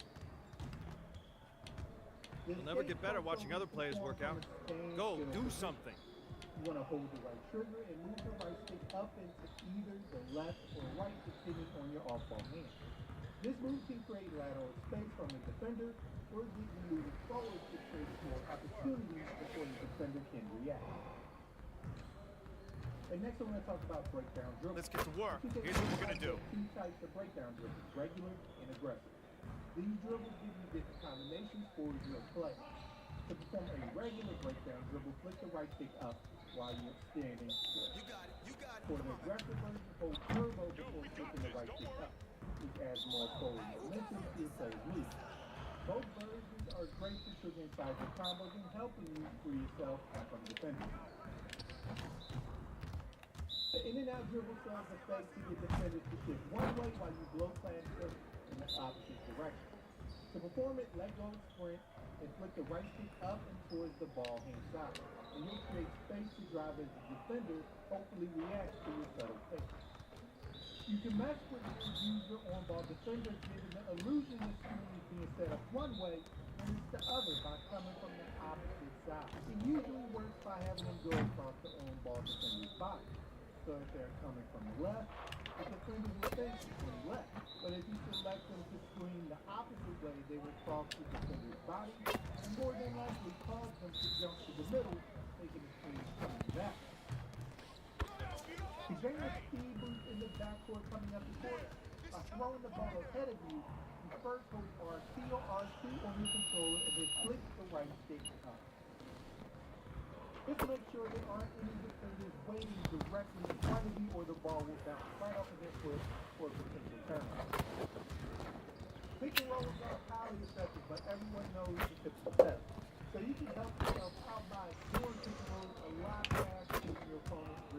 You'll never get better watching other players work out. Go, do something. You want to hold the right trigger and move the right stick up into either the left or right depending on your off-ball hand. This move can create lateral space from the defender or get you moving forward to create more opportunities before the defender can react. And next I'm going to talk about breakdown dribble. Let's get to work. Here's what we're going to do. Two types of breakdown dribbles, regular and aggressive. These dribbles give you different combinations for your play. To perform a regular breakdown dribble, flick the right stick up while you're standing still. You got it. For the aggressive version, hold turbo before flicking the right stick up, which adds more forward momentum to your play's move. Both versions are great for triggering inside your combos and helping you free yourself from defenders. The in-and-out dribble serves the fake to get defenders to shift one way while you blow past them in the opposite direction. To perform it, let go of sprint and flick the right stick up and towards the ball hand side. And you'll create space to drive as the defender hopefully reacts to your subtle fake. You can match with the user on-ball defender, giving the illusion the screen is being set up one way and it's the other by coming from the opposite side. It usually works by having them go across the on-ball defender's body. So if they're coming from the left, the defender will face from the left. But if you select them to screen the opposite way, they will cross the defender's body and more than likely cause them to jump to the middle, making the screen coming back. To gain a speed boost in the backcourt coming up the court, by throwing the ball ahead of you, you first hold RT or R2 on your controller and then flick the right stick up. Just to make sure there aren't any defenders waiting directly in front of you or the ball will bounce right off of their foot for a potential turnover. Pick and rolls are highly effective, but everyone knows the typical setup. So you can help yourself out by doing pick and rolls a lot faster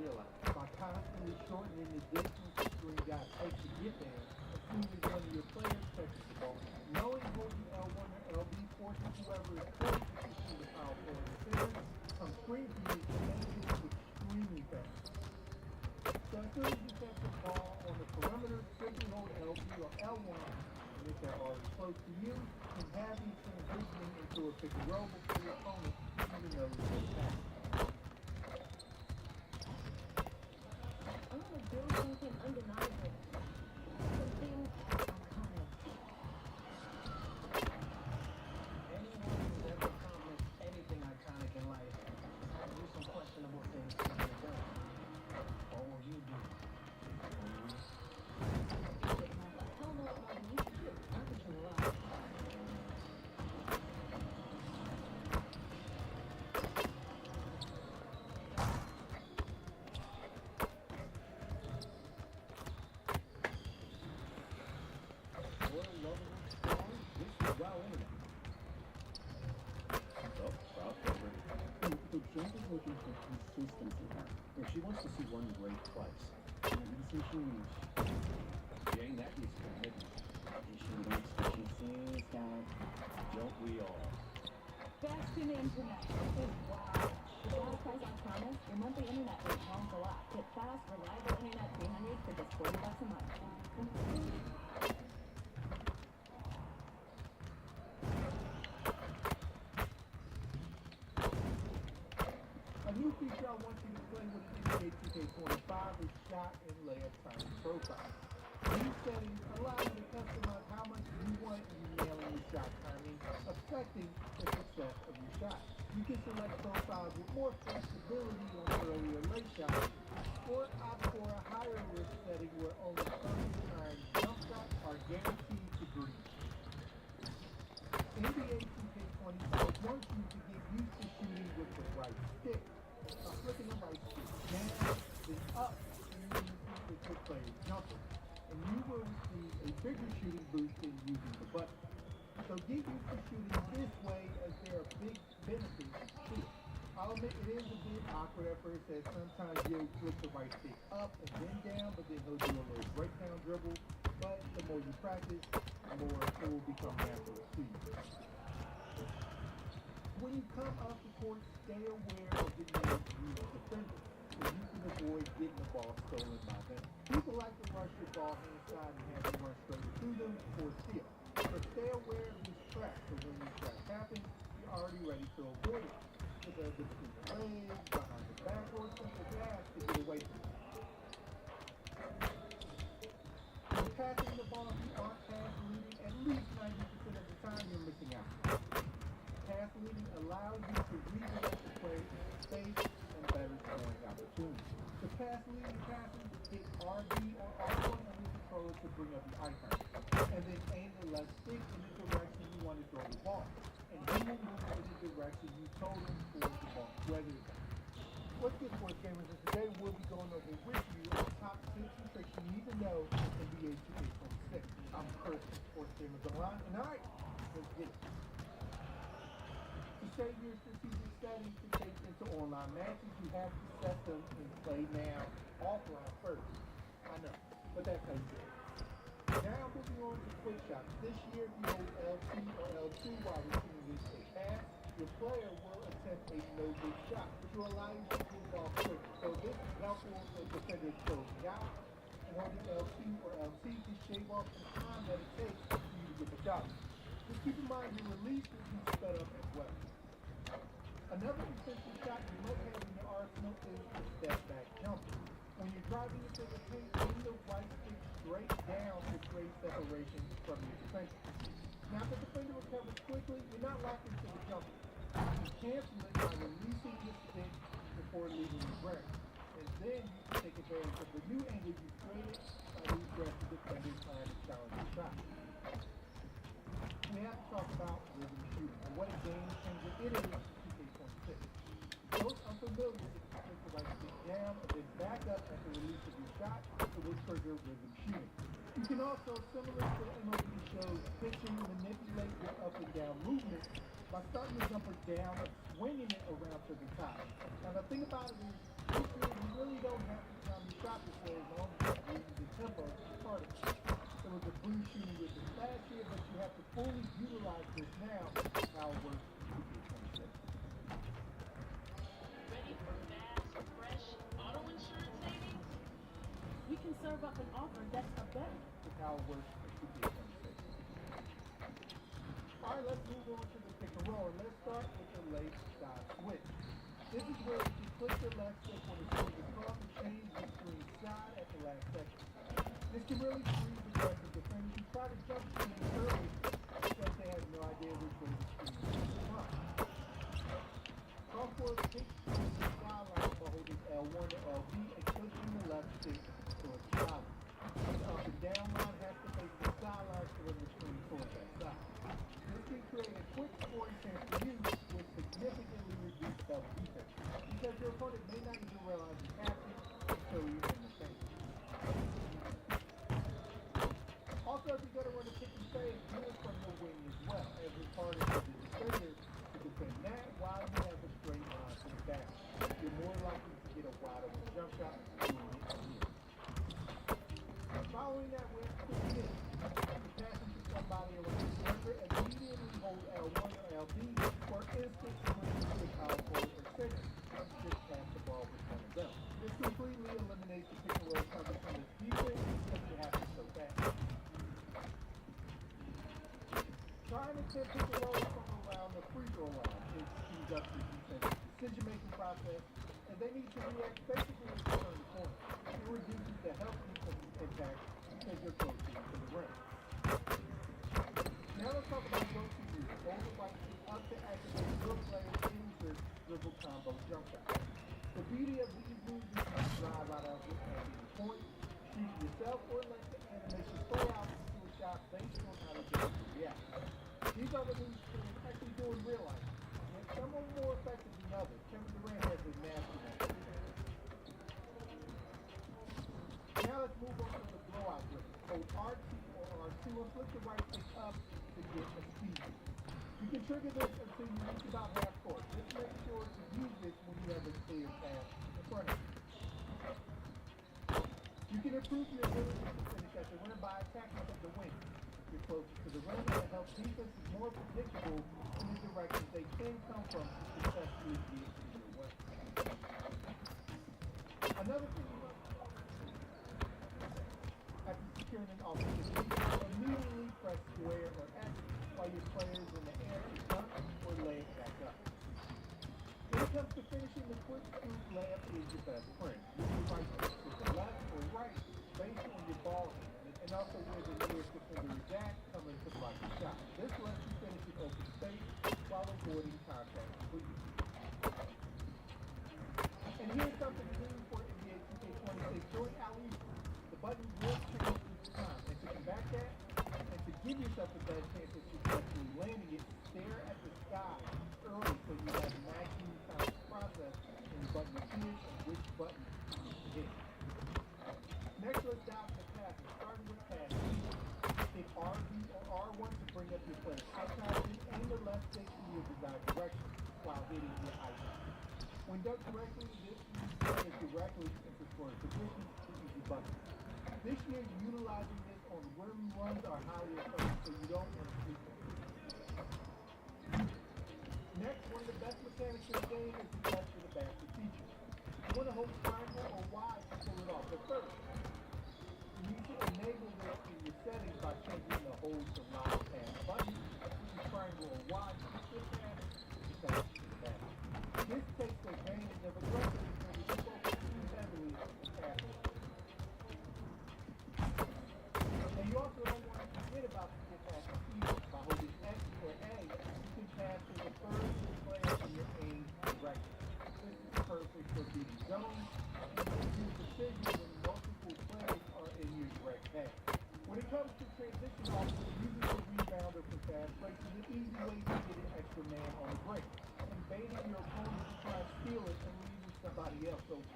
realize. By constantly shortening the distance the screen guy takes to get there, as soon as one of your players touches the ball, knowing holding L1 or LB forces whoever is closest to shoot a foul for interference from screen for you to make it extremely fast. So as soon as you catch the ball on the perimeter, simply hold LB or L1 and if they're already close to you, can have you transitioning into a pick and roll before your opponent even knows what is happening. I want to build something undeniable. Something iconic. Anyone who's ever accomplished anything iconic in life has to do some questionable things to get it done. What will you do? Hell no, more than you should do. Not that you're alive. Loyal, lovable, strong, this is wow internet. Oh, crowd favorite. The jump is looking for consistency now. If she wants to see one great twice, Maybe some change. Jane, that needs commitment. You sure don't expect me serious, guys. Don't we all? Best in the internet. Wow. With Data Price on Promise, your monthly internet rate helps a lot. Get fast, reliable internet 300 for just $40 a month. A new feature I want you to play with NBA 2K25 is shot and layup timing profile. These settings allow you to customize how much you want you nailing your shot timing, affecting the success of your shot. You can select profiles with more flexibility on early or late shots, or opt for a higher risk setting where only certain timed jump shots are guaranteed to breathe. NBA 2K25 wants you to get used to shooting with the right stick. By flicking the right stick down, then up, you with your player's jumper. And you will receive a bigger shooting boost than using the button. So get used to shooting this way as there are big benefits to it. I'll admit it is a bit awkward at first as sometimes you'll flick the right stick up and then down, but then he'll do a little breakdown dribble. But the more you practice, the more it will become natural to you. When you come off the court, stay aware of the need to use defenders, so you can avoid getting the ball stolen by them. People like to rush your ball inside and have you run straight through them for a steal. So stay aware of these traps, so when these traps happen, you're already ready to avoid it. Whether it's between the legs, behind the back, or simple gas to get away from it. When passing the ball, if you aren't pass leading, at least 90% of the time you're missing out. Pass leading allows you to redirect the play in space and better scoring opportunities. The pass leading passes, hit RB or R1 on your controller to bring up the icon, and then aim the left stick in the direction you want to throw the ball, and he will move in the direction you told him towards the ball. What's good, sports gamers, is today we'll be going over with you the top tips and tricks you need to know in NBA 2K26. I'm Chris from Sports Gamers Online, and alright, let's get it. To save your strategic settings to take into online matches, you have to set them in play now, offline first. I know, but that's how you do it. Now moving on to quick shots. This year, if you hold L2 or L2 while receiving a pass, your player will attempt a no-good shot, which will allow you to get the ball quicker. So this is helpful for defenders closing out, and holding L2 or LT to shave off the time that it takes for you to get the shot. Just keep in mind your release will be sped up as well. Another defensive shot you might have in your arsenal is the step back jumper. When you're driving into the paint, bring the right stick straight down to create separation from your defender. Now if the defender recovers quickly, you're not locked into the jumper. You cancel it by releasing the stick before leaving the ground. And then you can take advantage of the new angle you created by regressing the defender's trying to challenge the shot. We have to talk about rhythm shooting and what a game changer it is in 2K26. Those unfamiliar with the right stick down and then back up at the release of your shot, it will trigger rhythm shooting. You can also, similar to MLB shows, pitching, manipulate your up and down movement by starting the jumper down and swinging it around to the top. Now the thing about it is, This year, you really don't have to time your shot this way as long as you use the tempo to start it. It was a free shooting with this last year, but you have to fully utilize this now. How it works in 2K26. Ready for fast, fresh auto insurance savings? We can serve up an offer that's a better. That's how it works in 2K26. Alright, let's move on to the pick and roll. And let's start with the late side switch. This is where you can click the left stick when the swing is caught to change the screen side at the last second. This can really freeze aggressive defenders who try to jump screens early because they have no idea which way the screen is going to come. Software kicks the sideline by holding L1 to LB and clicking the left stick towards the sideline. The up and down line has to face the sideline to run the screen towards that side. This can create a quick scoring chance for you with significantly reduced self-defense because your opponent may not even realize it's happening until you're in the paint. Also, if you're going to run a pick and fade, do it from your wing as well, as it's harder for the defender to defend that while you have a straight line to the back. You're more likely to get a wide open jump shot doing it from here. Following that with quick hit, after passing to somebody around the circle, immediately hold L1 or LB for instant swing to the power forward or center. Just pass the ball with one of them. This completely eliminates the pick and roll coverage from the defense because it happens so fast. Trying to pick and roll from around the free throw line is speeds up the defense's decision-making process, and they need to react basically as they turn the corner. It reduces the health defense's impact because you're closer to the rim. Now let's talk about go-to use. Hold the right stick up to activate your player's insert dribble combo jump shot. The beauty of these moves is you drive out of it at any point, shoot yourself, or let the animation play out into a shot based on how the defender reacts. These are the moves players actually do in real life, yet some are more effective than others. Kevin Durant has a master at it. Now let's move on to the blowout dribble. Hold RT or R2 and flip the right stick up to get a speed. You can trigger this until you reach about half court. Just make sure to use this when you have a clear path in front of you. You can improve your ability to finish at the rim by attacking from the wing. You're closer to the rim and it helps defenses more predictable in the directions they can come from to successfully get in your way. Another thing you must do after securing an offensive lead, immediately press square or X while your player is in the air to dunk or lay it back up. When it comes to finishing, the quick scoop layup is your best friend. Use your right stick to the left or right based on your ball hand, and also where the nearest defender is at coming to block the shot. This lets you finish in open space while avoiding contact completely. And here's something new for NBA 2K26 during alley-oop. The button will change each time, and to combat that, and to give yourself the best chance of successfully landing it, stare at the sky early so you have maximum time to process when the button appears and which button to hit. Next, let's dive into passing. Starting with passing, hit RB or R1 to bring up your player's icon and aim the left stick in your desired direction while hitting your icon. When done correctly, this moves players directly into scoring position to easy buckets. This year, utilizing this on rim runs are highly effective, so you don't want to sleep on it. Next, one of the best mechanics in the game is the touch of the basket feature. You want to hold triangle or Y to pull it off, but first, you need to enable this in your settings by changing the hold to live pass button, using triangle or Y to hit your pass, to pass to the basket. This takes advantage of aggressive defenders who focus too heavily on passing. Now you also don't want to forget about the skip pass feature. By holding X or A, you can pass to the furthest player in your aim direction. This is perfect for beating zones and gives you precision when multiple players are in your direct path. When it comes to transition offense, using the rebounder for fast breaks is an easy way to get an extra man on the break, and baiting your opponent to try to steal it and leaving somebody else open.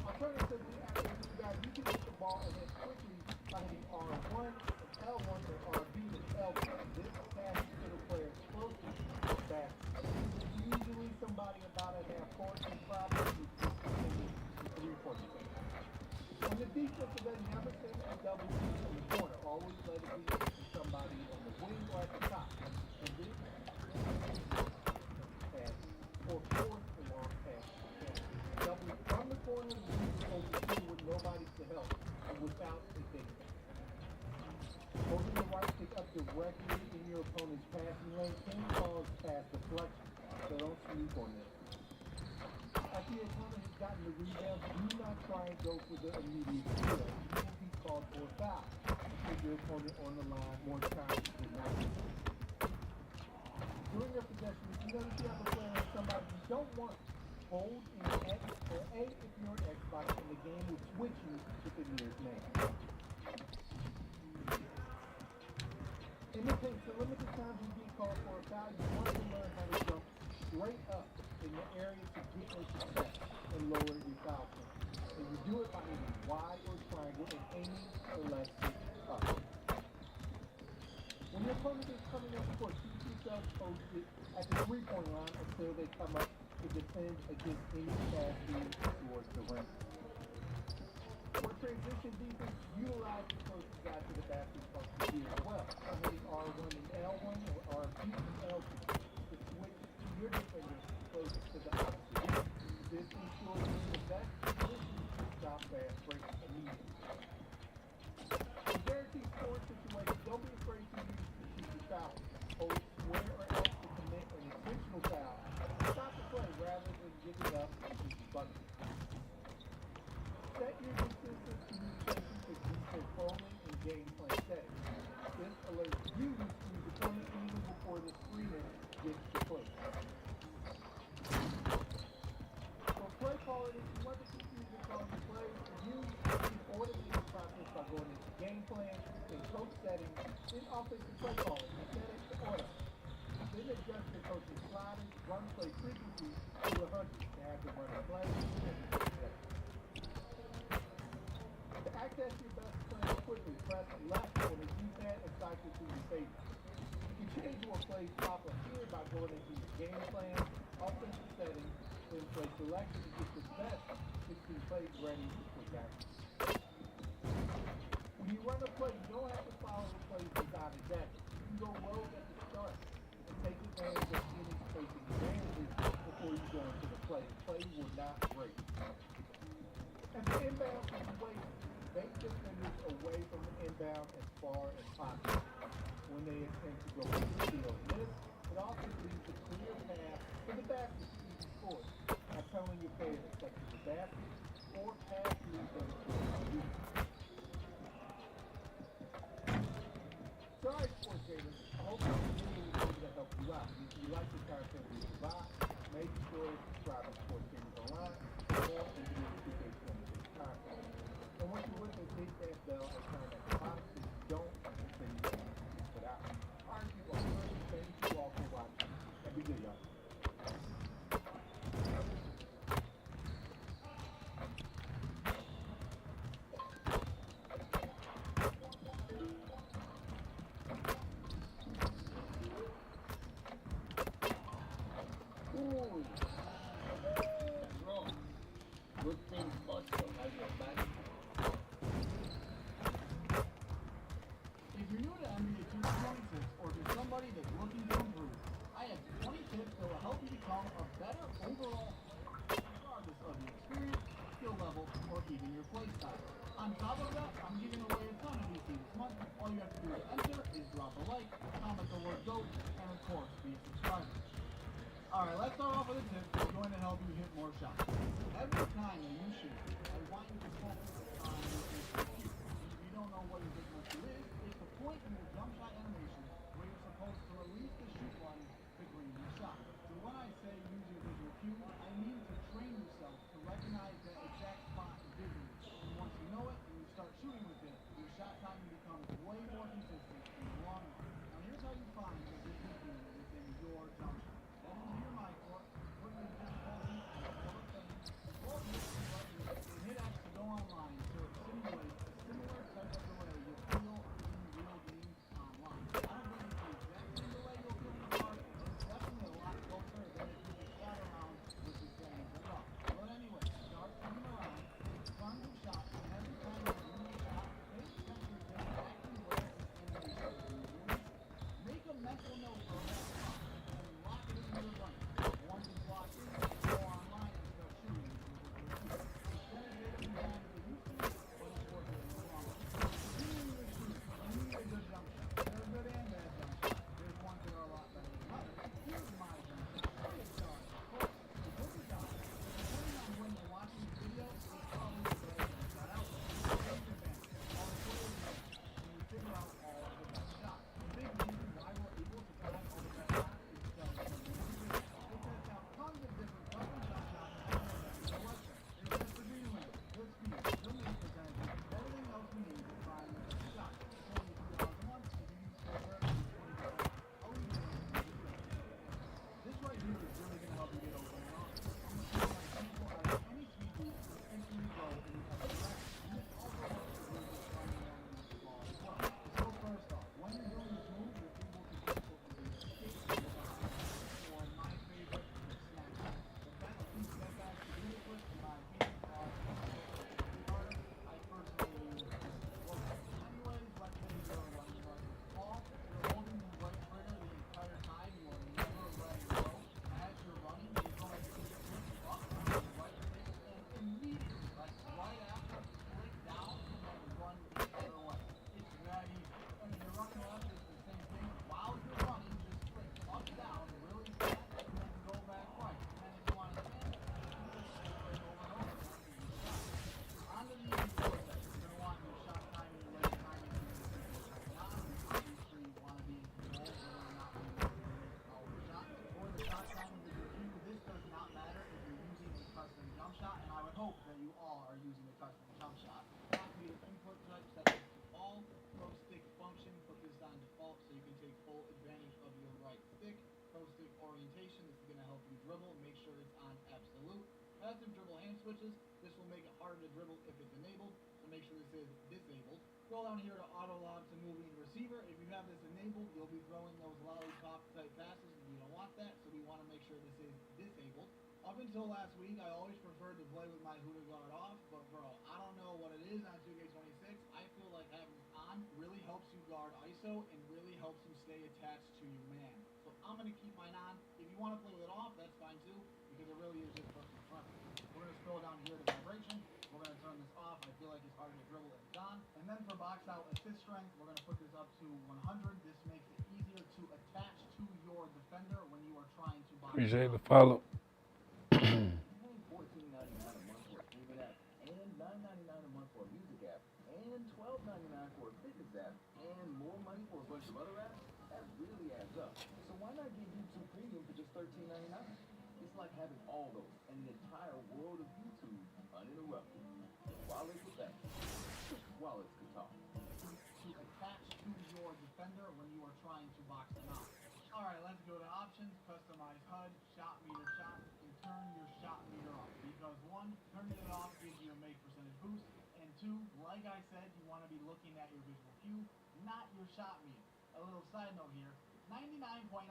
Alternatively, after a new guy, you can get the ball and then quickly by hitting R1 and L1 or RB and L1. This passes to the player closest to the basket. Usually somebody about a half court and probably three-quarter seconds. On the defensive end, never take a double team from the corner. Always let it be somebody on the wing or at the top. And this pass or force the long pass. Double from the corner, over two with nobody to help and without a big pass. Holding the right stick up directly in your opponent's passing lane can cause pass deflection, so don't sleep on this. After your opponent has gotten the rebound, do not try and go for the immediate steal. You will be called for a foul. Put your opponent on the line more times than not. During your possession, if you notice you have a player or somebody you don't want, hold in X or A if you're an Xbox, and the game will switch you to the nearest man. In the case, to limit the times you get called for a foul, you want to learn how to jump straight up in the area to get your success and lower your foul point. And you do it by either Y or triangle and aiming the left stick up. When your opponent is coming up the court, keep yourself posted at the three-point line until they come up to defend against any pass being towards the rim. For transition defense, utilize the closest guy to the basket function here as well. By hitting R1 and L1 or R2 and L2 to switch to your defender closest to the opposite end. This ensures you're in the best position to stop fast breaks immediately. In guaranteed scoring situations, don't be afraid to use strategic foul. Hold square or X to commit an intentional foul. Stop the play rather than giving up an easy bucket. Set your distance communication to defense bowling and game plan settings. This alerts you to squeeze the opponent even before the screener gets to play. For play calling, if you want to confuse and call your plays, you can automate the process by going into game plan, then coach settings, then offensive play calling, and set it to auto. Then adjust your coaching sliders, run play frequency to 100 to have the running play every play. To access your best plays quickly, press left on the D-pad and cycle through your favorites. You can change what plays pop up here by going into your game plan, offensive settings, then play selection to get the best 16 plays ready for quick action. When you run a play, you don't have to follow the plays without a jacket. You can go rogue at the start and take advantage of any spacing advantages before you go into the play. The play will not break. At the inbound situation, make defenders away from the inbound as far as possible when they attempt to go for the steal. This it also leaves a clear path to the basket to easy scores by telling your players to step to the basket or pass lead them to the Sorry, sports gamers. I hope this video was able to help you out. If you like the content we provide, make sure to subscribe to Sports Gamers Online for more NBA 2K26 content. And once you're with us, hit that bell icon at the bottom so you don't miss anything we put out. Alright, people, thank you all for watching. And be good, y'all. Good thing also has your back. If you're new to NBA 2K26 or you're somebody that's looking to improve, I have 20 tips that will help you become a better overall player, regardless of your experience, skill level, or even your play style. On top of that, I'm giving away a ton of DC this month. All you have to do to enter is drop a like, comment the word GOAT, and of course, be a subscriber. Alright, let's start off with a tip that's going to help you hit more shots. Every time that you shoot, I want you to focus on your hit cue. If you don't know what your hit cue is, it's the point in your jump shot animation where you're supposed to release the shoot button to bring your shot. So when I say use your visual cue, I mean to train yourself to recognize that exact spot visually. And once you know it and you start shooting with it, your shot timing becomes way more consistent in the long run. Now here's how you find your visual cue within your jump shot. Head into your my court, put your difficulty on whatever thing, or hit the button and hit X to go online so it simulates a similar type of delay you'll feel in real games online. I don't think it's the exact same delay you'll feel we did over there on. I'm going to show you how to cancel out of any speed boost and instantly go in the other direction. And this also helps if you're just running along the ball as well. So first off, when you're doing this move, you're able to cancel into your stick or behind the back, or my favorite, your snap back. The best two step backs to do this with, in my opinion, are harder. I personally use both. Anyways, let's say you're running right with the ball. You're holding the right trigger the entire time. You are never letting go. As you're running, you're going to flip up on the right stick and immediately, like right after, flick down and then run the other way. It's that easy. And if you're running left, it's the same thing. While you're running, just flick up, down, really fast, and then go back right. And then if you want to spin, just do the same thing over and over until you stop. On to the easy vortex. You're going to want your shot timing, leg timing, and your sequence going on. Obviously, you want to be in control whether or not we make our shot. For the shot timing with your cue, this does not matter if you're using a custom jump shot, and I would hope that you all are using a custom jump shot. Activate input type set this to all. Pro stick function, put this on default so you can take full advantage of your right stick. Pro stick orientation, this is going to help you dribble. Make sure it's on absolute. Passive dribble hand switches, this will make it harder to dribble if it's enabled, so make sure this is disabled. Scroll down here to auto lob to moving receiver. If you have this enabled, you'll be throwing those lollipop type passes. We don't want that, so we want to make sure this is disabled. Up until last week, I always preferred to play with my Huda guard off, but bro, I don't know what it is on 2K26. I feel like having this on really helps you guard ISO and really helps you stay attached to your man. So I'm going to keep mine on. If you want to play with it off, that's fine too, because it really is just personal preference. We're going to scroll down here to vibration. We're going to turn this off. I feel like it's harder to dribble if it's on. And then for box out assist strength, we're going to put this up to 100. This makes it easier to attach to your defender when you are trying to box. Appreciate the follow. $14.99 a month for a streaming app, and $9.99 a month for a music app, and $12.99 for a fitness app, and more money for a bunch of other apps? That really adds up. So why not get YouTube Premium for just $13.99? It's like having all those and the entire world of YouTube uninterrupted. Wallets with that. Wallets can talk. To attach to your defender when you are trying to box them out. Alright, let's go to options, customize HUD, shot meter shot, and turn your shot meter off. Because one, turning it off gives you a make percentage boost, and two, like I said, you want to be looking at your visual cue, not your shot meter. A little side note here, 99.999%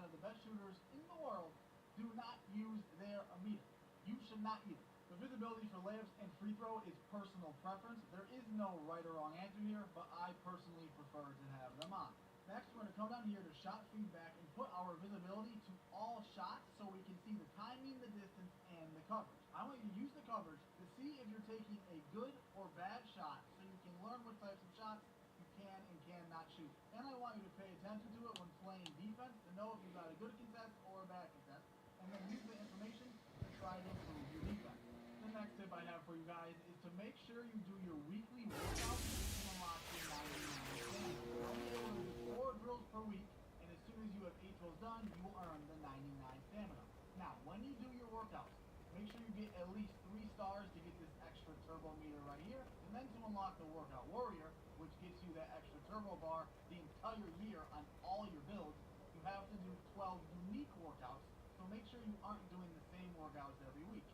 of the best shooters in the world do not use their meter. You should not either. The visibility for layups and free throw is personal preference. There is no right or wrong answer here, but I personally prefer to have them on. Next, we're going to come down here to shot feedback and put our visibility to all shots so we can see the timing, the distance, and the coverage. I want you to use the coverage to see if you're taking a good or bad shot so you can learn what types of shots you can and cannot shoot. And I want you to pay attention to it when playing defense to know if you've got a good contest or a bad contest, and then use the information to try to improve your defense. The next tip I have for you guys is to make sure you do your weekly workouts to unlock your 99 stamina. You'll be able to do 4 drills per week, and as soon as you have 8 drills done, you will earn the 99 stamina. Now, when you do your workouts, make sure you get at least 3 stars to get this extra turbo meter right here, and then to unlock the workout warrior, which gets you that extra turbo bar the entire year on all your builds, you have to do 12 unique workouts, so make sure you aren't doing the same workouts every week.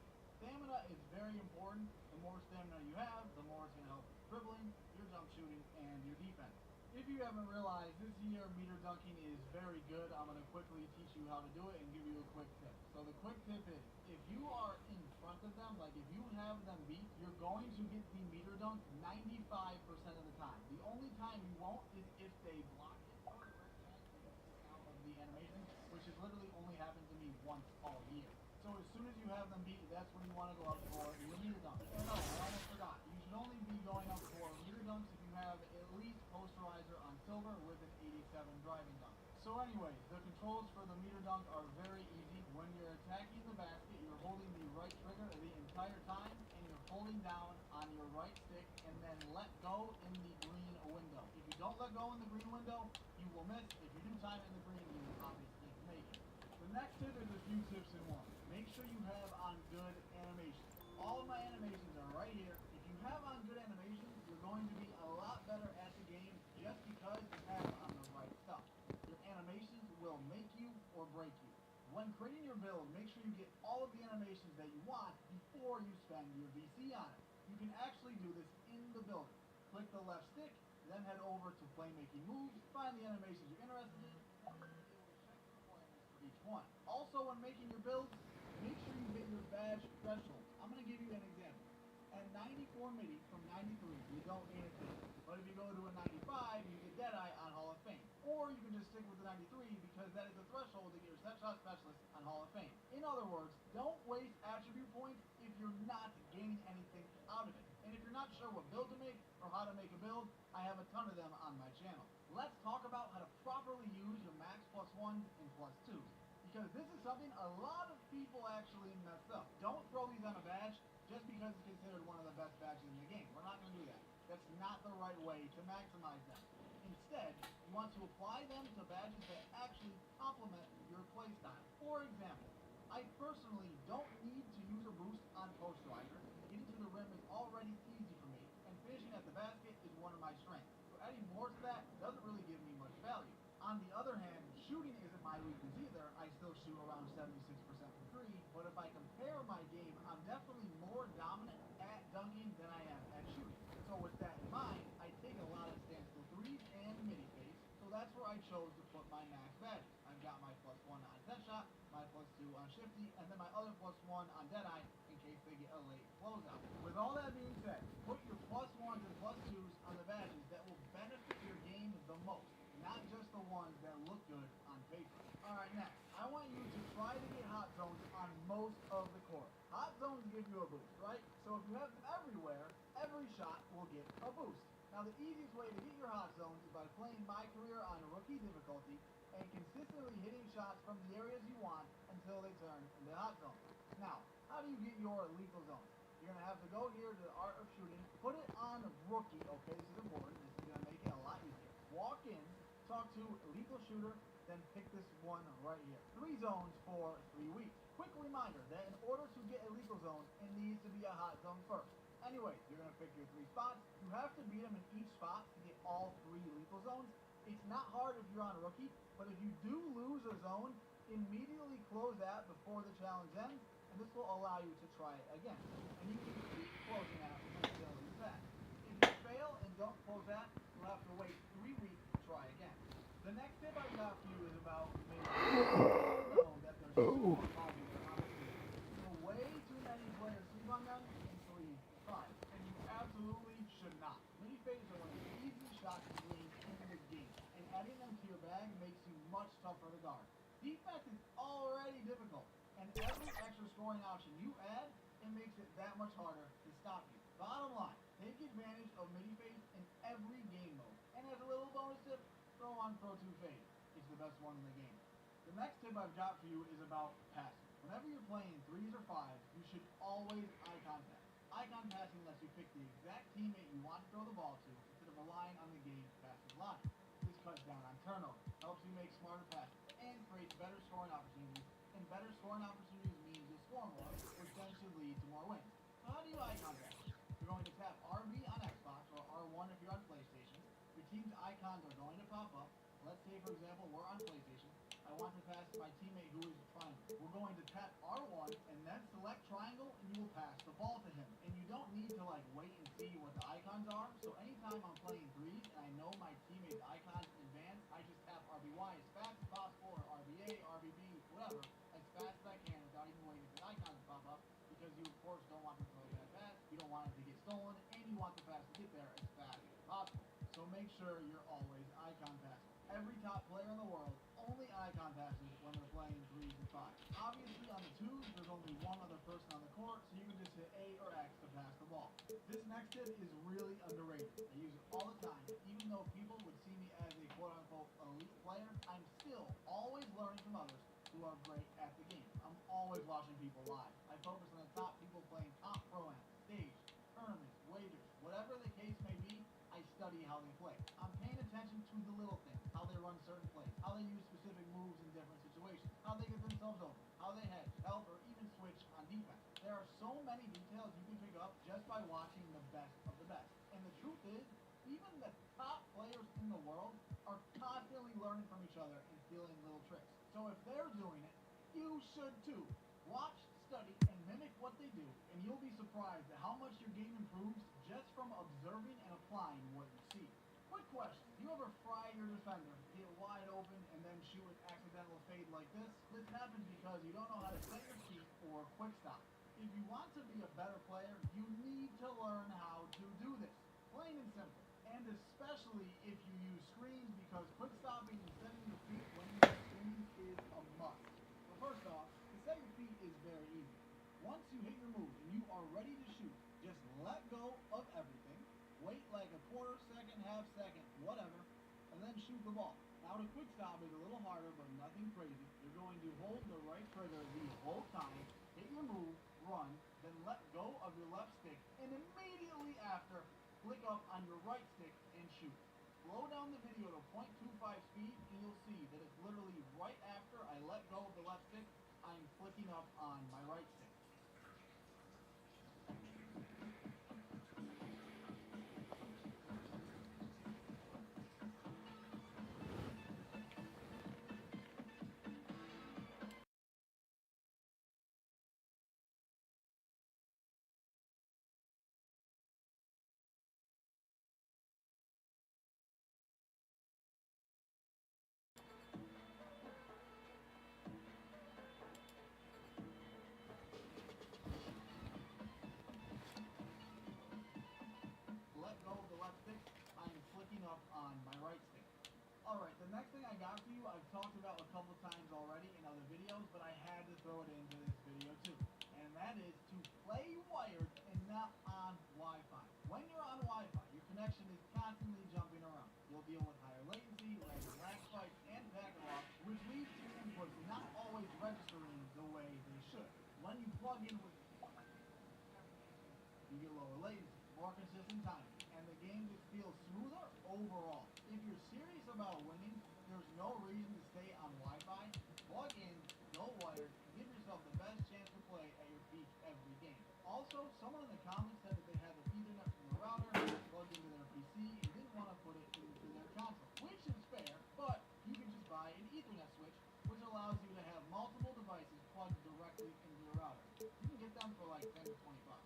Stamina is very important. The more stamina you have, the more it's going to help with dribbling, your jump shooting, and your defense. If you haven't realized, this year meter dunking is very good. I'm going to quickly teach you how to do it and give you a quick tip. So the quick tip is, if you are in front of them, like if you have them beat, you're going to get the meter dunk 95% of the time. The only time you won't is if they block it out of the animation, which has literally only happened to me once all year. So as soon as you have them beat, that's when you want to go up for your meter dunk. And no, I almost forgot. You should only be going up for meter dunks if you have at least posterizer on silver with an 87 driving dunk. So anyways, the controls for the meter dunk are very easy. When you're attacking the basket, you're holding the right trigger the entire time, and you're holding down on your right stick, and then let go in the green window. If you don't let go in the green window, you will miss. If you do time in the green, you will obviously make it. The next tip is a few tips in one. Make sure you have on good animations. All of my animations are right here. If you have on good animations, you're going to be a lot better at the game just because you have on the right stuff. Your animations will make you or break you. when creating your build, make sure you get all of the animations that you want before you spend your VC on it. You can actually do this in the builder. Click the left stick, then head over to playmaking moves, find the animations you're interested in, and then you'll be able to check the requirements for each one. Also, when making your builds, make sure you hit your badge thresholds. I'm going to give you an example. At 94 MIDI from 93, you don't need it. But if you go to a 95, you get Deadeye on Hall of Fame. Or you can just stick with the 93 because that is the threshold to get your set shot specialist on Hall of Fame. In other words, don't waste attribute points if you're not gaining anything out of it. And if you're not sure what build to make or how to make a build, I have a ton of them on my channel. Let's talk about how to properly use your max +1s and +2s. Because this is something a lot of people actually mess up. Don't throw these on a badge just because it's considered one of the best badges in the game. We're not going to do that. That's not the right way to maximize them. Instead, you want to apply them to badges that actually complement your playstyle. For example, I personally don't need to use a boost on Post Strider. Getting to the rim is already easy for me, and finishing at the basket is one of my strengths. So adding more to that doesn't really give me much value. On the other hand, shooting isn't my weakness either. I still shoot around 76% from 3, but if I compare my game, I'm definitely more dominant at dunking than I am at shooting. So with that in mind, I take a lot of standstill 3s and midi fades, so that's where I chose to put my max badges. I've got my +1 on set shot, my +2 on shifty, and then my other +1 on Deadeye in case they get a late closeout. With all that being said, put your +1s and +2s on the badges that will benefit your game the most, not just the ones that look good on paper. Alright, next, I want you to try to get hot zones on most of the court. Hot zones give you a boost, right? So if you have them everywhere, every shot will get a boost. Now the easiest way to get your hot zones is by playing my career on rookie difficulty and consistently hitting shots from the areas you want until they turn into hot zones. Now, how do you get your lethal zones? You're going to have to go here to the art of shooting, put it on rookie, okay, this is important, this is going to make it a lot easier. Walk in, talk to lethal shooter, then pick this one right here. 3 zones for 3 weeks. Quick reminder that in order to get a lethal zone, it needs to be a hot zone first. Anyway, you're going to pick your 3 spots. You have to beat them in each spot to get all 3 lethal zones. It's not hard if you're on rookie, but if you do lose a zone, immediately close that before the challenge ends, and this will allow you to try it again. And you can keep closing out until you pass. If you fail and don't close that, you'll have to wait 3 weeks to try again. The next tip I've got for you is about making know that they're super powerful. So way too many players sleep on them in 3 5, and you absolutely should not. Mini fades are one of the easiest shots to win in the game, and adding them to your bag makes you much tougher to guard. Defense is already difficult, and every extra scoring option you add, it makes it that much harder to stop you. Bottom line, take advantage of midi fades in every game mode, and as a little bonus tip, throw on Pro 2 Fade. It's the best one in the game. The next tip I've got for you is about passing. Whenever you're playing 3s or 5s, you should always eye contact. Eye contact lets you pick the exact teammate you want to throw the ball to instead of relying on the game's passing logic. This cuts down on turnover, helps you make smarter passes, and creates better scoring opportunities. And better scoring opportunities means you'll score more, which then should lead to more wins. So how do you eye contact? You're going to tap RB on Xbox or R1 if you're on PlayStation. Your team's icons are going to pop up. Let's say, for example, we're on PlayStation. I want to pass to my teammate who is triangle. We're going to tap R1 and then select triangle, and you will pass the ball to him. And you don't need to wait and see what the icons are. So anytime I'm playing 3s and I know my teammate's icons in advance, I just tap RBY as fast as possible, or RBA, RBB, whatever, as fast as I can without even waiting for the icons to pop up, because you of course don't want to throw that pass, you don't want it to get stolen, and you want the pass to get there as fast as possible. So make sure you're always icon passing. Every top player in the world only icon passes when they're playing 3s and 5s. Obviously on the 2s, there's only one other person on the court, so you can just hit A or X to pass the ball. This next tip is really underrated. I use it all the time. Even though people would see me as a quote-unquote elite player, I'm still always learning from others who are great at the game. I'm always watching people live. I focus on the top people playing top pro-am, stage, tournaments, wagers, whatever the case may be. I study how they play. I'm paying attention to the little things, how they run certain plays, how they use specific moves in different situations, how they get themselves open, how they hedge, help, or even switch on defense. There are so many details you can pick up just by watching the best of the best. And the truth is, even the top players in the world are constantly learning from each other and stealing little tricks. So if they're doing it, you should too. Watch, study, and mimic what they do, and you'll be surprised at how much your game improves just from observing and applying what you see. Quick question. Do you ever fry your defender, get wide open, and then shoot an accidental fade like this? This happens because you don't know how to set your feet or quick stop. If you want to be a better player, you need to learn how to do this. Plain and simple. And especially if you use screens, because quick stopping and setting your feet when you use screens is a must. But first off, to set your feet is very easy. Once you hit your move and you are ready to shoot, just let go of everything, wait like a quarter second, half second, whatever, and then shoot the ball. Now the quick stop is a little harder, but nothing crazy. You're going to hold the right trigger the whole time, hit your move, run, then let go of your left stick, and immediately after, flick up on your right stick and shoot. Slow down the video to 0.25 speed, and you'll see that it's literally right after I let go of the left stick, I'm flicking up on my right stick. Let go of the left stick, I'm flicking up on my right stick. Alright, the next thing I got for you, I've talked about a couple times already in other videos, but I had to throw it into this video too. And that is to play wired and not on Wi-Fi. When you're on Wi-Fi, your connection is constantly jumping around. You'll deal with higher latency, lag spikes, and packet loss, which leads to inputs not always registering the way they should. When you plug in with you get lower latency, more consistent timing, and the game just feels smoother overall. If you're serious about winning, there's no reason to stay on Wi-Fi. Plug in, go wired, and give yourself the best chance to play at your peak every game. Also, someone in the comments said that they had the Ethernet from the router plugged into their PC and didn't want to put it into their console, which is fair, but you can just buy an Ethernet switch, which allows you to have multiple devices plugged directly into your router. You can get them for like 10 to 20 bucks.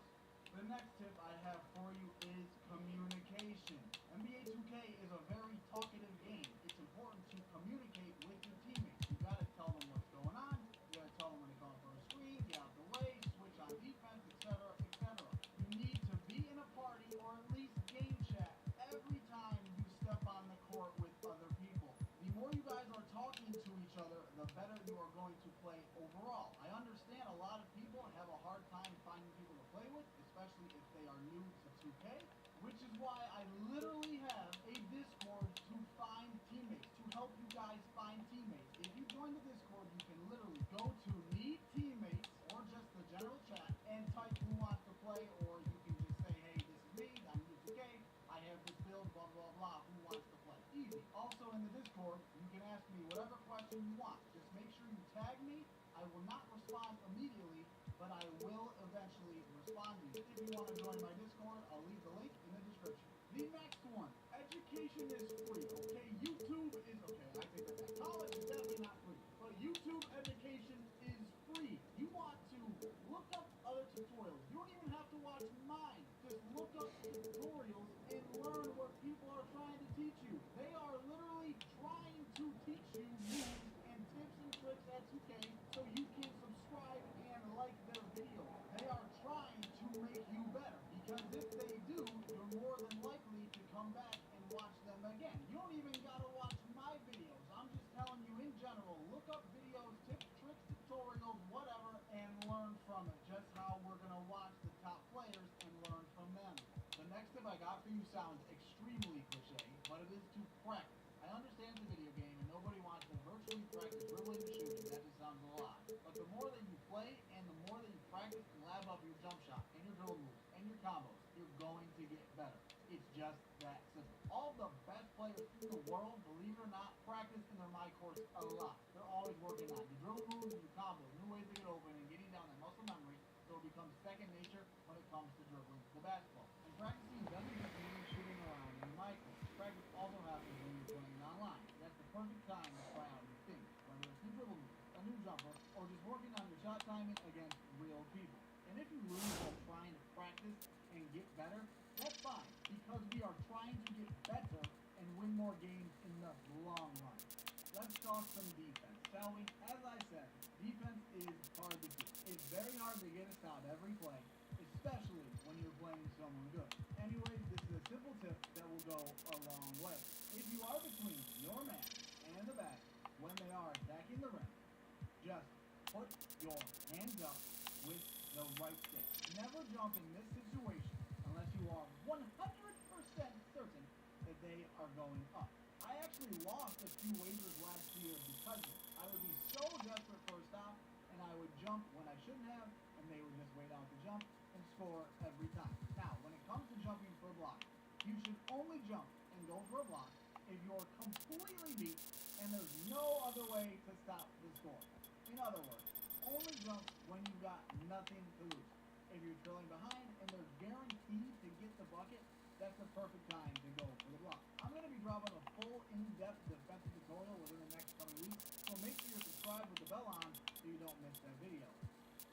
The next tip I have for you is communication. NBA 2K is a very talkative game. It's important to communicate with your teammates. You gotta tell them what's going on. You gotta tell them when to call for a screen, get out the way, switch on defense, etc., etc. You need to be in a party or at least game chat every time you step on the court with other people. The more you guys are talking to each other, the better you are going to play overall. I understand a lot of people have a hard time finding people to play with, especially if they are new to 2K, which is why I literally have a Discord to find teammates, to help you guys find teammates. If you join the Discord, you can literally go to need teammates or just the general chat and type who wants to play, or you can just say, hey, this is me, I'm new to 2K, I have this build, blah, blah, blah, who wants to play? Easy. Also in the Discord, you can ask me whatever question you want. Just make sure you tag me. I will not respond immediately, but I will eventually respond to you. If you want to join my Discord, I'll leave the link in the description. The next one, education is free, okay? YouTube is, okay, I take that back. College is definitely not free, but YouTube education is free. You want to look up other tutorials. You don't even have to watch mine. Just look up tutorials and learn what people are trying to teach you. They are literally trying to teach you moves and tips and tricks at 2K so you can subscribe and like their videos. They are trying to make you better, because if they do, you're more than likely to come back and watch them again. You don't even gotta watch my videos. I'm just telling you in general, look up videos, tips, tricks, tutorials, whatever, and learn from it. Just how we're gonna watch the top players and learn from them. The next tip I got for you sounds extremely cliche, but it is to practice. I understand it's a video game and nobody wants to virtually practice dribbling and shooting. That just sounds a lot. But the more that you play and the more that you practice and lab up your jump shot and your dribble moves and your combos, you're going to get better. It's just that simple. All the best players in the world, believe it or not, practice in their my course a lot. They're always working on your dribble moves and your combos, new ways to get open and getting down that muscle memory so it becomes second nature when it comes to dribbling the basketball. And practicing doesn't just mean shooting around in the my course. Practice also happens when you're playing online. That's the perfect time to try out new things, whether it's new dribble moves, a new jumper, or just working more games in the long run. Let's talk some defense, shall we? As I said, defense is hard to do. It's very hard to get a stop every play, especially when you're playing someone good. Anyways, this is a simple tip that will go a long way. If you are between your man and the back when they are attacking the rim, just put your hands up with the right stick. Never jump in this situation unless you are 100% certain that they are going up. I actually lost a few wagers last year because of it. I would be so desperate for a stop, and I would jump when I shouldn't have, and they would just wait out the jump and score every time. Now, when it comes to jumping for a block, you should only jump and go for a block if you're completely beat and there's no other way to stop the score. In other words, only jump when you've got nothing to lose. If you're trailing behind and they're guaranteed to get the bucket, that's the perfect time to go for the block. I'm going to be dropping a full in-depth defensive tutorial within the next coming weeks, so make sure you're subscribed with the bell on so you don't miss that video.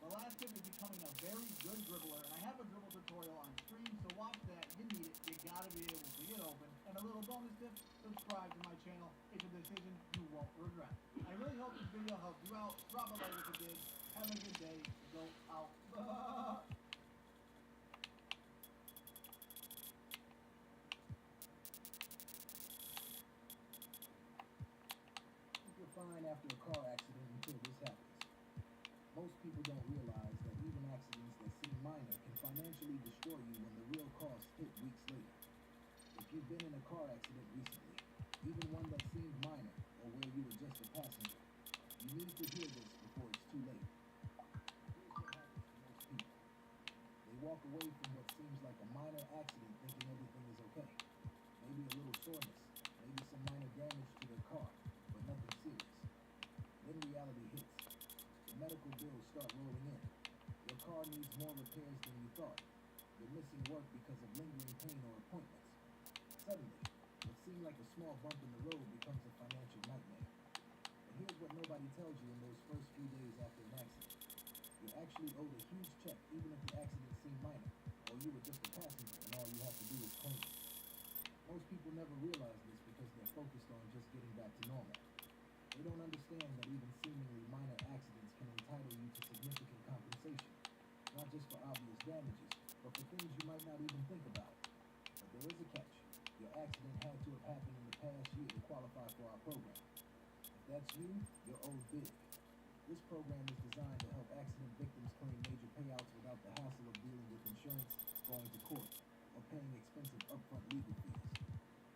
The last tip is becoming a very good dribbler, and I have a dribble tutorial on stream, so watch that. You need it. You got to be able to get open. And a little bonus tip, subscribe to my channel. It's a decision you won't regret. I really hope this video helped you out. Drop a like if it did. Have a good day. Go out. Fine after a car accident until this happens. Most people don't realize that even accidents that seem minor can financially destroy you when the real costs hit weeks later. If you've been in a car accident recently, even one that seemed minor or where you were just a passenger, you need to hear this before it's too late. Here's what happens to most people. They walk away from what seems like a minor accident thinking everything is okay. Maybe a little soreness, maybe some minor damage to their car, but nothing serious. Then reality hits. The medical bills start rolling in. Your car needs more repairs than you thought. You're missing work because of lingering pain or appointments. Suddenly, what seemed like a small bump in the road becomes a financial nightmare. But here's what nobody tells you in those first few days after an accident. You're actually owed a huge check even if the accident seemed minor, or you were just a passenger and all you have to do is claim it. Most people never realize this because they're focused on just getting back to normal. They don't understand that even seemingly minor accidents can entitle you to significant compensation, not just for obvious damages, but for things you might not even think about. But there is a catch. Your accident had to have happened in the past year to qualify for our program. If that's you, you're owed big. This program is designed to help accident victims claim major payouts without the hassle of dealing with insurance, going to court, or paying expensive upfront legal fees.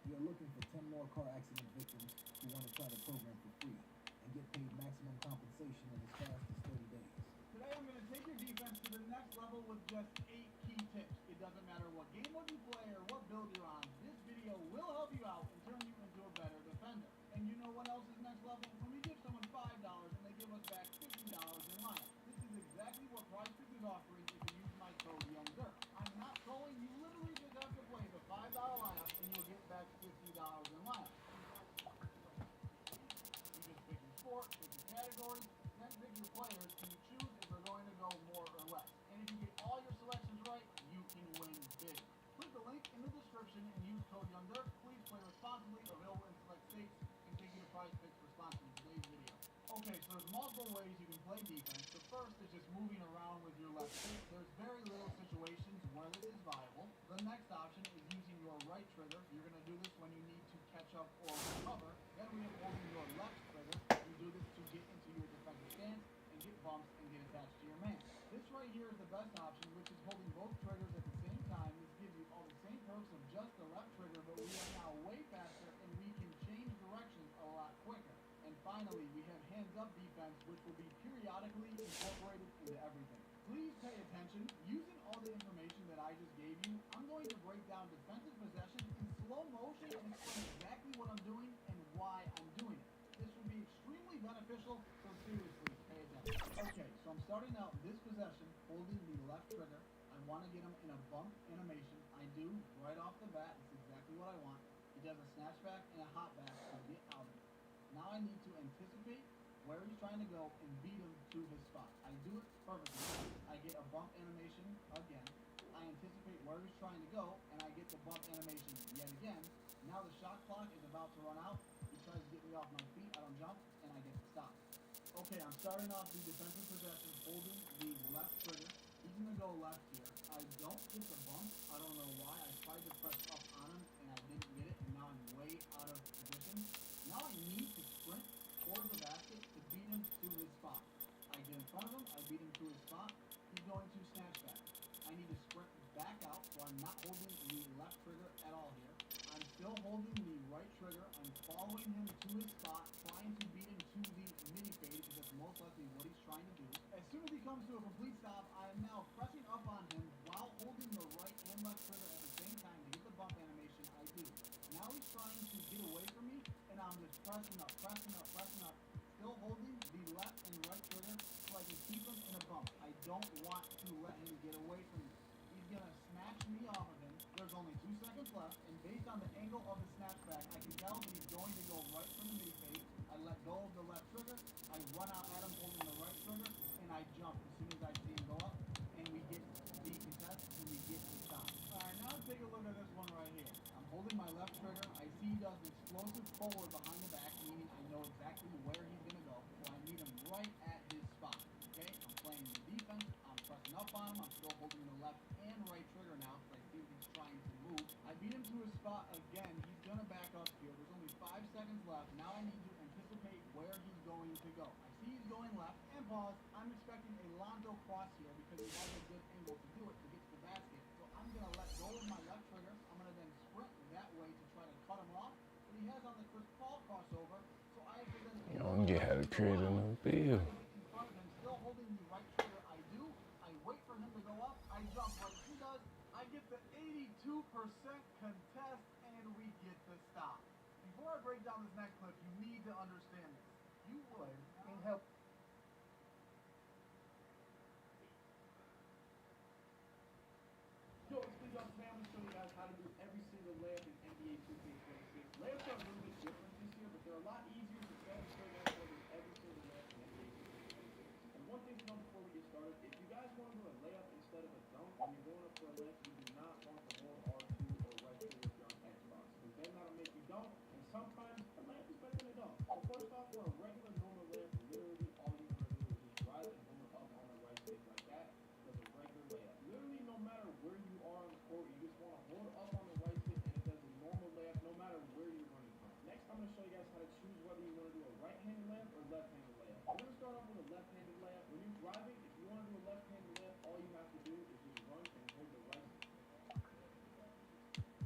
We are looking for 10 more car accident victims who want to try the program for free and get paid maximum compensation in as fast as 30 days. Today I'm going to take your defense to the next level with just 8 key tips. It doesn't matter what game mode you play or what build you're on, this video will help you out and turn you into a better defender. And you know what else is next level? When we give someone $5 and they give us back $50 in lineup. This is exactly what PrizePicks is offering if you use my code YoungDirt. I'm not trolling, you literally just have to play the $5 lineup and you'll get back $50 in lineup. You just pick your sport, pick your categories, then pick your players, and you choose if they're going to go more or less. And if you get all your selections right, you can win big. Click the link in the description and use code YoungDirt. Please play responsibly, available in select states, and thank you to PrizePicks for sponsoring today's video. Okay, so there's multiple ways you can play defense. The first is just moving around with your left stick. There's very little situations where this is viable. The next option is using your right trigger. You're going to do this when you need to catch up or recover. Then we have holding your left trigger. You do this to get into your defensive stance and get bumps and get attached to your man. This right here is the best option, which is holding both triggers at the same time. This gives you all the same perks of just the left trigger, but we are now way faster and we can change directions a lot quicker. And finally, we have hands-up defense, which will be periodically incorporated into everything. Please pay attention. Using all the information that I just gave you, I'm going to break down defensive possession in slow motion and explain exactly what I'm doing and why I'm doing it. This will be extremely beneficial, so seriously, pay attention. Okay, so I'm starting out this possession, holding the left trigger. I want to get him in a bump animation. I do, right off the bat. It's exactly what I want. He does a snatchback and a hop back to get out of it. Now I need to anticipate where he's trying to go and beat him to his spot. I do it perfectly. I get a bump animation again. I anticipate where he's trying to go, and I get the bump animation yet again. Now the shot clock is about to run out. He tries to get me off my feet. I don't jump, and I get the stop. Okay, I'm starting off the defensive possession, holding the left trigger. He's going to go left here. I don't get the bump. I don't know why. I tried to press up on him, and I didn't get it, and now I'm way out of position. Now I need to sprint towards the basket to beat him to his spot. I get in front of him. I beat him to his spot. He's going to snatch back. I need to sprint back out, so I'm not holding the left trigger at all here. I'm still holding the right trigger. I'm following him to his spot, trying to beat him to the mini fade, because that's most likely what he's trying to do. As soon as he comes to a complete stop, I am now pressing up on him while holding the right and left trigger at the same time to get the bump animation I do. Now he's trying to get away from me, and I'm just pressing up, still holding the left and right trigger so I can keep him in a bump. I don't want to let him get away from me. He's going to snatch me off of him. There's only 2 seconds left, and based on the angle of the snatchback, I can tell that he's going to go right from the midi fade. I let go of the left trigger. I run out at him holding the right trigger, and I jump as soon as I see him go up, and we get the contest, and we get the stop. All right, now take a look at this one right here. I'm holding my left trigger. I see he does an explosive forward behind the back, meaning I know exactly where he's going to go, so I meet him right at his spot. Okay, I'm playing the defense. I'm pressing up on him. I'm still holding the left and right trigger now because I see he's trying to move. I beat him to his spot again. He's going to back up here. There's only 5 seconds left. Now I need to anticipate where he's going to go. I see he's going left, and pause. I'm expecting a Lonzo cross here because he has a good angle to do it to get to the basket. So I'm going to let go of my left trigger. I'm going to then sprint that way to try to cut him off. But he has on the Chris Paul crossover, so I have to then... You don't get how to create a new field. In front of him, still holding the right trigger. I do. I wait for him to go up. I jump like he does. I get the 82% contest, and we get the stop. Before I break down this next clip, you need to understand this. You would, in help. Yo, it's Big Dog Today. I'm going to show you guys how to do every single layup in NBA 2K26. Layups are a little bit different this year, but they're a lot easier to show you guys how to do every single layup in NBA 2K26. And one thing to know before we get started, if you guys want to do a layup instead of a dunk, when you're going up for a layup, you do not want to hold R2 or right trigger if you're on Xbox. Because then that'll make you dunk, and sometimes a layup is better than a dunk. So first off, for a regular normal layup, literally all you want to do is just drive and hold it up on the right stick like that. Does a regular layup. Literally, no matter where you are on the court, you just want to hold it up on the right stick, and it does a normal layup no matter where you're running from. Next, I'm going to show you guys how to choose whether you want to do a right-handed layup or left-handed layup. We're going to start off with a left-handed layup. When you're driving, if you want to do a left-handed layup, all you have to do is just run and hold the right stick.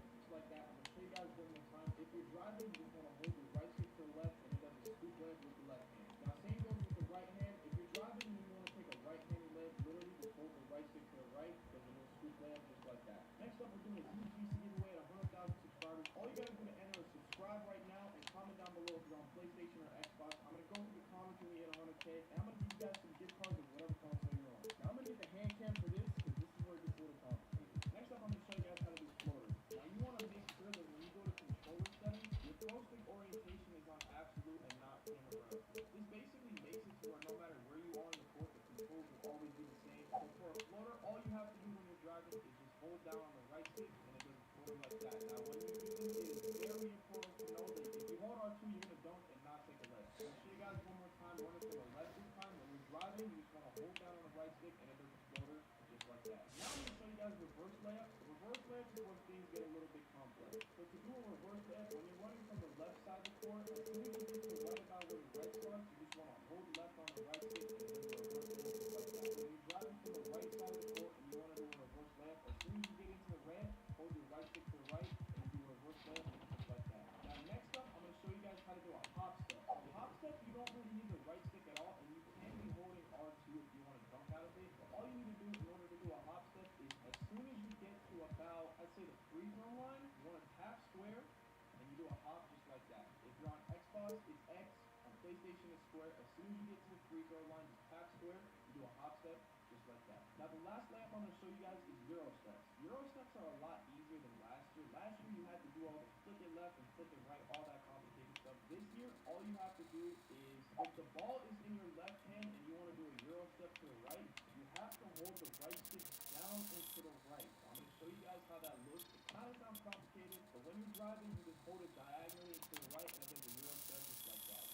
Just like that. I'm going to show you guys one more time. If you're driving, you just want to hold the right stick to the left, and it does a scoop layup with the left hand. Now, same goes with the right hand. If you're driving and you want to take a right-handed layup, literally just hold the right stick to the right, does a little scoop layup just like that. Next up, we're doing a huge VC giveaway at 100,000 subscribers. All you guys are going to enter is subscribe right now and comment down below if you're on PlayStation or Xbox. I'm going to go through the comments when we hit 100K, and I'm going to give you guys some gift cards of whatever console you're on. Now, I'm going to get the hand cam for this because this is where it gets a little complicated. Next up, I'm going to show you guys how to do floaters. Now, you want to make sure that when you go to controller settings, your throw stick orientation is on absolute and not camera ground. This basically makes it to where no matter where you are on the court, the controls will always be the same. So for a floater, all you have to do when you're driving is just hold down on the right stick, and it does a floater like that. Now, when you're using it, it is very important to know that if you hold R2, you're going to dunk and not take a layup. So I'll show you guys one more time. Run it to the left this time. When you're driving, you just want to hold down on the right stick, and it does a floater just like that. Now I'm going to show you guys reverse layup. Reverse layup is where things get a little bit complex. So to do a reverse layup, when you're running from the left side of the court, as soon as you get to right about where the right starts, you just want to hold left on the right stick, and it does a reverse layup just like that. When you're driving from the right side of the court and you want to do a reverse layup, as soon as you get into the ramp, hold your right stick to the right, and you do a reverse layup just like that. Now next up, I'm going to show you guys how to do a hop step. A hop step, you don't really need the right stick at all, and you can be holding R2 if you want to dunk out of it, but all you need to do in order to do a hop step is as soon as you get to about, I'd say the free throw line, you want to tap square, and you do a hop just like that. If you're on Xbox, it's X. On PlayStation, it's square. As soon as you get to the free throw line, just tap square, you do a hop step just like that. Now the last layup I'm going to show you guys is Euro steps. Euro steps are a lot easier than last year. Last year you had to do all the flick it left and flick it right, all that complicated stuff. This year, all you have to do is, if the ball is in your left hand and you want to do a Euro step to the right, you have to hold the right stick down and to the right. So I'm going to show you guys how that looks. It kind of sounds complicated. The way when you're driving, you just hold it diagonally to the right, and then the Euro step just like that.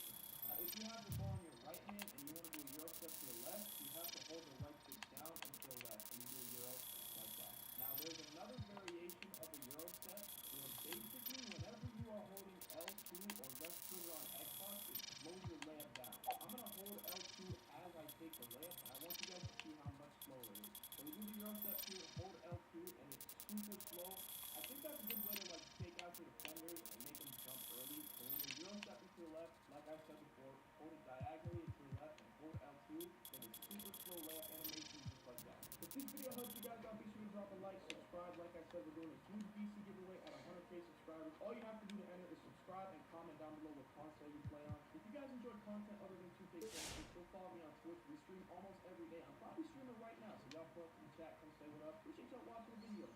If you have the ball in your right hand and you want to do a Euro step to the left, you have to hold the right stick down and to the left, and you do a Euro like that. Now, there's another variation of a Euro step where basically whenever you are holding L2 or left trigger on Xbox, it slows your layup down. I'm going to hold L2 as I take the layup, and I want you guys to see how much slower it is. So we do the Euro step here, hold L2, and it's super slow. I think that's a good way to like take out your defenders and make them jump early. So when you Euro step to the left, like I said before, hold it diagonally to the left and hold L2, then it's super slow layup animation just like that. If this video helped you guys out, be sure to drop a like, subscribe. Like I said, we're doing a huge BC giveaway at 100K subscribers. All you have to do to enter is subscribe and comment down below what console you play on. If you guys enjoy content other than 2K26, go follow me on Twitch. We stream almost every day. I'm probably streaming right now, so y'all come up to the chat, come say what up. Appreciate y'all watching the video.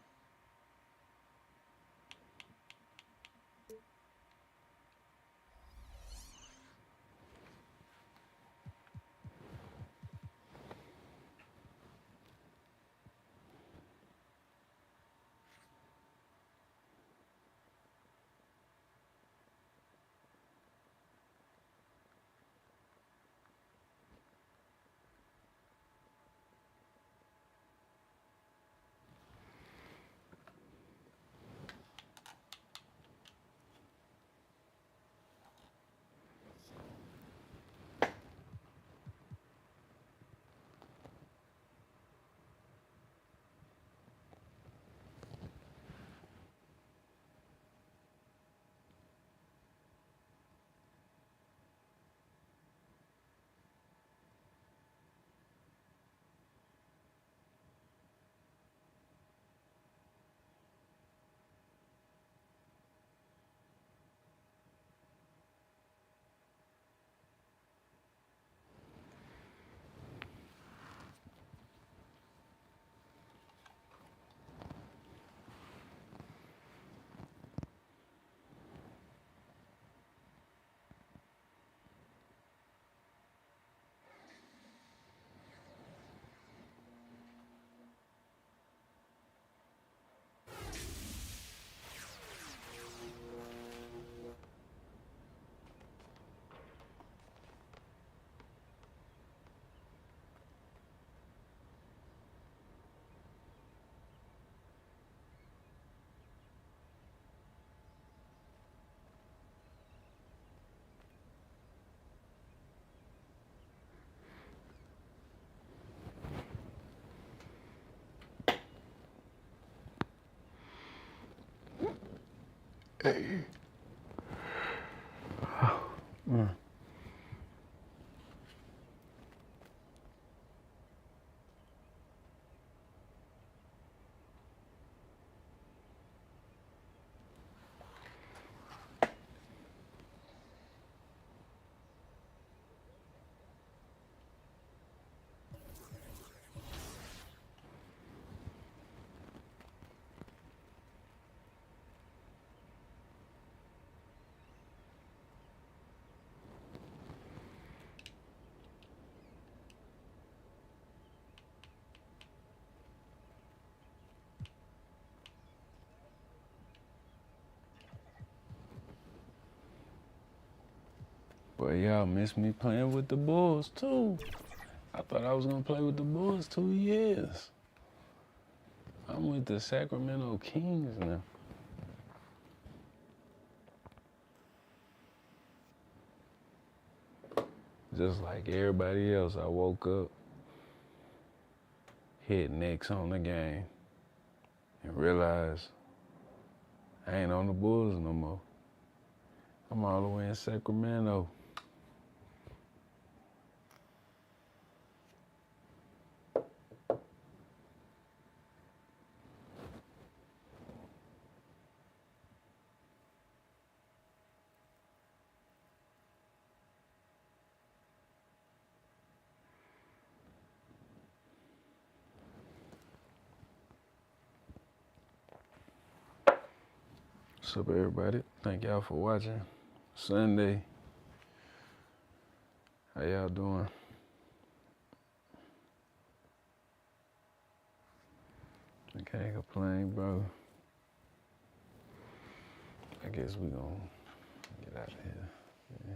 Hey. But y'all miss me playing with the Bulls too. I thought I was gonna play with the Bulls 2 years. I'm with the Sacramento Kings now. Just like everybody else, I woke up, hit next on the game, and realized I ain't on the Bulls no more. I'm all the way in Sacramento. What's up, everybody? Thank y'all for watching. Sunday. How y'all doing? I can't complain, bro. guess we gonna get out of here. Yeah.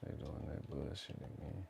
They doing that bullshit again.